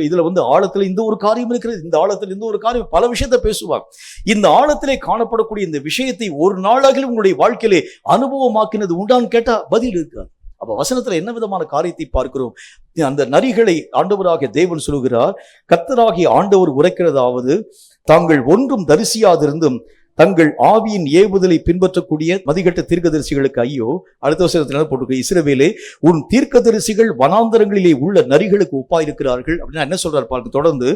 இதுல வந்து ஆழத்துல இந்த ஒரு காரியம் இருக்கிறது, இந்த ஆழத்துல இந்த ஒரு காரியம், பல விஷயத்தை பேசுவாங்க. இந்த ஆழத்திலே காணப்படக்கூடிய இந்த விஷயத்தை ஒரு நாளாக உங்களுடைய வாழ்க்கையிலே அனுபவமாக்கினது உண்டான்னு கேட்டா பதில் இருக்காது. அப்ப வசனத்துல என்ன விதமான காரியத்தை பார்க்கிறோம்? அந்த நரிகளை ஆண்டவராகிய தேவன் சொல்லுகிறார், கர்த்தராகிய ஆண்டவர் உரைக்கிறதாவது, தாங்கள் ஒன்றும் தரிசியாதிருந்தும் தங்கள் ஆவியின் ஏவுதலை பின்பற்றக்கூடிய மதிகட்ட தீர்க்கதரிசிகளுக்கு ஐயோ. அடுத்த வசனத்துல போட்டு, இஸ்ரவேலே உன் தீர்க்கதரிசிகள் வனாந்தரங்களிலே உள்ள நரிகளுக்கு ஒப்பாயிருக்கிறார்கள் அப்படின்னா என்ன சொல்றாரு பாருங்க. தொடர்ந்து,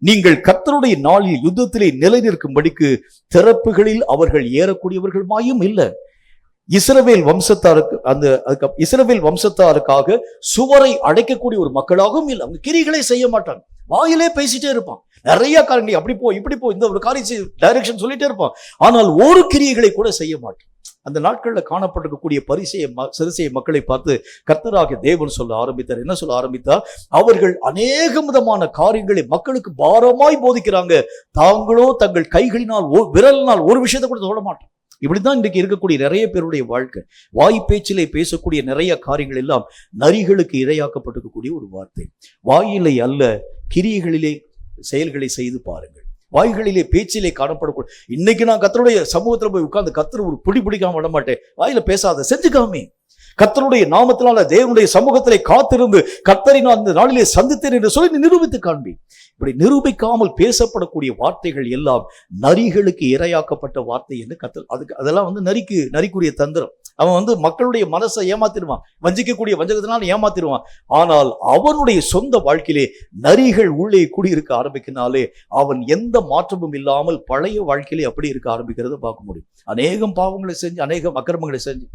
நீங்கள் கர்த்தருடைய நாளில் யுத்தத்திலே நிலை நிற்கும்படிக்கு திறப்புகளில் அவர்கள் ஏறக்கூடியவர்களுமாயும் இல்லை. இஸ்ரவேல் வம்சத்தாருக்காக சுவரை அடைக்கக்கூடிய ஒரு மக்களாகவும் இல்லை. அவங்க கிரிகளை செய்ய மாட்டாங்க, வாயிலே பேசிட்டே இருப்பான். நிறைய காரியங்களை அப்படி போ இப்படி போ இந்த ஒரு காரியம் டைரக்ஷன் சொல்லிட்டே இருப்பான். ஆனால் ஒரு கிரியைகளை கூட செய்ய மாட்டான். அந்த நாட்களில் காணப்பட்டிருக்கக்கூடிய சரிசெய மக்களை பார்த்து கர்த்தராகிய தேவன் சொல்ல ஆரம்பித்தார். என்ன சொல்ல ஆரம்பித்தார்? அவர்கள் அநேக விதமான காரியங்களை மக்களுக்கு பாரமாய் போதிக்கிறாங்க. தாங்களோ தங்கள் கைகளினால் விரலினால் ஒரு விஷயத்தை கூட சொல்ல மாட்டான். இப்படிதான் இன்றைக்கு இருக்கக்கூடிய நிறைய பேருடைய வாழ்க்கை. வாய் பேச்சிலே பேசக்கூடிய நிறைய காரியங்கள் எல்லாம் நரிகளுக்கு இரையாக்கப்பட்டிருக்கக்கூடிய ஒரு வார்த்தை. வாயிலை அல்ல, கிரியைகளிலே செயல்களை செய்து பாருங்கள். வாய்களிலே பேச்சிலே காணப்படக்கூடிய, இன்னைக்கு நான் கர்த்தருடைய சமூகத்துல போய் உட்கார்ந்து கர்த்தர் ஒரு பிடிக்காம விட மாட்டேன். வாயில பேசாத, செஞ்சுக்காமே. கர்த்தருடைய நாமத்தினால தேவனுடைய சமூகத்திலே காத்திருந்து கர்த்தரை நான் இந்த நாளிலே சந்தித்தேன் என்று சொல்லி நிரூபித்து காண்பி. இப்படி நிரூபிக்காமல் பேசப்படக்கூடிய வார்த்தைகள் எல்லாம் நரிகளுக்கு இரையாக்கப்பட்ட வார்த்தை என்று கர்த்தர், அதெல்லாம் வந்து நரிக்குரிய தந்திரம். அவன் வந்து மக்களுடைய மனசை ஏமாத்திடுவான், வஞ்சிக்கக்கூடிய வஞ்சகத்தினால ஏமாத்திடுவான். ஆனால் அவனுடைய சொந்த வாழ்க்கையிலே நரிகள் உள்ளே குடியிருக்க ஆரம்பிக்கினாலே அவன் எந்த மாற்றமும் இல்லாமல் பழைய வாழ்க்கையிலே அப்படி இருக்க ஆரம்பிக்கிறத பார்க்க முடியும். அநேகம் பாவங்களை செஞ்சு, அநேகம் அக்கிரமங்களை செஞ்சு.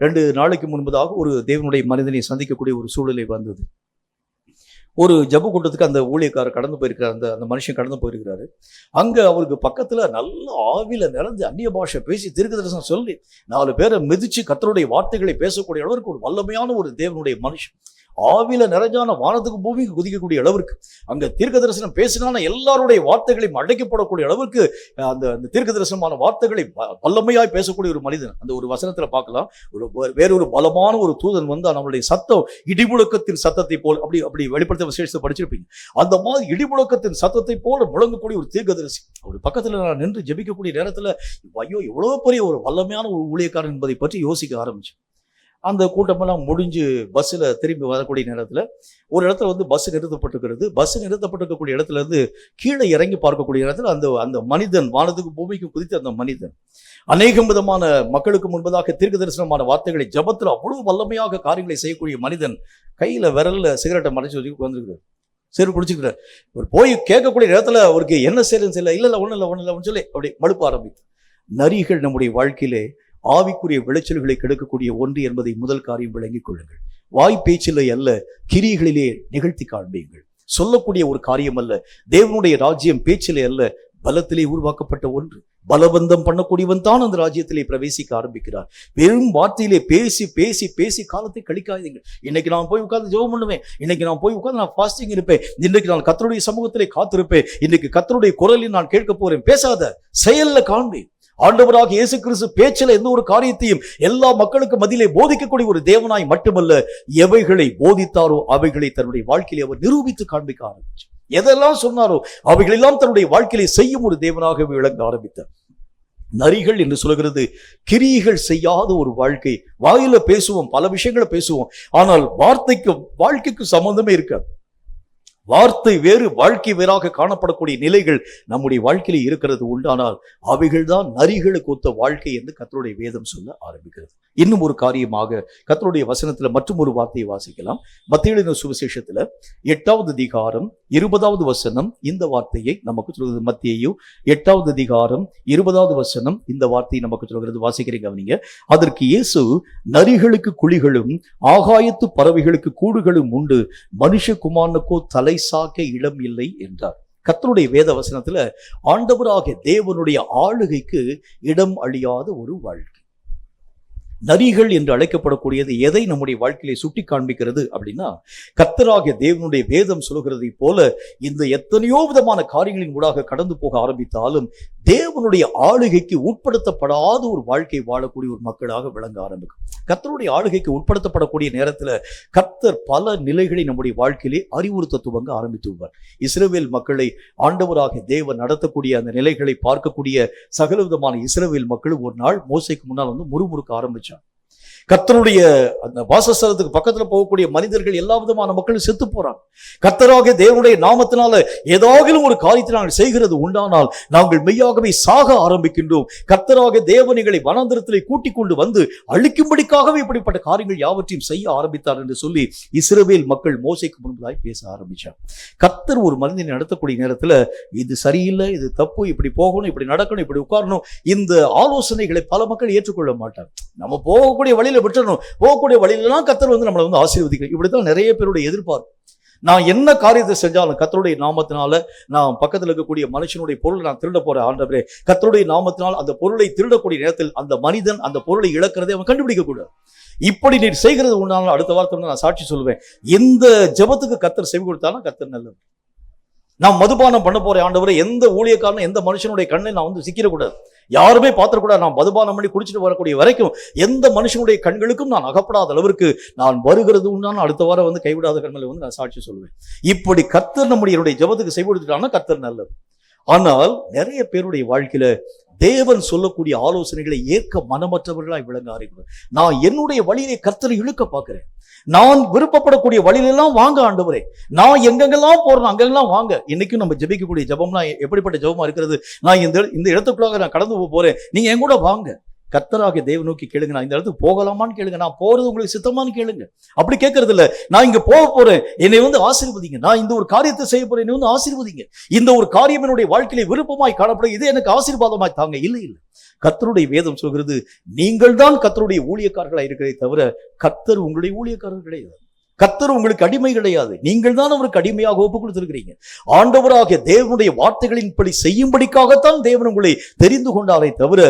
2 நாளைக்கு முன்பதாக ஒரு தேவனுடைய மனிதனை சந்திக்கக்கூடிய ஒரு சூழ்நிலை வந்தது. ஒரு ஜப கூட்டத்துக்கு அந்த ஊழியக்காரர் கடந்து போயிருக்கிறார், அந்த மனுஷன் கடந்து போயிருக்கிறாரு. அங்க அவருக்கு பக்கத்துல நல்ல ஆவில நிறைஞ்சு அந்நிய பாஷை பேசி தீர்க்க தரிசனம் சொல்லி 4 பேரை மிதிச்சு கர்த்தருடைய வார்த்தைகளை பேசக்கூடிய அளவிற்கு ஒரு வல்லமையான ஒரு தேவனுடைய மனுஷன், ஆவில நிறைஞ்சான வானத்துக்கு பூமிக்கு குதிக்கக்கூடிய அளவிற்கு, அங்க தீர்க்க தரிசனம் பேசினான எல்லாருடைய வார்த்தைகளையும் அடைக்கப்படக்கூடிய அளவிற்கு அந்த தீர்க்க தரிசனமான வார்த்தைகளை வல்லமையாய் பேசக்கூடிய ஒரு மனிதன். அந்த ஒரு வசனத்துல பார்க்கலாம், வேறொரு பலமான ஒரு தூதன் வந்து நம்மளுடைய சத்தம் இடிமுழக்கத்தின் சத்தத்தை போல், அப்படி வெளிப்படுத்த விசேஷத்தை படிச்சிருப்பீங்க. அந்த மாதிரி இடிமுழக்கத்தின் சத்தத்தை போல முழங்கக்கூடிய ஒரு தீர்க்கதரிசி. அவர் பக்கத்துல நான் நின்று ஜெபிக்கக்கூடிய நேரத்துல ஐயோ எவ்வளவு பெரிய ஒரு வல்லமையான ஒரு ஊழியக்காரன் என்பதை பற்றி யோசிக்க ஆரம்பிச்சேன். அந்த கூட்டமெல்லாம் முடிஞ்சு பஸ்ஸில் திரும்பி வரக்கூடிய நேரத்தில் ஒரு இடத்துல வந்து பஸ் நிறுத்தப்பட்டிருக்கிறது. பஸ் நிறுத்தப்பட்டிருக்கக்கூடிய இடத்துல இருந்து கீழே இறங்கி பார்க்கக்கூடிய இடத்துல அந்த மனிதன், வானத்துக்கு பூமிக்கு குதித்த அந்த மனிதன் அநேகம் விதமான மக்களுக்கு முன்பதாக தீர்க்க தரிசனமான வார்த்தைகளை ஜபத்தில் அவ்வளவு வல்லமையாக காரியங்களை செய்யக்கூடிய மனிதன் கையில் விரலில் சிகரெட்டை மறைச்சு வச்சு வந்துருக்கிறார், சிறு குடிச்சுக்கிறார். ஒரு போய் கேட்கக்கூடிய இடத்துல அவருக்கு என்ன செய்யறதுன்னு தெரியல. இல்லை ஒன்றும் இல்லைன்னு சொல்லி அப்படி மழுப்ப ஆரம்பித்து. நரிகள் நம்முடைய வாழ்க்கையிலே ஆவிக்குரிய விளைச்சல்களை கெடுக்கக்கூடிய ஒன்று என்பதை முதல் காரியம் விளங்கிக் கொள்ளுங்கள். வாய் பேச்சிலே அல்ல, கிரிகளிலே நிகழ்த்தி காண்பீங்கள். சொல்லக்கூடிய ஒரு காரியம் அல்ல. தேவனுடைய ராஜ்யம் பேச்சிலே அல்ல, பலத்திலே உருவாக்கப்பட்ட ஒன்று. பலவந்தம் பண்ணக்கூடியவன் தான் அந்த ராஜ்யத்திலே பிரவேசிக்க ஆரம்பிக்கிறார். வெறும் வார்த்தையிலே பேசி பேசி பேசி காலத்தை கழிக்காதீங்க. இன்னைக்கு நான் போய் உட்கார்ந்து ஜெபம் பண்ணுவேன், இன்னைக்கு நான் போய் உட்கார்ந்து நான் ஃபாஸ்டிங் இருப்பேன், இன்னைக்கு நான் கர்த்தருடைய சமூகத்திலே காத்திருப்பேன், இன்னைக்கு கர்த்தருடைய குரலில் நான் கேட்க போறேன். பேசாத, செயல்ல காண்பி. ஆண்டவராக இயேசு கிறிஸ்து பேச்சில எந்த ஒரு காரியத்தையும் எல்லா மக்களுக்கு மத்தியிலே போதிக்கக்கூடிய ஒரு தேவனாய் மட்டுமல்ல, எவைகளை போதித்தாரோ அவைகளை தன்னுடைய வாழ்க்கையிலே அவர் நிரூபித்து காண்பிக்க ஆரம்பிச்சார். எதெல்லாம் சொன்னாரோ அவைகளெல்லாம் தன்னுடைய வாழ்க்கையிலே செய்யும் ஒரு தேவனாகவே விளங்க ஆரம்பித்தார். நரிகள் என்று சொல்கிறது கிரியைகள் செய்யாத ஒரு வாழ்க்கை. வாயில பேசுவோம், பல விஷயங்களை பேசுவோம், ஆனால் வாழ்க்கைக்கு சம்பந்தமே இருக்காது. வார்த்தை வேறு, வாழ்க்கை வேறாக காணப்படக்கூடிய நிலைகள் நம்முடைய வாழ்க்கையில இருக்கிறது உண்டானால் அவைகள் தான் நரிகளுக்கு ஒத்த வாழ்க்கை என்று கர்த்தருடைய வேதம் சொல்ல ஆரம்பிக்கிறது. இன்னும் ஒரு காரியமாக கர்த்தருடைய வசனத்துல மற்றும் ஒரு வார்த்தையை வாசிக்கலாம். மத்தேயு எழுதின சுவிசேஷத்துல 8வது அதிகாரம் 20வது வசனம் இந்த வார்த்தையை நமக்கு சொல்கிறது. மத்தேயு 8வது அதிகாரம் 20வது வசனம் இந்த வார்த்தையை நமக்கு சொல்கிறது. வாசிக்கிறீங்க அவனிங்க. அதற்கு இயேசு, நரிகளுக்கு குழிகளும் ஆகாயத்து பறவைகளுக்கு கூடுகளும் உண்டு, மனுஷகுமாரனுக்கோ தலை சாக்க இடம் இல்லை என்றார். கர்த்தருடைய வேத வசனத்துல ஆண்டவராகிய தேவனுடைய ஆளுகைக்கு இடம் அழியாத ஒரு வாழ்க்கை. நரிகள் என்று அழைக்கப்படக்கூடியது எதை நம்முடைய வாழ்க்கையிலே சுட்டி காண்பிக்கிறது அப்படின்னா, கர்த்தராகிய தேவனுடைய வேதம் சொல்கிறதை போல இந்த எத்தனையோ விதமான காரியங்களின் ஊடாக கடந்து போக ஆரம்பித்தாலும் தேவனுடைய ஆளுகைக்கு உட்படுத்தப்படாத ஒரு வாழ்க்கை வாழக்கூடிய ஒரு மக்களாக விளங்க ஆரம்பிக்கும். கர்த்தருடைய ஆளுகைக்கு உட்படுத்தப்படக்கூடிய நேரத்துல கர்த்தர் பல நிலைகளை நம்முடைய வாழ்க்கையிலே அறிவுறுத்த துவங்க ஆரம்பித்து விடுவார். இஸ்ரவேல் மக்களை ஆண்டவராக தேவன் நடத்தக்கூடிய அந்த நிலைகளை பார்க்கக்கூடிய சகல விதமான இஸ்ரவேல் மக்களும் ஒரு நாள் மோசேக்கு முன்னால் வந்து முறுமுறுக்க ஆரம்பிச்சாங்க. கர்த்தருடைய அந்த வாசஸ்தலத்துக்கு பக்கத்துல போகக்கூடிய மனிதர்கள் எல்லா விதமான மக்களும் செத்து போறாங்க. கர்த்தராகிய தேவனுடைய நாமத்தினால ஏதாவது ஒரு காரியத்தை நாங்கள் செய்கிறது உண்டானால் நாங்கள் மெய்யாகவே சாக ஆரம்பிக்கின்றோம். கர்த்தராகிய தேவனைகளை வனாந்திரத்திலே கூட்டிக் கொண்டு வந்து அழிக்கும்படிக்காகவே இப்படிப்பட்ட காரியங்கள் யாவற்றையும் செய்ய ஆரம்பித்தார் என்று சொல்லி இஸ்ரவேல் மக்கள் மோசேக்கு முன்பதாய் பேச ஆரம்பிச்சார். கர்த்தர் ஒரு மனிதனை நடத்தக்கூடிய நேரத்துல இது சரியில்லை, இது தப்பு, இப்படி போகணும், இப்படி நடக்கணும், இப்படி உட்காரணும், இந்த ஆலோசனைகளை பல மக்கள் ஏற்றுக்கொள்ள மாட்டார். நம்ம போகக்கூடிய வழியில விட்டுறணும், போகக்கூடிய வழியிலாம் கர்த்தர் வந்து நம்மளை வந்து ஆசீர்வதிக்கணும். இப்படித்தான் நிறைய பேருடைய எதிர்பார்ப்பு. நான் என்ன காரியத்தை செஞ்சாலும் கர்த்தருடைய நாமத்தினால, நான் பக்கத்தில் இருக்கக்கூடிய மனுஷனுடைய பொருளை நான் திருட போறேன் ஆண்டவரே, கர்த்தருடைய நாமத்தினால் அந்த பொருளை திருடக்கூடிய நேரத்தில் அந்த மனிதன் அந்த பொருளை இழக்கிறதை அவன் கண்டுபிடிக்க கூடாது. இப்படி நீ செய்கிறது உண்டாலும் அடுத்த வாரத்தை நான் சாட்சி சொல்லுவேன், இந்த ஜெபத்துக்கு கர்த்தர் செவி கொடுத்தாலும் கர்த்தர் நல்லது. நான் மதுபானம் பண்ண போறேன் ஆண்டவரே, எந்த ஊழியக்காரனும் எந்த மனுஷனுடைய கண்ணை நான் வந்து சிக்கிடக்கூடாது, யாருமே பார்த்துக்கூடாது, நான் மதுபானம் பண்ணி குடிச்சிட்டு வரக்கூடிய வரைக்கும் எந்த மனுஷனுடைய கண்களுக்கும் நான் அகப்படாத அளவிற்கு நான் வருகிறது உண்டான அடுத்த வாரம் வந்து கைவிடாத கண்களை வந்து நான் சாட்சி சொல்லுவேன். இப்படி கர்த்தர் நம்முடைய ஜெபத்துக்கு செவி கொடுத்துட்டான்னா கர்த்தர் நல்லது. ஆனால் நிறைய பேருடைய வாழ்க்கையில தேவன் சொல்லக்கூடிய ஆலோசனைகளை ஏற்க மனமற்றவர்களாய் விளங்க ஆரம்பிக்கிறார். நான் என்னுடைய வழியிலே கர்த்தரை இழுக்க பார்க்கிறேன், நான் விருப்பப்படக்கூடிய வழியிலெல்லாம் வாங்க ஆண்டவரே, நான் எங்கெங்கெல்லாம் போறேன் அங்கெல்லாம் வாங்க. இன்னைக்கும் நம்ம ஜெபிக்கக்கூடிய ஜெபம்லாம் எப்படிப்பட்ட ஜெபமா இருக்கிறது? நான் இந்த இடத்துக்குள்ளாக நான் கடந்து போறேன், நீங்க என் கூட வாங்க. கர்த்தராகிய தேவனை நோக்கி கேளுங்க, நான் இந்த இடத்துக்கு போகலாமான்னு கேளுங்க, நான் போறது உங்களுக்கு சித்தமானு கேளுங்க. அப்படி கேட்கறது இல்ல, நான் இங்க போக போறேன், என்னை வந்து ஆசீர்வதிங்க, நான் இந்த ஒரு காரியத்தை செய்ய போறேன், என்னை வந்து ஆசீர்வதிங்க, இந்த ஒரு காரியம் என்னுடைய வாழ்க்கையில விருப்பமாய் காணப்படும், இது எனக்கு ஆசீர்வாதமாய் தாங்க. இல்லை இல்லை, கர்த்தருடைய வேதம் சொல்கிறது நீங்கள் தான் கர்த்தருடைய ஊழியக்காரர்களாக இருக்கிறதே தவிர கர்த்தர் உங்களுடைய ஊழியக்காரர்கள் கிடையாது. கர்த்தர் உங்களுக்கு அடிமை கிடையாது, நீங்கள் தான் அவருக்கு அடிமையாக ஒப்பு கொடுத்திருக்கிறீங்க. ஆண்டவராகிய தேவனுடைய வார்த்தைகளின்படி செய்யும்படிக்காகத்தான் தேவன் உங்களை தெரிந்து கொண்டாரே தவிர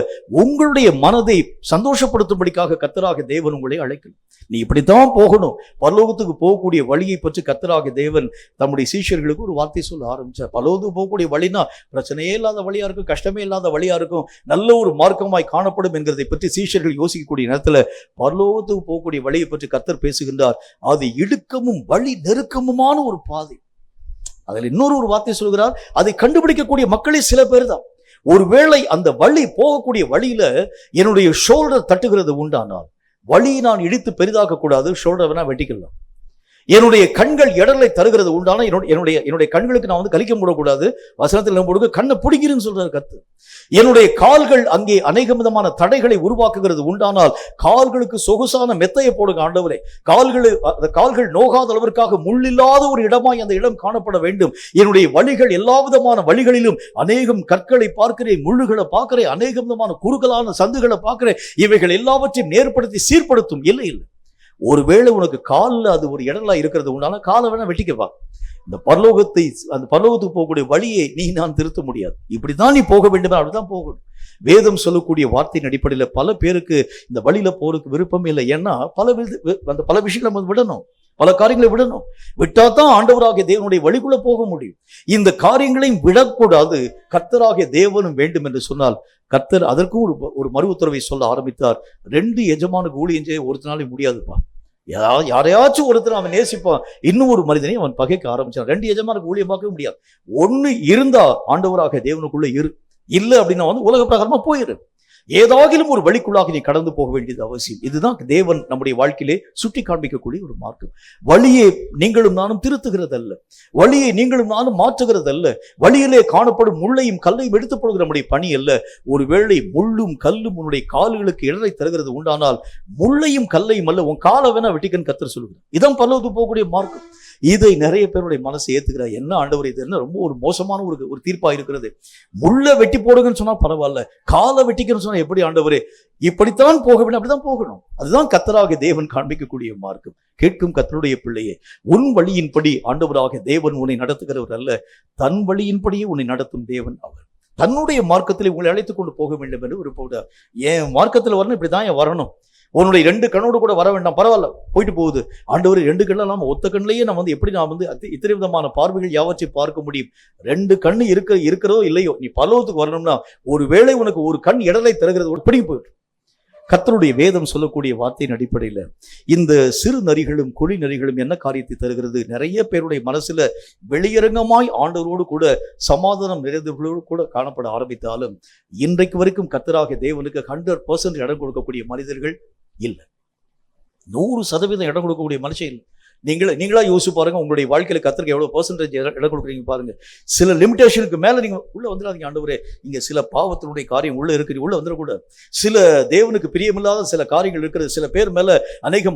உங்களுடைய மனதை சந்தோஷப்படுத்தும்படிக்காக கர்த்தராகிய தேவன் உங்களை அழைக்கணும். நீ இப்படித்தான் போகணும். பரலோகத்துக்கு போகக்கூடிய வழியை பற்றி கர்த்தராகிய தேவன் தம்முடைய சீஷர்களுக்கு ஒரு வார்த்தை சொல்ல ஆரம்பிச்சார். பரலோகத்துக்கு போகக்கூடிய வழினா பிரச்சனையே இல்லாத வழியா இருக்கும், கஷ்டமே இல்லாத வழியா இருக்கும், நல்ல ஒரு மார்க்கமாய் காணப்படும் என்கிறதை பற்றி சீஷர்கள் யோசிக்கக்கூடிய நேரத்தில் பரலோகத்துக்கு போகக்கூடிய வழியை பற்றி கர்த்தர் பேசுகின்றார். அது இடுக்கமும் வழி நெருக்கமுமான ஒரு பாதை. அதில் இன்னொரு வார்த்தை சொல்கிறார், அதை கண்டுபிடிக்கக்கூடிய மக்களே சில பேர் தான். ஒருவேளை அந்த வழி போகக்கூடிய வழியில என்னுடைய ஷோல்டர் தட்டுகிறது உண்டானால் வழியை நான் இடித்து பெரிதாக்க கூடாது, ஷோல்டர் வேணா வெட்டிக்கலாம். என்னுடைய கண்கள் இடலை தருகிறது உண்டான என்னுடைய கண்களுக்கு நான் வந்து கலிக்க மூடக்கூடாது, வசனத்தில் நம்ம கண்ணை பிடிக்கிறேன்னு சொல்றாரு கர்த்தர். என்னுடைய கால்கள் அங்கே அநேக விதமான தடைகளை உருவாக்குகிறது உண்டானால் கால்களுக்கு சொகுசான மெத்தையை போடுங்க ஆண்டவரே, கால்கள் நோகாத அளவிற்காக முள்ளில்லாத ஒரு இடமாய் அந்த இடம் காணப்பட வேண்டும். என்னுடைய வழிகள் எல்லா விதமான வழிகளிலும் அநேகம் கற்களை பார்க்கிறேன், முள்ளுகளை பார்க்கிறேன், அநேக விதமான குறுகலான சந்துகளை பார்க்கிறேன், இவைகள் எல்லாவற்றையும் நேர்படுத்தி சீர்படுத்தும். இல்லை இல்லை, ஒருவேளை உனக்கு காலில் அது ஒரு இடலா இருக்கிறது உண்டான காலை வேணா வெட்டிக்கப்பா, இந்த அந்த பரலோகத்துக்கு போகக்கூடிய வழியை நான் திருத்த முடியாது. இப்படிதான் நீ போக வேண்டும், அப்படிதான் போகணும். வேதம் சொல்லக்கூடிய வார்த்தையின் அடிப்படையில் பல பேருக்கு இந்த வழியில போறதுக்கு விருப்பம் இல்லை. ஏன்னா பல விஷயங்களை நம்ம விடணும், பல காரியங்களை விடணும். விட்டாதான் ஆண்டவராகிய தேவனுடைய வழிக்குள்ள போக முடியும். இந்த காரியங்களையும் விடக்கூடாது. கர்த்தராகிய தேவனும் வேண்டும் என்று சொன்னால் கர்த்தர் அதற்கும் ஒரு மறு உத்தரவை சொல்ல ஆரம்பித்தார். 2 எஜமானுக்கு ஊழியம் செய்ய ஒருத்தனாலே முடியாதுப்பா. யாரையாச்சும் ஒருத்தர் அவன் நேசிப்பான், இன்னும் ஒரு மனிதனை அவன் பகைக்க ஆரம்பிச்சான். 2 எஜமானுக்கு ஊழியம் பார்க்கவே முடியாது. ஒன்னு இருந்தா ஆண்டவராக தேவனுக்குள்ள இல்லை அப்படின்னா உலக பிரகாரமா போயிரு. ஏதாகிலும் ஒரு வழிக்குள்ளாக நீ கடந்து போக வேண்டியது அவசியம். இதுதான் தேவன் நம்முடைய வாழ்க்கையிலே சுட்டி காண்பிக்கக்கூடிய ஒரு மார்க்கம். வழியை நீங்களும் நானும் திருத்துகிறதல்ல, வழியை நீங்களும் நானும் மாற்றுகிறதல்ல, வழியிலே காணப்படும் முள்ளையும் கல்லையும் எடுத்து போடுகிற நம்முடைய பணி அல்ல. ஒருவேளை முள்ளும் கல்லும் உன்னுடைய கால்களுக்கு இடரை தருகிறது உண்டானால் முள்ளையும் கல்லையும் அல்ல, உன் காலை வேணா வெட்டிக்கன்னு கர்த்தர் சொல்லுகிறார். இதான் பரலோகத்துக்கு போகக்கூடிய மார்க்கம். இதை நிறைய பேருடைய மனசை ஏத்துக்கிறார். என்ன ஆண்டவர், இது என்ன ரொம்ப ஒரு மோசமான ஒரு தீர்ப்பா இருக்கிறது. முள்ள வெட்டி போடுங்கன்னு சொன்னா பரவாயில்ல, காலை வெட்டிக்கன்னு சொன்னா எப்படி ஆண்டவரே? இப்படித்தான் போக வேண்டும், அப்படிதான் போகணும். அதுதான் கர்த்தராகிய தேவன் காண்பிக்கக்கூடிய மார்க்கம். கேட்கும் கர்த்தருடைய பிள்ளையே, உன் வழியின்படி ஆண்டவராக தேவன் உன்னை நடத்துகிறவர் அல்ல, தன் வழியின்படியே உன்னை நடத்தும் தேவன் அவர். தன்னுடைய மார்க்கத்திலே உங்களை அழைத்துக் கொண்டு போக வேண்டும் என்று விருப்பம். என் மார்க்கத்தில் வரணும், இப்படிதான் என் வரணும், உன்னுடைய 2 கண்ணோடு கூட வர வேண்டாம், பரவாயில்ல போயிட்டு போகுது. ஆண்டவர் 2 கண்ணு இல்லாம ஒத்த கண்ணிலேயே நான் எப்படி இத்தனை விதமான பார்வைகள் யாவற்றையும் பார்க்க முடியும்? 2 கண்ணு இருக்கிறதோ இல்லையோ, நீ பரலோகத்துக்கு வரணும்னா ஒருவேளை உனக்கு ஒரு கண் இடலை தருகிறது ஒரு பிடிங்கி போயிட்டு. கர்த்தருடைய வேதம் சொல்லக்கூடிய வார்த்தையின் அடிப்படையில் இந்த சிறு நரிகளும் குழி நரிகளும் என்ன காரியத்தை தருகிறது? நிறைய பேருடைய மனசுல வெளியரங்கமாய் ஆண்டவரோடு கூட சமாதானம் நிறைந்தவர்களோடு கூட காணப்பட ஆரம்பித்தாலும் இன்றைக்கு வரைக்கும் கர்த்தராகிய தேவனுக்கு 100% இடம் கொடுக்கக்கூடிய மனிதர்கள் இல்லை. 100% இடம் கொடுக்கக்கூடிய மனுஷன் இல்லை. நீங்களா யோசிச்சு பாருங்க, உங்களுடைய வாழ்க்கையில கர்த்தருக்கு எவ்வளவு % இடம் கொடுக்குறீங்க பாருங்க. சில லிமிடேஷனுக்கு மேல நீங்க உள்ள வந்துடாதீங்க. ஆண்டவரே, இங்க சில பாவத்தினுடைய காரியம் உள்ள இருக்கு, உள்ள வந்துடக்கூடாது. சில தேவனுக்கு பிரியமில்லாத சில காரியங்கள் இருக்கிறது, சில பேர் மேல அநேக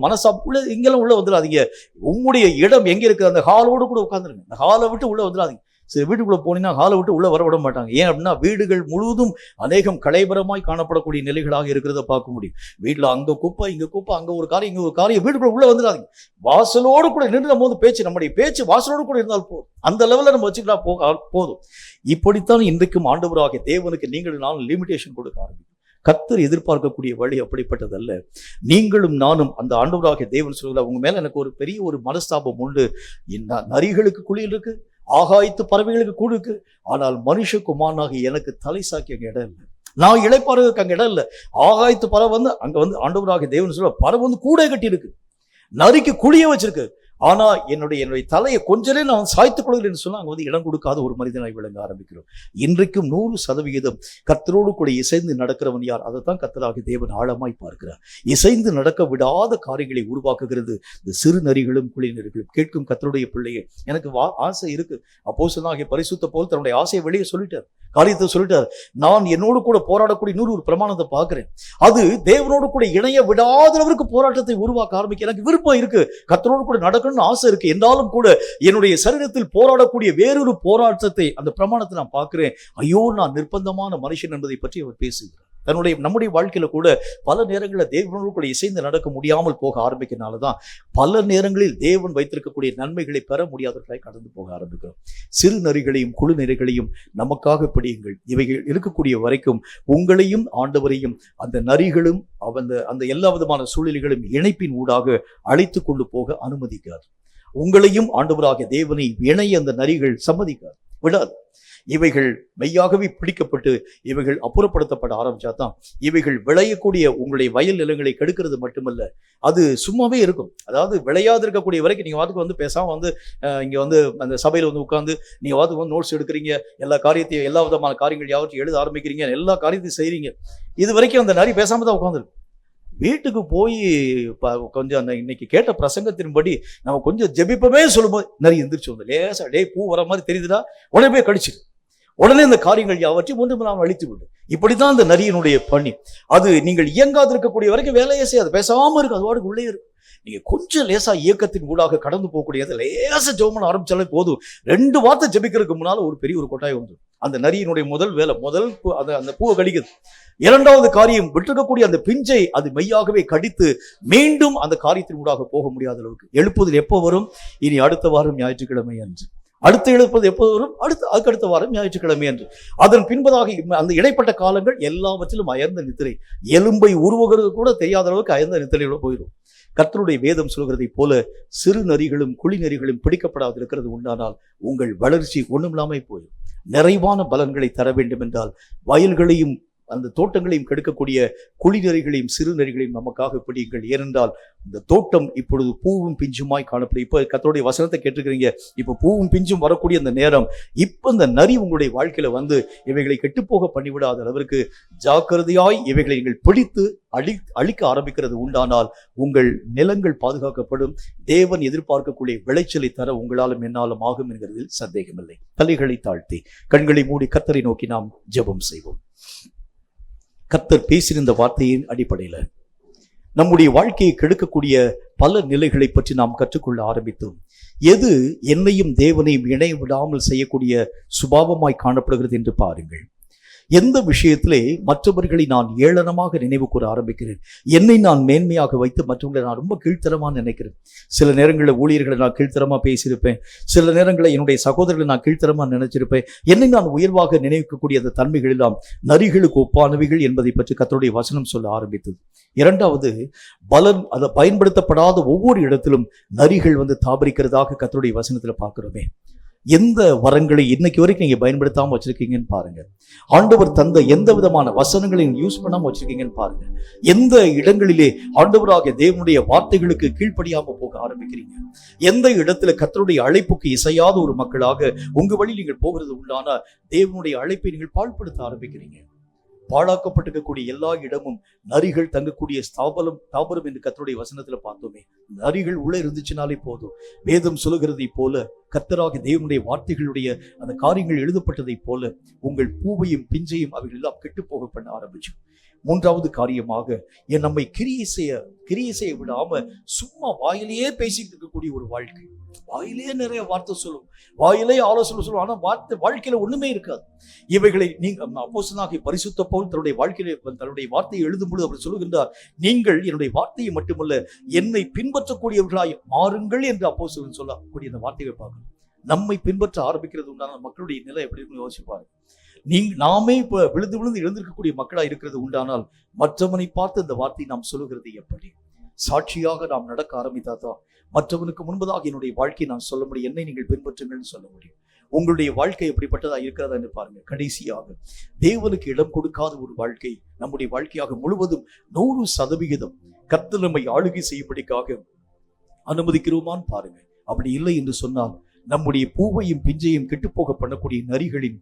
உள்ள இங்கெல்லாம் உள்ள வந்துடாதீங்க. உங்களுடைய இடம் எங்க இருக்கு? அந்த ஹாலோடு கூட உட்காந்துருங்க. அந்த ஹாலை விட்டு உள்ள வந்துடாதீங்க. சில வீட்டுக்குள்ள போனீங்கன்னா ஹாலை விட்டு உள்ள வர விட மாட்டாங்க. ஏன் அப்படின்னா வீடுகள் முழுவதும் அநேகம் கலைபரமாய் காணப்படக்கூடிய நிலைகளாக இருக்கிறத பார்க்க முடியும். வீட்டுல அங்க குப்பை இங்க குப்பை, அங்க ஒரு காரியம் இங்க ஒரு காரியம், வீட்டுக்குள்ள உள்ள வந்துடாதீங்க. வாசலோடு கூட நின்று போது நம்முடைய பேச்சு வாசலோடு கூட இருந்தால் போதும். அந்த லெவலில் நம்ம வச்சுக்கிட்டா போதும். இப்படித்தான் இன்றைக்கும் ஆண்டவராகிய தேவனுக்கு நீங்கள் நானும் லிமிடேஷன் கொடுக்க ஆரம்பிக்கும். கர்த்தர் எதிர்பார்க்கக்கூடிய வழி அப்படிப்பட்டதல்ல. நீங்களும் நானும் அந்த ஆண்டவராகிய தேவன் சொல்ல, உங்க மேல எனக்கு ஒரு பெரிய ஒரு மனஸ்தாபம் உண்டு. நரிகளுக்கு குழியில் இருக்கு, ஆகாயத்து பறவைகளுக்கு கூடு இருக்கு, ஆனால் மனுஷகுமாரனாகி எனக்கு தலை சாக்கி அங்க இடம் இல்லை, நான் இளைப்பாறுவதற்கு அங்க இடம் இல்லை. ஆகாயத்து பறவை அங்க ஆண்டவராகிய தேவன் சொல்ல, பறவை கூடை கட்டி இருக்கு, நரிக்கு குழிய வச்சிருக்கு. ஆனா என்னுடைய தலையை கொஞ்சலே நான் சாய்த்துக் கொள்கிறேன் சொன்னா அங்க இடம் கொடுக்காத ஒரு மனிதனாய் விளங்க ஆரம்பிக்கிறோம். இன்றைக்கும் 100% கர்த்தரோடு கூட இசைந்து நடக்கிறவன் யார்? அதைத்தான் கர்த்தராகிய தேவன் ஆழமாய் பார்க்கிறார். இசைந்து நடக்க விடாத காரியங்களை உருவாக்குகிறது இந்த சிறு நரிகளும் குழி நரிகளும். கேட்கும் கர்த்தருடைய பிள்ளையே, எனக்கு ஆசை இருக்கு. அப்போஸ்தலனாகிய பரிசுத்த பவுல் தன்னுடைய ஆசையை வெளியே சொல்லிட்டார், காரியத்தை சொல்லிட்டார். நான் என்னோடு கூட போராடக்கூடிய இன்னொரு பிரமாணத்தை பார்க்கிறேன். அது தேவனோடு கூட இணைய விடாதவருக்கு போராட்டத்தை உருவாக்க ஆரம்பிக்க எனக்கு விருப்பம் இருக்கு. கர்த்தரோடு கூட நடக்க ஆசை இருக்கு. என்றாலும் கூட என்னுடைய சரீரத்தில் போராடக்கூடிய வேறொரு போராட்டத்தை அந்த பிரமாணத்தை நான் பார்க்கிறேன். ஐயோ, நான் நிர்பந்தமான மனுஷன் என்பதை பற்றி அவர் பேசுகிறார். நம்முடைய வாழ்க்கையில கூட பல நேரங்களில் தேவனோடு கூட இசைந்து நடக்க முடியாமல் போக ஆரம்பிக்கிறதுனாலதான் பல நேரங்களில் தேவன் வைத்திருக்கக்கூடிய நன்மைகளை பெற முடியாதவர்களாய் கடந்து போக ஆரம்பிக்கிறோம். சிறு நரிகளையும் குழு நரிகளையும் நமக்காக பிடியுங்கள். இவைகள் இருக்கக்கூடிய வரைக்கும் உங்களையும் ஆண்டவரையும் அந்த நரிகளும் அந்த எல்லா விதமான சூழ்நிலைகளும் இணைப்பின் ஊடாக அழைத்து கொண்டு போக அனுமதிக்காது. உங்களையும் ஆண்டவராகிய தேவனை இணைய அந்த நரிகள் சம்மதிக்காது, விடாது. இவைகள் மெய்யாகவே பிடிக்கப்பட்டு இவைகள் அப்புறப்படுத்தப்பட ஆரம்பிச்சாதான் இவைகள் விளையக்கூடிய உங்களுடைய வயல் நிலங்களை கெடுக்கிறது மட்டுமல்ல, அது சும்மாவே இருக்கும். அதாவது விளையாது இருக்கக்கூடிய வரைக்கும் நீங்க வாத்துக்கு பேசாம இங்க அந்த சபையில உட்கார்ந்து நீங்க வாத்துக்கு நோட்ஸ் எடுக்கிறீங்க, எல்லா விதமான காரியங்கள் யாவற்றையும் எழுத ஆரம்பிக்கிறீங்க, எல்லா காரியத்தையும் செய்றீங்க. இது வரைக்கும் அந்த நரி பேசாம தான் உட்காந்துருக்கு. வீட்டுக்கு போய் கொஞ்சம் இன்னைக்கு கேட்ட பிரசங்கத்தின்படி நம்ம கொஞ்சம் ஜெபிப்பமே சொல்லும்போது நரி எந்திரிச்சு லேசா பூ வர மாதிரி தெரியுதுடா, உடனே போய் கடிச்சிரு. உடனே இந்த காரியங்கள் யாவற்றையும் ஒன்று நாம் அழித்து விடு. இப்படித்தான் அந்த நரியினுடைய பணி. அது நீங்கள் இயங்காது இருக்கக்கூடிய வரைக்கும் வேலையே செய்யாது, பேசாம இருக்கு, அது வாடுக்கு உள்ளே இருக்கும். நீங்க கொஞ்சம் லேசா இயக்கத்தின் ஊடாக கடந்து போகக்கூடியது லேசா ஜெபம் ஆரம்பிச்சாலே போதும். 2 வார்த்தை ஜெபிக்கிறதுக்கு முன்னால ஒரு பெரிய ஒரு கொட்டாய் வந்து அந்த நரியினுடைய முதல் வேலை அந்த பூவை கடிக்குது. 2வது காரியம், விட்டுக்கக்கூடிய அந்த பிஞ்சை அது மெய்யாகவே கடித்து மீண்டும் அந்த காரியத்தின் ஊடாக போக முடியாத அளவுக்கு எழுப்புதல் எப்போ வரும்? இனி அடுத்த வாரம் ஞாயிற்றுக்கிழமை அன்று அடுத்து எழுப்பது எப்போது வரும்? அதுக்கடுத்த வாரம் ஞாயிற்றுக்கிழமை என்று. அதன் பின்பதாக அந்த இடைப்பட்ட காலங்கள் எல்லாவற்றிலும் அயர்ந்த நித்திரை, எலும்பை உருவுகிறது கூட தெரியாத அளவுக்கு அயர்ந்த நித்திரையோட போயிடும். கர்த்தருடைய வேதம் சொல்கிறதை போல சிறு நரிகளும் குழி நரிகளும் பிடிக்கப்படாது இருக்கிறது உண்டானால் உங்கள் வளர்ச்சி ஒண்ணுமில்லாமல் போயிடும். நிறைவான பலன்களை தர வேண்டும் என்றால் வயல்களையும் அந்த தோட்டங்களையும் கெடுக்கக்கூடிய குழி நரிகளையும் சிறு நரிகளையும் நமக்காக பிடிங்கள். ஏனென்றால் இந்த தோட்டம் இப்பொழுது பூவும் பிஞ்சுமாய் காணப்படும். இப்போ கர்த்தருடைய வசனத்தை கேட்டிருக்கிறீங்க. இப்போ பூவும் பிஞ்சும் வரக்கூடிய அந்த நேரம். இப்போ இந்த நரி உங்களுடைய வாழ்க்கையில வந்து இவைகளை கெட்டுப்போக பண்ணிவிடாத அளவிற்கு ஜாக்கிரதையாய் இவைகளை நீங்கள் பிடித்து அழிக்க ஆரம்பிக்கிறது உண்டானால் உங்கள் நிலங்கள் பாதுகாக்கப்படும். தேவன் எதிர்பார்க்கக்கூடிய விளைச்சலை தர உங்களாலும் என்னாலும் ஆகும் என்கிறதில் சந்தேகமில்லை. தலைகளை தாழ்த்தி கண்களை மூடி கர்த்தரை நோக்கி நாம் ஜெபம் செய்வோம். கர்த்தர் பேசியிருந்த வார்த்தையின் அடிப்படையில் நம்முடைய வாழ்க்கையை கெடுக்கக்கூடிய பல நிலைகளை பற்றி நாம் கற்றுக்கொள்ள ஆரம்பித்தோம். எது என்னையும் தேவனையும் இணைய விடாமல் செய்யக்கூடிய சுபாவமாய் காணப்படுகிறது என்று பாருங்கள். எந்த விஷயத்திலே மற்றவர்களை நான் ஏளனமாக நினைவு கூற ஆரம்பிக்கிறேன், என்னை நான் மேன்மையாக வைத்து மற்றவங்களை நான் ரொம்ப கீழ்த்தரமாக நினைக்கிறேன். சில நேரங்களில் ஊழியர்களை நான் கீழ்த்தரமாக பேசியிருப்பேன், சில நேரங்களில் என்னுடைய சகோதரர்களை நான் கீழ்த்தரமாக நினைச்சிருப்பேன். என்னை நான் உயர்வாக நினைக்கக்கூடிய அந்த தன்மைகள் எல்லாம் நரிகளுக்கு ஒப்பானவைகள் என்பதை பற்றி கர்த்தருடைய வசனம் சொல்ல ஆரம்பித்தது. இரண்டாவது, அதை பயன்படுத்தப்படாத ஒவ்வொரு இடத்திலும் நரிகள் வந்து தாபரிக்கிறதாக கர்த்தருடைய வசனத்தில் பார்க்கிறோமே. எந்த வரங்களை இன்னைக்கு வரைக்கும் நீங்க பயன்படுத்தாம வச்சிருக்கீங்கன்னு பாருங்க. ஆண்டவர் தந்த எந்த விதமான வசனங்களையும் யூஸ் பண்ணாம வச்சிருக்கீங்கன்னு பாருங்க. எந்த இடங்களிலே ஆண்டவராகிய தேவனுடைய வார்த்தைகளுக்கு கீழ்ப்படியாம போக ஆரம்பிக்கிறீங்க. எந்த இடத்துல கர்த்தருடைய அழைப்புக்கு இசையாத ஒரு மக்களாக உங்க வழி நீங்கள் போகிறது உண்டான தேவனுடைய அழைப்பை நீங்கள் பாழ்படுத்த ஆரம்பிக்கிறீங்க. பாழாக்கப்பட்டிருக்கக்கூடிய எல்லா இடமும் நரிகள் தங்கக்கூடிய தாபரம் என்று கர்த்தருடைய வசனத்துல பார்த்தோமே. நரிகள் உள்ள இருந்துச்சுனாலே போதும். வேதம் சொல்லுகிறதை போல கர்த்தராகிய தேவனுடைய வார்த்தைகளுடைய அந்த காரியங்கள் எழுதப்பட்டதை போல உங்கள் பூவையும் பிஞ்சையும் அவைகள் எல்லாம் கெட்டு போக பண்ண ஆரம்பிச்சு. மூன்றாவது காரியமாக நம்மை கிரியை செய்ய விடாம சும்மா வாயிலேயே பேசிட்டு இருக்கக்கூடிய ஒரு வாழ்க்கை. வாயிலே நிறைய வார்த்தை சொல்லும், வாயிலே ஆலோசனை சொல்லும், ஆனா வாழ்க்கையில ஒண்ணுமே இருக்காது. இவைகளை நீங்க அப்போஸ்தலனாகிய பரிசுத்த பவுல் தன்னுடைய வாழ்க்கையில தன்னுடைய வார்த்தையை எழுதும் பொழுது அவர் சொல்லுகின்றார், நீங்கள் என்னுடைய வார்த்தையை மட்டுமல்ல என்னை பின்பற்றக்கூடியவர்களாய் மாறுங்கள் என்று அப்போஸ்தலன் சொல்லக்கூடிய அந்த வார்த்தையை பார்க்கணும். நம்மை பின்பற்ற ஆரம்பிக்கிறது உண்டான மக்களுடைய நிலை எப்படி இருக்குன்னு யோசிப்பாரு. நாமே இப்ப விழுந்து எழுந்திருக்கக்கூடிய மக்களா இருக்கிறது உண்டானால் மற்றவனை பார்த்து இந்த வார்த்தை நாம் சொல்லுகிறது எப்படி? சாட்சியாக நாம் நடக்க ஆரம்பித்தாதான் மற்றவனுக்கு முன்பதாக என்னுடைய வாழ்க்கையை நான் சொல்ல முடியும், என்னை நீங்கள் பின்பற்றுங்கள்னு சொல்ல முடியும். உங்களுடைய வாழ்க்கை எப்படிப்பட்டதா இருக்கிறதா என்று பாருங்க. கடைசியாக, தேவனுக்கு இடம் கொடுக்காத ஒரு வாழ்க்கை நம்முடைய வாழ்க்கையாக முழுவதும் 100% கர்த்தர் நம்மை ஆளுகை செய்யும்படிக்காக அனுமதிக்கிறோமான்னு பாருங்க. அப்படி இல்லை என்று சொன்னால் நம்முடைய பூவையும் பிஞ்சையும் கெட்டுப்போக பண்ணக்கூடிய நரிகளின்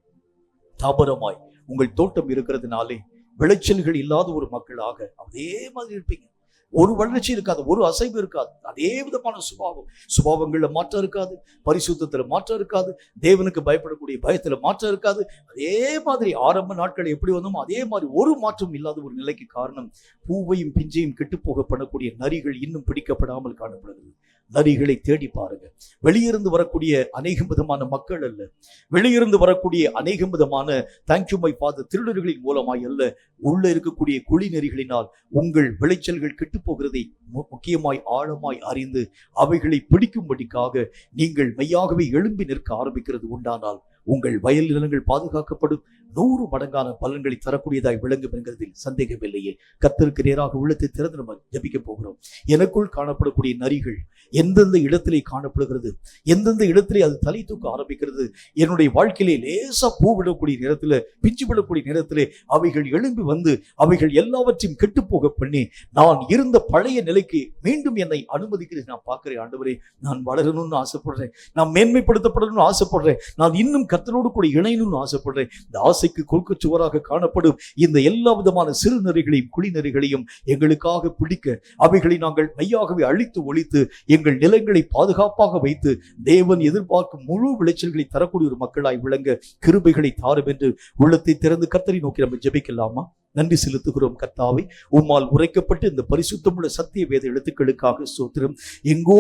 தாபரமாய் உங்கள் தோட்டம் இருக்கிறதுனாலே விளைச்சல்கள் இல்லாத ஒரு மக்களாக அதே மாதிரி இருப்பீங்க. ஒரு வளர்ச்சி இருக்காது, ஒரு அசைவு இருக்காது. அதே விதமான சுபாவங்கள்ல மாற்றம் இருக்காது, பரிசுத்தத்துல மாற்றம் இருக்காது, தேவனுக்கு பயப்படக்கூடிய பயத்துல மாற்றம் இருக்காது. அதே மாதிரி ஆரம்ப நாட்கள் எப்படி வந்தோமோ அதே மாதிரி ஒரு மாற்றம் இல்லாத ஒரு நிலைக்கு காரணம் பூவையும் பிஞ்சையும் கெட்டுப்போக பண்ணக்கூடிய நரிகள் இன்னும் பிடிக்கப்படாமல் காணப்படுகிறது. நரிகளை தேடி பாருங்க. வெளியிருந்து வரக்கூடிய அநேகம் விதமான மக்கள் அல்ல, வெளியிருந்து வரக்கூடிய அநேகம் விதமான தேங்க்யூ மை ஃபாதர் திருடர்களின் மூலமாய் அல்ல, உள்ள இருக்கக்கூடிய குழி நெறிகளினால் உங்கள் விளைச்சல்கள் கெட்டு போகிறதை முக்கியமாய் ஆழமாய் அறிந்து அவைகளை பிடிக்கும்படிக்காக நீங்கள் மெய்யாகவே எழும்பி நிற்க ஆரம்பிக்கிறது உண்டானால் உங்கள் வயல் நிலங்கள் பாதுகாக்கப்படும், 100 மடங்கான பலன்களை தரக்கூடியதாய் விளங்கும் என்கிறதில் சந்தேகமில்லையே. கர்த்தருக்கு நேராக உள்ளத்தை திறந்து நம்ம ஜபிக்க போகிறோம். எனக்குள் காணப்படக்கூடிய நரிகள் எந்தெந்த இடத்திலே காணப்படுகிறது, எந்தெந்த இடத்திலே அது தலை தூக்க ஆரம்பிக்கிறது, என்னுடைய வாழ்க்கையிலே லேசா பூ விடக்கூடிய நேரத்தில், பிஞ்சு விடக்கூடிய நேரத்திலே அவைகள் எழும்பி வந்து அவைகள் எல்லாவற்றையும் கெட்டு போக பண்ணி நான் இருந்த பழைய நிலைக்கு மீண்டும் என்னை அனுமதிக்கிறது நான் பார்க்கிறேன். ஆண்டவரே, நான் வளரணும்னு ஆசைப்படுறேன், நான் மேன்மைப்படுத்தப்படணும்னு ஆசைப்படுறேன், நான் இன்னும் கர்த்தரோடு கூட இணையணும்னு ஆசைப்படுறேன். இந்த ஆசைக்கு கொள்கை சுவராக காணப்படும் இந்த எல்லா விதமான சிறு நரிகளையும் குழி நரிகளையும் எங்களுக்காக பிடிக்க அவைகளை நாங்கள் மெய்யாகவே அழித்து ஒழித்து எங்கள் நிலங்களை பாதுகாப்பாக வைத்து தேவன் எதிர்பார்க்கும் முழு விளைச்சல்களை தரக்கூடிய ஒரு மக்களாய் விளங்க கிருபைகளை தாரும் என்று உள்ளத்தை திறந்து கர்த்தரை நோக்கி நம்ம ஜெபிக்கலாமா? நன்றி செலுத்துகிறோம் கர்த்தாவே. உம்மால் உரைக்கப்பட்டு இந்த பரிசுத்தமுள்ள சத்திய வேத எழுத்துக்களுக்காக ஸ்தோத்திரம். எங்கோ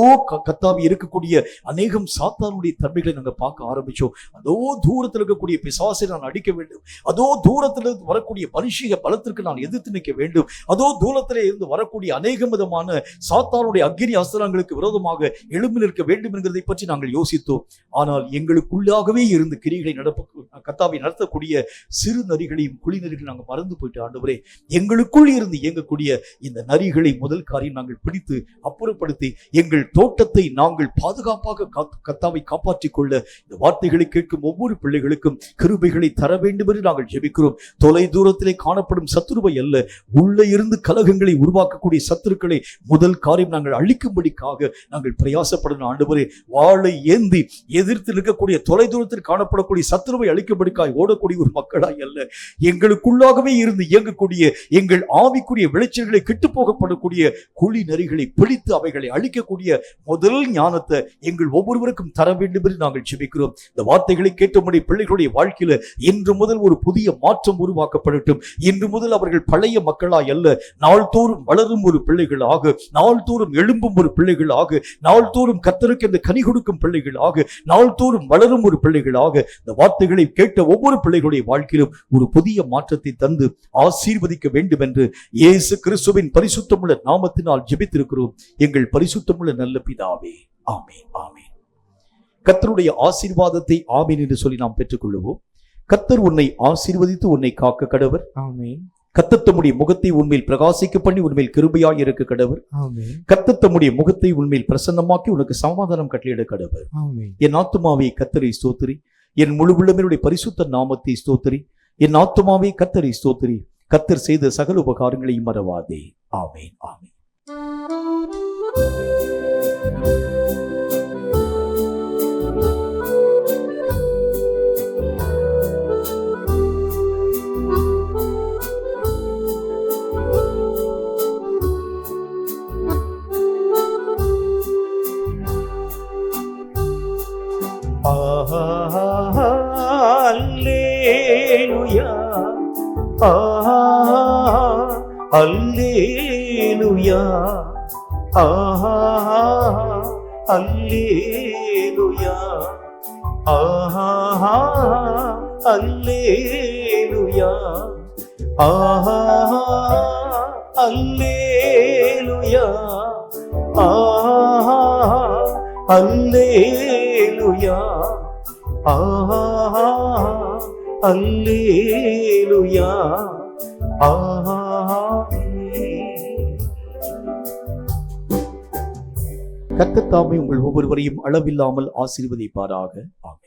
கர்த்தாவே இருக்கக்கூடிய அநேகம் சாத்தானுடைய தன்மைகளை நாங்கள் பார்க்க ஆரம்பிச்சோம். அதோ தூரத்தில் இருக்கக்கூடிய பிசாசை நான் அடிக்க வேண்டும், அதோ தூரத்தில் வரக்கூடிய மனுஷிய பலத்திற்கு நான் எதிர்த்து நிற்க வேண்டும், அதோ தூரத்திலே இருந்து வரக்கூடிய அநேக விதமான சாத்தானுடைய அக்கினி அஸ்திரங்களுக்கு விரோதமாக எழும்பி நிற்க வேண்டும் என்கிறதை பற்றி நாங்கள் யோசித்தோம். ஆனால் எங்களுக்குள்ளாகவே இருந்து கிரிகளை கர்த்தாவை நடத்தக்கூடிய சிறு நரிகளையும் குழி நரிகளையும் நாங்கள் மறந்து போயிட்டு ஆண்டவரே, எங்களுக்குள் இருந்து இயங்கக்கூடிய இந்த நரிகளை முதல் காரியம் நாங்கள் பிடித்து அப்புறப்படுத்தி எங்கள் தோட்டத்தை நாங்கள் பாதுகாப்பாக கர்த்தாவை காப்பாற்றிக் கொள்ள இந்த வார்த்தைகளை கேட்கும் ஒவ்வொரு பிள்ளைகளுக்கும் கிருபைகளை தர வேண்டும் என்று நாங்கள் ஜெபிக்கிறோம். தொலை தூரத்திலே காணப்படும் சத்துருவை அல்ல, உள்ள இருந்து கலகங்களை உருவாக்கக்கூடிய சத்துருக்களை முதல் காரியம் நாங்கள் அழிக்கும்படிக்காக நாங்கள் பிரயாசப்படணும் ஆண்டவரே. வாளை ஏந்தி எதிர்த்து இருக்கக்கூடிய தொலை தூரத்தில் காணப்படக்கூடிய சத்துருவை அழிக்கும்படிக்காய் ஓடக்கூடிய ஒரு மக்களாய் அல்ல, எங்களுக்குள்ளாகவே இருந்து இயங்கக்கூடிய எங்கள் ஆவிக்குரிய விளைச்சல்களை கெட்டு போகப்படக்கூடிய குழி நரிகளை பிடித்து அவைகளை அழிக்கக்கூடிய முதல் ஞானத்தை எங்கள் ஒவ்வொருவருக்கும் தர வேண்டும் என்று நாங்கள் ஜெபிக்கிறோம். இந்த வார்த்தைகளை கேட்டபடி பிள்ளைகளுடைய வாழ்க்கையில இன்று முதல் ஒரு புதிய மாற்றம் உருவாக்கப்படட்டும். இன்று முதல் அவர்கள் பழைய மக்களாய் அல்ல, நாள்தோறும் வளரும் ஒரு பிள்ளைகளாக, நாள்தோறும் எழும்பும் ஒரு பிள்ளைகளாக, நாள்தோறும் கர்த்தருக்கு இந்த கனி கொடுக்கும் பிள்ளைகளாக, நாள்தோறும் வளரும் ஒரு பிள்ளைகளாக இந்த வார்த்தைகளை கேட்ட ஒவ்வொரு பிள்ளைகளுடைய வாழ்க்கையிலும் ஒரு புதிய மாற்றத்தை தந்து ஆசீர்வதிக்க வேண்டும் என்று இயேசு கிறிஸ்துவின் பரிசுத்தமுள்ள நாமத்தினால் ஜெபித்திருக்கிறோம் எங்கள் பரிசுத்தமுள்ள நல்ல பிதாவே. ஆமென், ஆமென். கர்த்தருடைய ஆசீர்வாதத்தை ஆமென் என்று சொல்லி நாம் பெற்றுக்கொள்வோம். கர்த்தர் உன்னை ஆசீர்வதித்து உன்னை காக்க கடவர். ஆமென். கர்த்தர் தம்முடைய முகத்தை உன்மேல் பிரகாசிக்க பண்ணி உன்மேல் கிருபையாய் இருக்க கடவர். ஆமென். கர்த்தர் தம்முடைய முகத்தை உன்மேல் பிரசன்னமாக்கி உனக்கு சமாதானம் கட்டளையிட கடவர். ஆமென். என் ஆத்துமாவே கர்த்தரை ஸ்தோத்திரி, என் முழு உள்ளமையுடைய பரிசுத்த நாமத்தை ஸ்தோத்திரி. என் ஆத்துமாவே கர்த்தரை ஸ்தோத்திரி, கர்த்தர் செய்த சகல உபகாரங்களையும் மறவாதே. ஆமென், ஆமென். அல்லேலூயா, அல்லேலூயா, அல்லேலூயா, அல்லேலூயா, அல்லேலூயா, அல்லேலூயா, அல்லேலூயா. கர்த்தர் தாமே உங்கள் ஒவ்வொருவரையும் அளவில்லாமல் ஆசீர்வதிப்பாராக. ஆமென்.